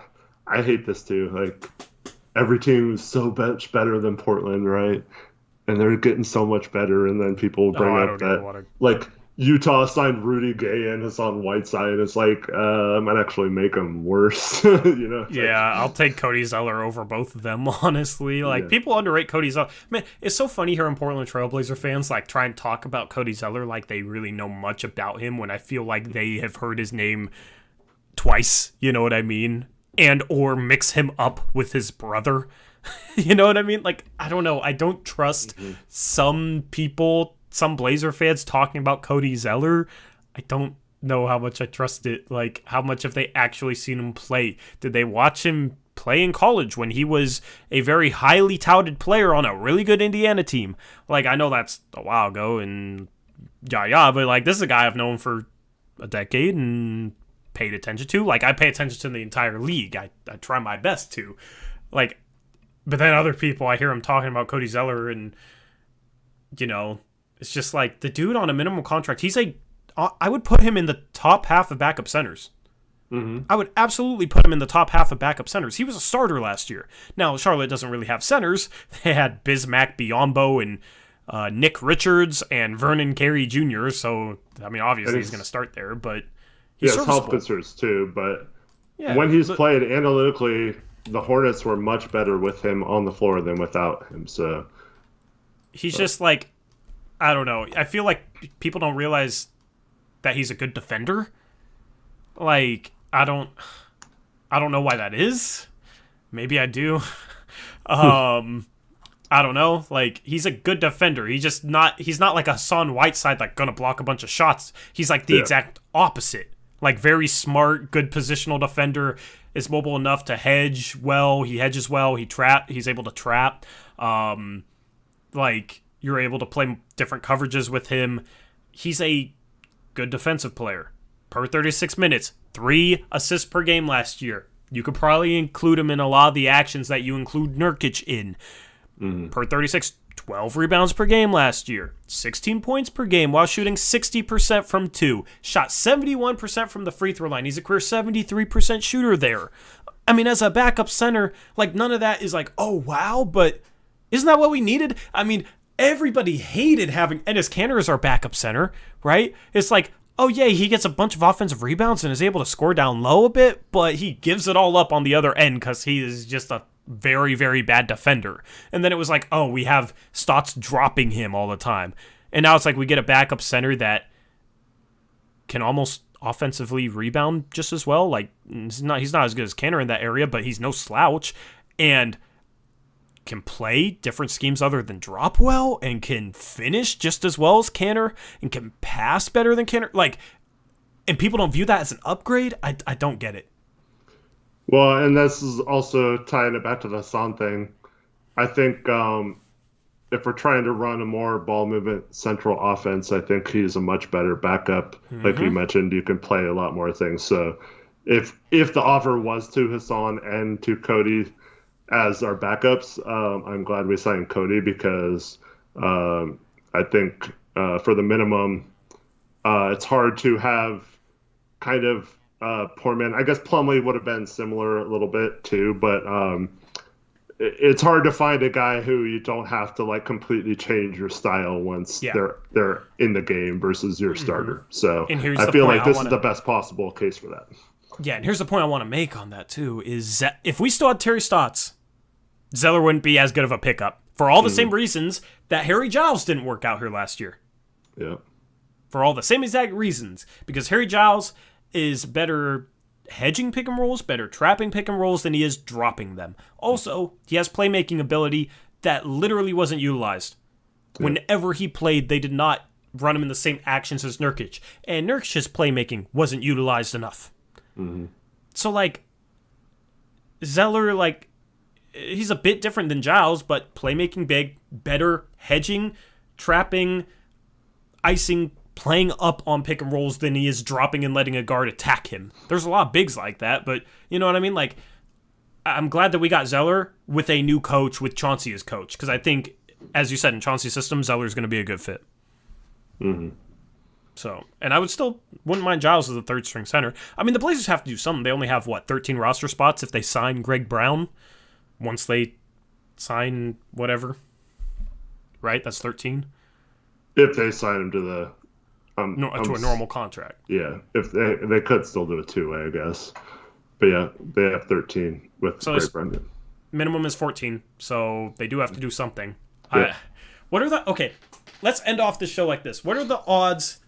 I hate this too. Like, every team is so much better than Portland, right? And they're getting so much better, and then people bring up that like Utah signed Rudy Gay and Hassan Whiteside. It's like, might actually make them worse, you know? Yeah, I'll take Cody Zeller over both of them, honestly. Like, people underrate Cody Zeller. Man, it's so funny hearing Portland Trailblazer fans, like, try and talk about Cody Zeller like they really know much about him when I feel like they have heard his name twice, you know what I mean? And or mix him up with his brother. You know what I mean? Like, I don't know. I don't trust some people, some Blazer fans talking about Cody Zeller. I don't know how much I trust it. Like, how much have they actually seen him play? Did they watch him play in college when he was a very highly touted player on a really good Indiana team? Like, I know that's a while ago and but like, this is a guy I've known for a decade and paid attention to. Like, I pay attention to the entire league. I try my best to. Like, but then other people, I hear them talking about Cody Zeller, and, you know, it's just like, the dude on a minimum contract, I would put him in the top half of backup centers. Mm-hmm. I would absolutely put him in the top half of backup centers. He was a starter last year. Now, Charlotte doesn't really have centers. They had Bismack Biyombo and Nick Richards and Vernon Carey Jr., so, I mean, obviously he's going to start there, but he's serviceable. Helpers too, but when he's played analytically, the Hornets were much better with him on the floor than without him. So he's just like, I don't know. I feel like people don't realize that he's a good defender. Like, I don't know why that is. Maybe I do. I don't know. Like, he's a good defender. He's not like a Hassan Whiteside, like, gonna block a bunch of shots. He's like the exact opposite. Like, very smart, good positional defender. Is mobile enough to hedge well. He hedges well. He's able to trap. Like, you're able to play different coverages with him. He's a good defensive player. Per 36 minutes, 3 assists per game last year. You could probably include him in a lot of the actions that you include Nurkic in. Per 36, 12 rebounds per game last year. 16 points per game while shooting 60% from 2. Shot 71% from the free throw line. He's a career 73% shooter there. I mean, as a backup center, like, none of that is like, oh, wow, but isn't that what we needed? I mean, everybody hated having Enes Kanter as our backup center, right? It's like, oh, yeah, he gets a bunch of offensive rebounds and is able to score down low a bit, but he gives it all up on the other end because he is just a very, very bad defender. And then it was like, oh, we have Stotts dropping him all the time. And now it's like we get a backup center that can almost offensively rebound just as well. Like, he's not as good as Kanter in that area, but he's no slouch. And can play different schemes other than drop well, and can finish just as well as Kanter, and can pass better than Kanter. Like, and people don't view that as an upgrade. I don't get it. Well, and this is also tying it back to the Hassan thing. I think if we're trying to run a more ball movement central offense, I think he's a much better backup. Like you mentioned, you can play a lot more things. So if the offer was to Hassan and to Cody as our backups, I'm glad we signed Cody because I think for the minimum, it's hard to have kind of poor man. I guess Plumlee would have been similar a little bit too, but it's hard to find a guy who you don't have to like completely change your style once they're in the game versus your starter. So I feel like this is the best possible case for that. Yeah, and here's the point I want to make on that too, is that if we still had Terry Stotts Zeller wouldn't be as good of a pickup for all the same reasons that Harry Giles didn't work out here last year. Yeah. For all the same exact reasons. Because Harry Giles is better hedging pick and rolls, better trapping pick and rolls than he is dropping them. Also, he has playmaking ability that literally wasn't utilized. Whenever he played, they did not run him in the same actions as Nurkic. And Nurkic's playmaking wasn't utilized enough. So, like, Zeller, like, he's a bit different than Giles, but playmaking big, better hedging, trapping, icing, playing up on pick and rolls than he is dropping and letting a guard attack him. There's a lot of bigs like that, but you know what I mean? Like, I'm glad that we got Zeller with a new coach, with Chauncey as coach, because I think, as you said, in Chauncey's system, Zeller's going to be a good fit. So, and I wouldn't mind Giles as a third string center. I mean, the Blazers have to do something. They only have, 13 roster spots if they sign Greg Brown once they sign whatever. Right? That's 13? If they sign him to the... to a normal contract. Yeah, if they could still do a two-way, I guess. But yeah, they have 13 with Greg Brown. Minimum is 14, so they do have to do something. Yeah. Okay, let's end off this show like this. What are the odds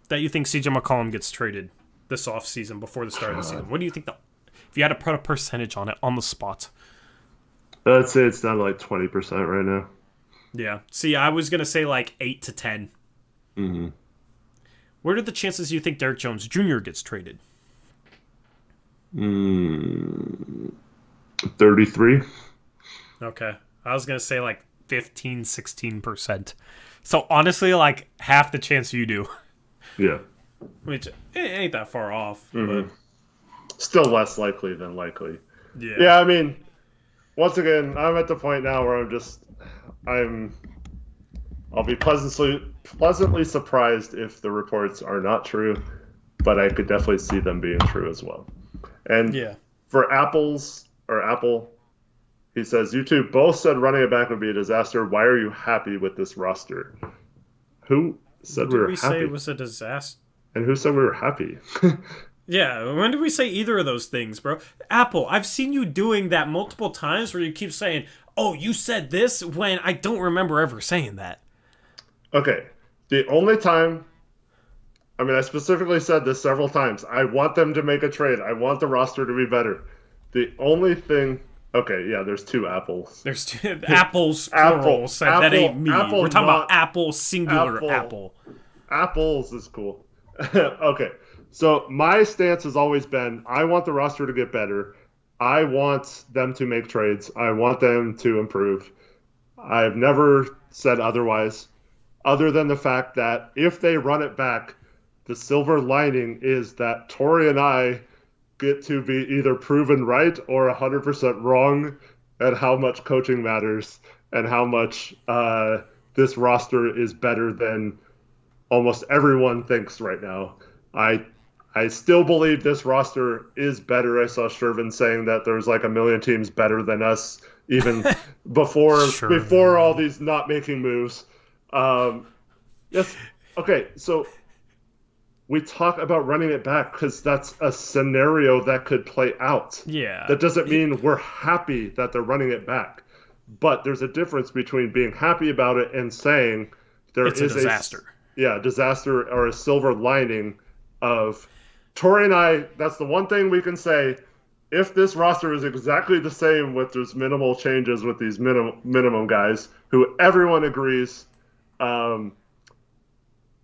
that you think CJ McCollum gets traded this offseason before the start of the season? What do you think if you had to put a percentage on it on the spot? I'd say it's down to like 20% right now. Yeah. See, I was going to say like 8 to 10. What are the chances you think Derek Jones Jr. gets traded? 33. Okay. I was going to say like 15, 16%. So honestly, like half the chance you do. Yeah. Which it ain't that far off. But still less likely than likely. Yeah. Yeah, I mean, once again, I'm at the point now where I'll be pleasantly surprised if the reports are not true, but I could definitely see them being true as well. And for Apple, he says, you two both said running it back would be a disaster. Why are you happy with this roster? Who said we were happy? Say it was a disaster? And who said we were happy? Yeah, when did we say either of those things, bro? Apple, I've seen you doing that multiple times where you keep saying, oh, you said this, when I don't remember ever saying that. Okay, the only time, I specifically said this several times, I want them to make a trade. I want the roster to be better. The only thing, okay, yeah, there's two apples. There's two apples, plural, so that ain't me. We're talking about apple, singular apple. Apples is cool. Okay, so my stance has always been, I want the roster to get better. I want them to make trades. I want them to improve. I've never said otherwise, other than the fact that if they run it back, the silver lining is that Tori and I get to be either proven right or 100% wrong at how much coaching matters and how much this roster is better than almost everyone thinks right now. I still believe this roster is better. I saw Shervin saying that there's like a million teams better than us, even before all these not making moves. Yes. Okay. So we talk about running it back because that's a scenario that could play out. Yeah. That doesn't mean we're happy that they're running it back, but there's a difference between being happy about it and saying it's a disaster. Disaster or a silver lining of Tori and I. That's the one thing we can say. If this roster is exactly the same with just minimal changes with these minimum guys, who everyone agrees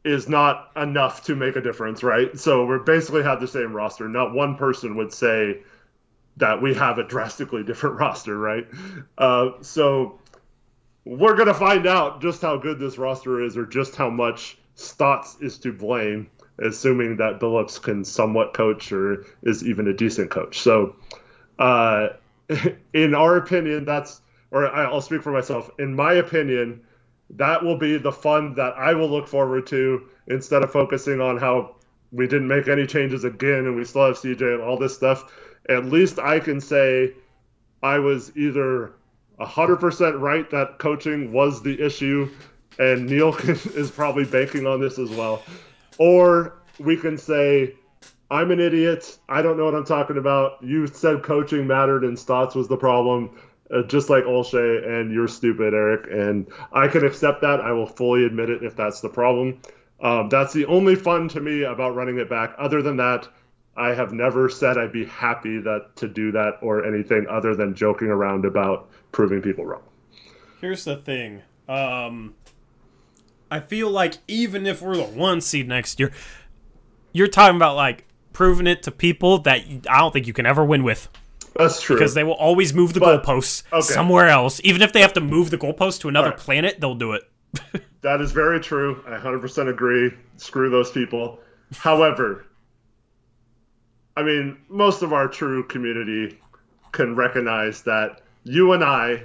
is not enough to make a difference, right? So we basically have the same roster. Not one person would say that we have a drastically different roster, right? So we're going to find out just how good this roster is or just how much Stotts is to blame, assuming that Billups can somewhat coach or is even a decent coach. So in our opinion, I'll speak for myself. In my opinion, that will be the fun that I will look forward to instead of focusing on how we didn't make any changes again and we still have CJ and all this stuff. At least I can say I was either 100% right that coaching was the issue, and Neil is probably banking on this as well. Or we can say, I'm an idiot. I don't know what I'm talking about. You said coaching mattered and Stotts was the problem. just like Olshay, and you're stupid, Eric. And I can accept that. I will fully admit it if that's the problem. That's the only fun to me about running it back. Other than that, I have never said I'd be happy to do that or anything other than joking around about proving people wrong. Here's the thing. I feel like even if we're the 1 seed next year, you're talking about like proving it to people that I don't think you can ever win with. That's true. Because they will always move the goalposts somewhere else. Even if they have to move the goalpost to another planet, they'll do it. That is very true. I 100% agree. Screw those people. However, I mean, most of our true community can recognize that you and I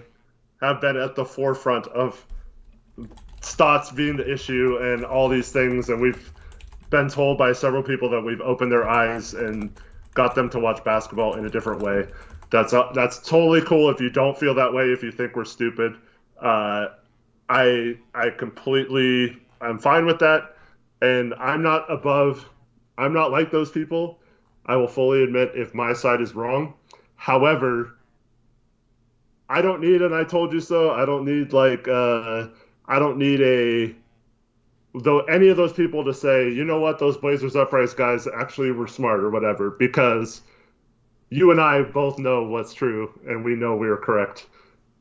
have been at the forefront of Stotts being the issue and all these things, and we've been told by several people that we've opened their eyes and got them to watch basketball in a different way. That's totally cool if you don't feel that way, if you think we're stupid. I'm fine with that, and I'm not like those people. I will fully admit if my side is wrong. However, I don't need an I told you so. I don't need any of those people to say, you know what, those Blazers Uprise guys actually were smart or whatever, because you and I both know what's true, and we know we are correct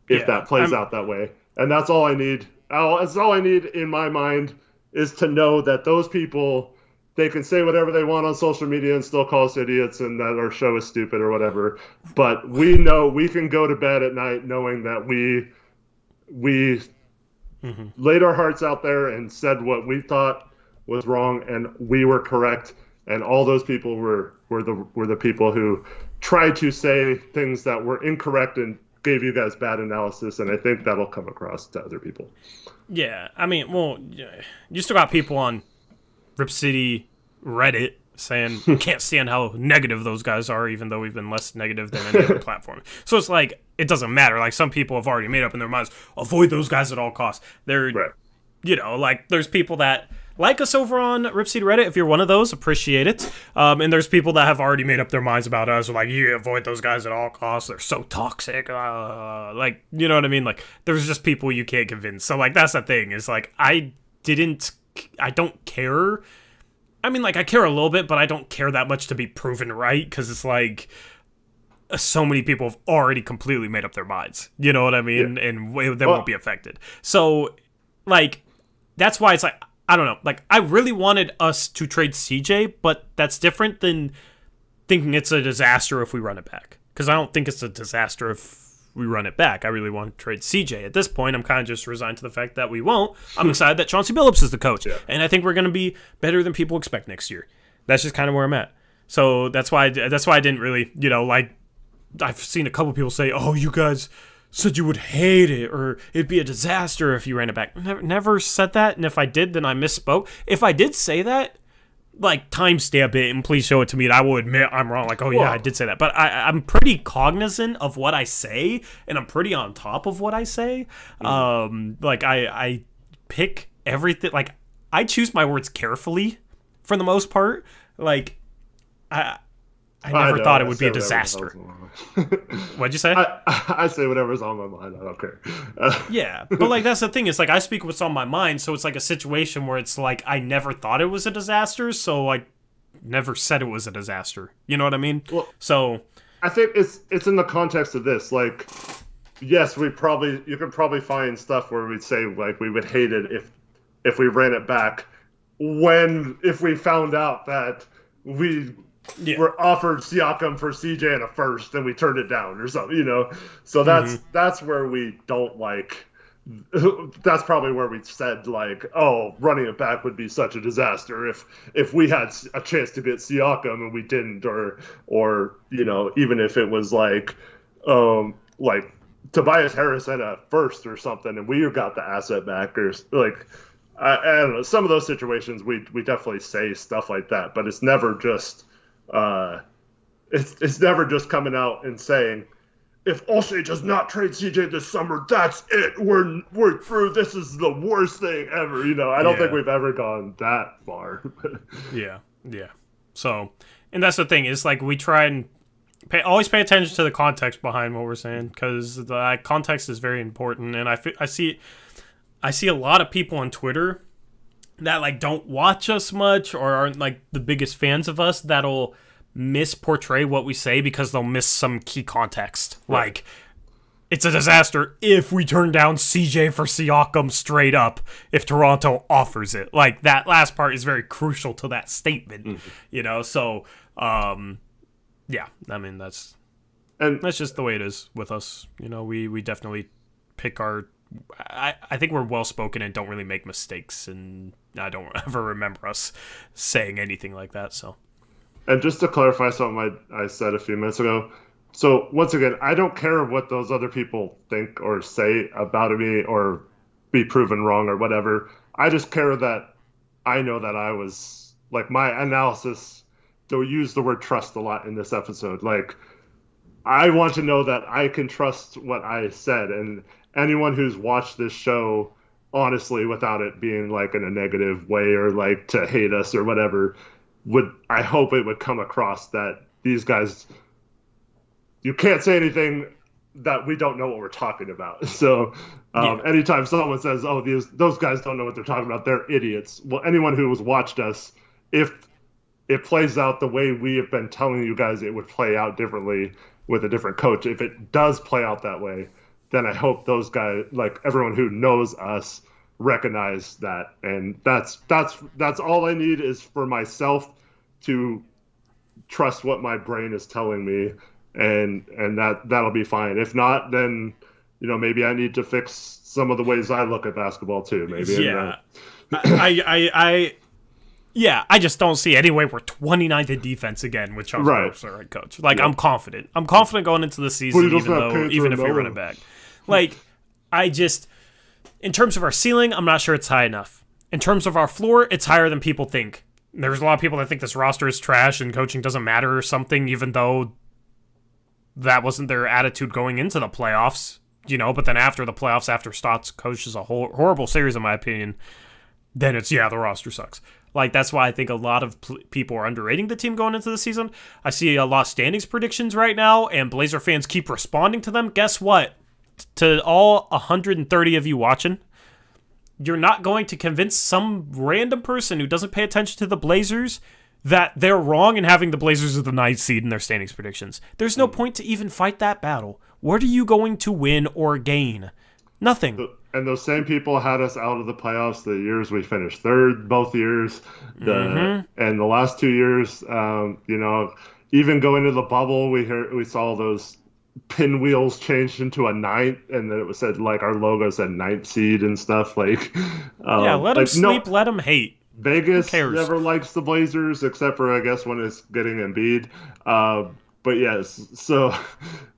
if that plays out that way. And that's all I need. That's all I need in my mind is to know that those people, they can say whatever they want on social media and still call us idiots and that our show is stupid or whatever. But we know we can go to bed at night knowing that we laid our hearts out there and said what we thought was wrong, and we were correct. And all those people were the people who tried to say things that were incorrect and gave you guys bad analysis. And I think that'll come across to other people. Yeah, I mean, well, you still got people on Rip City Reddit saying can't stand how negative those guys are, even though we've been less negative than any other platform. So it's like, it doesn't matter. Like, some people have already made up in their minds, avoid those guys at all costs. They're, like, there's people that like us over on Rip City Reddit. If you're one of those, appreciate it. And there's people that have already made up their minds about us. Like, you avoid those guys at all costs. They're so toxic. Like, you know what I mean? Like, there's just people you can't convince. So, like, that's the thing. Is like, I don't care. I mean, like, I care a little bit, but I don't care that much to be proven right, because it's like so many people have already completely made up their minds. You know what I mean? Yeah. And they won't be affected. So, like, that's why it's like, I don't know. Like, I really wanted us to trade CJ, but that's different than thinking it's a disaster if we run it back. Because I don't think it's a disaster if we run it back. I really want to trade CJ. At this point, I'm kind of just resigned to the fact that we won't. I'm excited that Chauncey Billups is the coach. Yeah. And I think we're going to be better than people expect next year. That's just kind of where I'm at. So that's why I didn't really, like, I've seen a couple people say, oh, you guys said you would hate it or it'd be a disaster if you ran it back. Never said that. And if I did, then I misspoke. If I did say that, like, timestamp it and please show it to me, and I will admit I'm wrong. Like, oh yeah, I did say that. But I'm pretty cognizant of what I say, and I'm pretty on top of what I say. Like, I pick everything. Like, I choose my words carefully for the most part. Like, I never thought it would be a disaster. What'd you say? I say whatever's on my mind. I don't care. Yeah, but like, that's the thing. It's like, I speak what's on my mind, so it's like a situation where it's like, I never thought it was a disaster, so I never said it was a disaster. You know what I mean? Well, so I think it's in the context of this. Like, yes, you could probably find stuff where we'd say, like, we would hate it if we ran it back if we found out that we were offered Siakam for CJ in a first and we turned it down or something, So that's where we don't like. That's probably where we said, like, oh, running it back would be such a disaster if we had a chance to get Siakam and we didn't, or even if it was like Tobias Harris had a first or something and we got the asset back, or like, I don't know, some of those situations we definitely say stuff like that, but it's never just it's never just coming out and saying, if Olshay does not trade CJ this summer, that's it. We're through. This is the worst thing ever. I don't think we've ever gone that far. Yeah. So, and that's the thing is, like, we try and always pay attention to the context behind what we're saying, because the context is very important. And I see a lot of people on Twitter that like don't watch us much or aren't like the biggest fans of us that'll misportray what we say because they'll miss some key context. Right. Like, it's a disaster if we turn down CJ for Siakam straight up if Toronto offers it. Like, that last part is very crucial to that statement, you know? So, yeah, I mean, that's just the way it is with us. You know, we definitely pick our... I think we're well-spoken and don't really make mistakes, and I don't ever remember us saying anything like that, so... And just to clarify something I said a few minutes ago, so once again, I don't care what those other people think or say about me or be proven wrong or whatever. I just care that I know that I was, like, my analysis, they'll use the word trust a lot in this episode. Like, I want to know that I can trust what I said, and anyone who's watched this show honestly without it being like in a negative way or like to hate us or whatever, I hope it would come across that these guys, you can't say anything that we don't know what we're talking about. So anytime someone says, oh, those guys don't know what they're talking about, they're idiots. Well, anyone who has watched us, if it plays out the way we have been telling you guys it would play out differently with a different coach, if it does play out that way, then I hope those guys, like everyone who knows us, recognize that. And that's all I need is for myself to trust what my brain is telling me, and that'll be fine. If not, then maybe I need to fix some of the ways I look at basketball too. Maybe. Yeah. I just don't see any way we're 29th in defense again with Chuck Phillips, our head coach. Like, yeah. I'm confident going into the season, even if we run it back. Like, in terms of our ceiling, I'm not sure it's high enough. In terms of our floor, it's higher than people think. There's a lot of people that think this roster is trash and coaching doesn't matter or something, even though that wasn't their attitude going into the playoffs, but then after the playoffs, after Stott's coaches a horrible series, in my opinion, then it's, the roster sucks. Like, that's why I think a lot of people are underrating the team going into the season. I see a lot of standings predictions right now, and Blazer fans keep responding to them. Guess what? To all 130 of you watching, you're not going to convince some random person who doesn't pay attention to the Blazers that they're wrong in having the Blazers as the 9th seed in their standings predictions. There's no point to even fight that battle. What are you going to win or gain? Nothing. And those same people had us out of the playoffs the years we finished third, both years. And the last 2 years, even going to the bubble, we saw those pinwheels changed into a 9th, and then it was said, like, our logo said 9th seed and stuff. Like, let them sleep, let them hate. Vegas never likes the Blazers, except for, I guess, when it's getting Embiid. But yes, so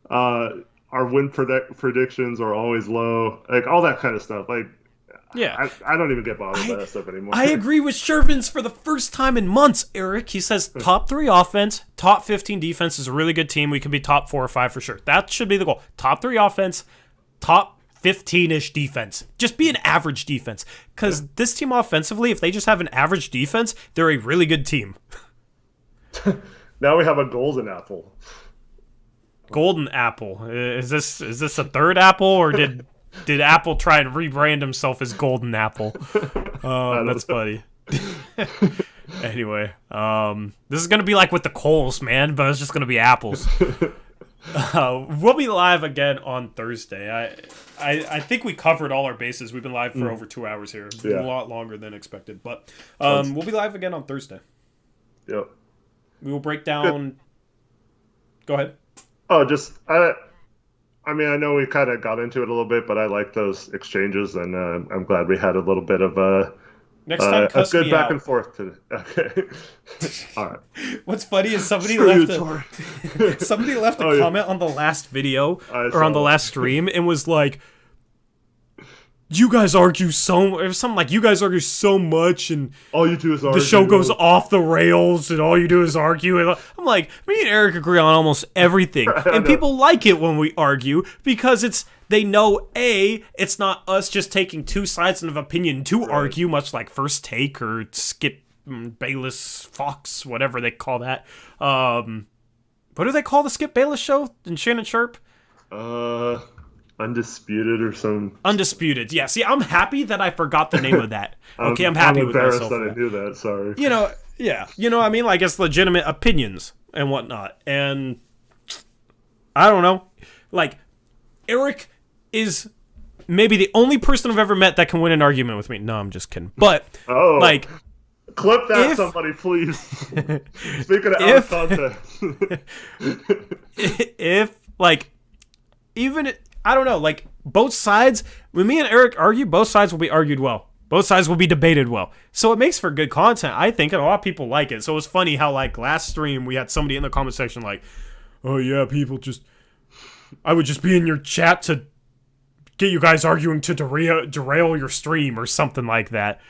our win predictions are always low, like all that kind of stuff. Like, yeah, I don't even get bothered by that stuff anymore. I agree with Shervins for the first time in months, Eric. He says top 3 offense, top 15 defense is a really good team. We can be top 4 or 5 for sure. That should be the goal. Top 3 offense, top 15-ish defense. Just be an average defense. Because this team offensively, if they just have an average defense, they're a really good team. Now we have a golden apple. Golden apple. Is this a third apple, or did Apple try and rebrand himself as Golden Apple? That's funny. Anyway, this is gonna be like with the Coles, man, but it's just gonna be apples. We'll be live again on Thursday. I think we covered all our bases. We've been live for over 2 hours here. Yeah. A lot longer than expected. But we'll be live again on Thursday. Yep. We will break down... Good. Go ahead. Oh, I mean, I know we kind of got into it a little bit, but I like those exchanges, and I'm glad we had a little bit of a good back and forth today. Okay. All right. What's funny is somebody left a comment on the last video or on the last stream and was like, you guys argue something like, you guys argue so much and all you do is argue. The show goes off the rails and all you do is argue. And I'm like, me and Eric agree on almost everything. And people like it when we argue because they know, it's not us just taking two sides of opinion to argue, much like First Take or Skip Bayless Fox, whatever they call that. what do they call the Skip Bayless show and Shannon Sharp? Undisputed or some. Undisputed. Yeah. See, I'm happy that I forgot the name of that. Okay, I'm happy with myself. I'm embarrassed that I knew that. Sorry. Yeah. You know what I mean? Like, it's legitimate opinions and whatnot. And I don't know. Like, Eric is maybe the only person I've ever met that can win an argument with me. No, I'm just kidding. But, like... Clip that, somebody, please. Speaking of out of context. If, like, even... I don't know, like, both sides... When me and Eric argue, both sides will be argued well. Both sides will be debated well. So it makes for good content, I think, and a lot of people like it. So it was funny how, like, last stream, we had somebody in the comment section like, oh, yeah, people just... I would just be in your chat to get you guys arguing to derail your stream or something like that.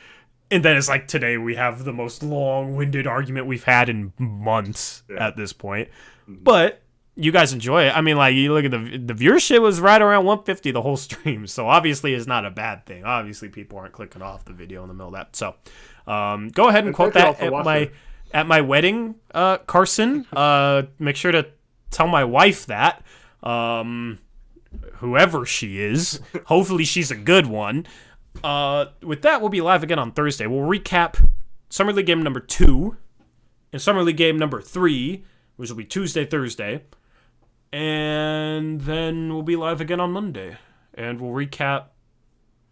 And then it's like today we have the most long-winded argument we've had in months at this point. But you guys enjoy it. I mean, like, you look at the viewership was right around 150 the whole stream. So obviously it's not a bad thing. Obviously people aren't clicking off the video in the middle of that. So go ahead and quote that at my wedding, Carson. Make sure to tell my wife that. Whoever she is. Hopefully she's a good one. With that, we'll be live again on Thursday. We'll recap Summer League game number 2 and Summer League game number 3, which will be Tuesday, Thursday. And then we'll be live again on Monday. And we'll recap...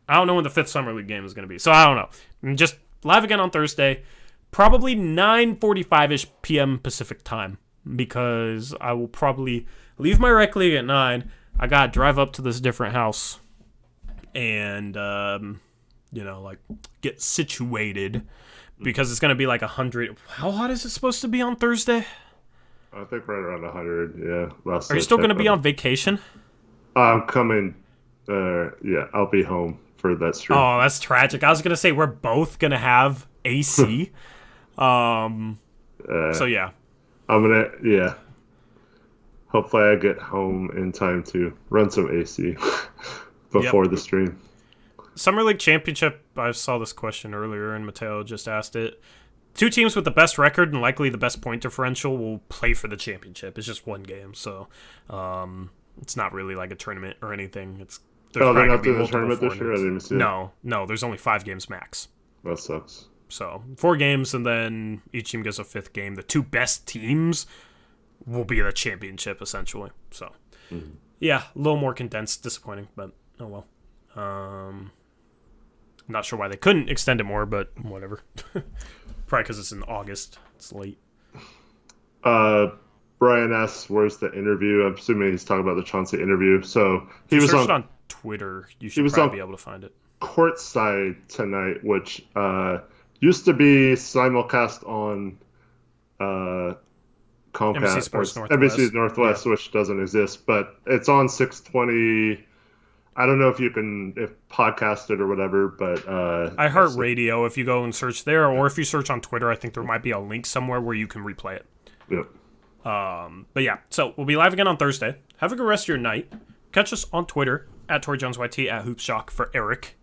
I don't know when the 5th Summer League game is going to be, so I don't know. Just live again on Thursday. Probably 9:45-ish p.m. Pacific time. Because I will probably leave my rec league at 9. I got to drive up to this different house. And, like, get situated. Because it's going to be like 100. How hot is it supposed to be on Thursday? I think right around 100, yeah. Are you still going to be on vacation? I'm coming, I'll be home for that stream. Oh, that's tragic. I was going to say we're both going to have AC. So, yeah. I'm going to, hopefully I get home in time to run some AC before the stream. Summer League Championship, I saw this question earlier, and Mateo just asked it. 2 teams with the best record and likely the best point differential will play for the championship. It's just one game, so it's not really like a tournament or anything. They're not doing a tournament this year? I didn't even see it. No, there's only 5 games max. That sucks. So 4 games, and then each team gets a 5th game. The 2 best teams will be the championship, essentially. So, yeah, a little more condensed, disappointing, but oh well. Not sure why they couldn't extend it more, but whatever. Probably because it's in August. It's late. Brian asks, "Where's the interview?" I'm assuming he's talking about the Chauncey interview. So he was on Twitter. You should probably be able to find it. Courtside tonight, which used to be simulcast on Comcast, NBC Northwest, which doesn't exist, but it's on 620. I don't know if podcast it or whatever, but iHeartRadio, if you go and search there, or if you search on Twitter, I think there might be a link somewhere where you can replay it. Yep. But yeah, so we'll be live again on Thursday. Have a good rest of your night. Catch us on Twitter at TorJonesYT, at HoopShock for Eric.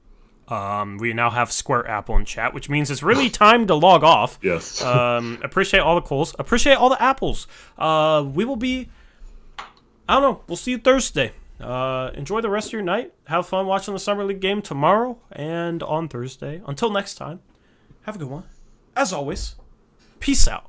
We now have Square Apple in chat, which means it's really time to log off. Yes. Appreciate all the calls. Appreciate all the apples. We will be... I don't know. We'll see you Thursday. Enjoy the rest of your night. Have fun watching the Summer League game tomorrow and on Thursday. Until next time, have a good one. As always, peace out.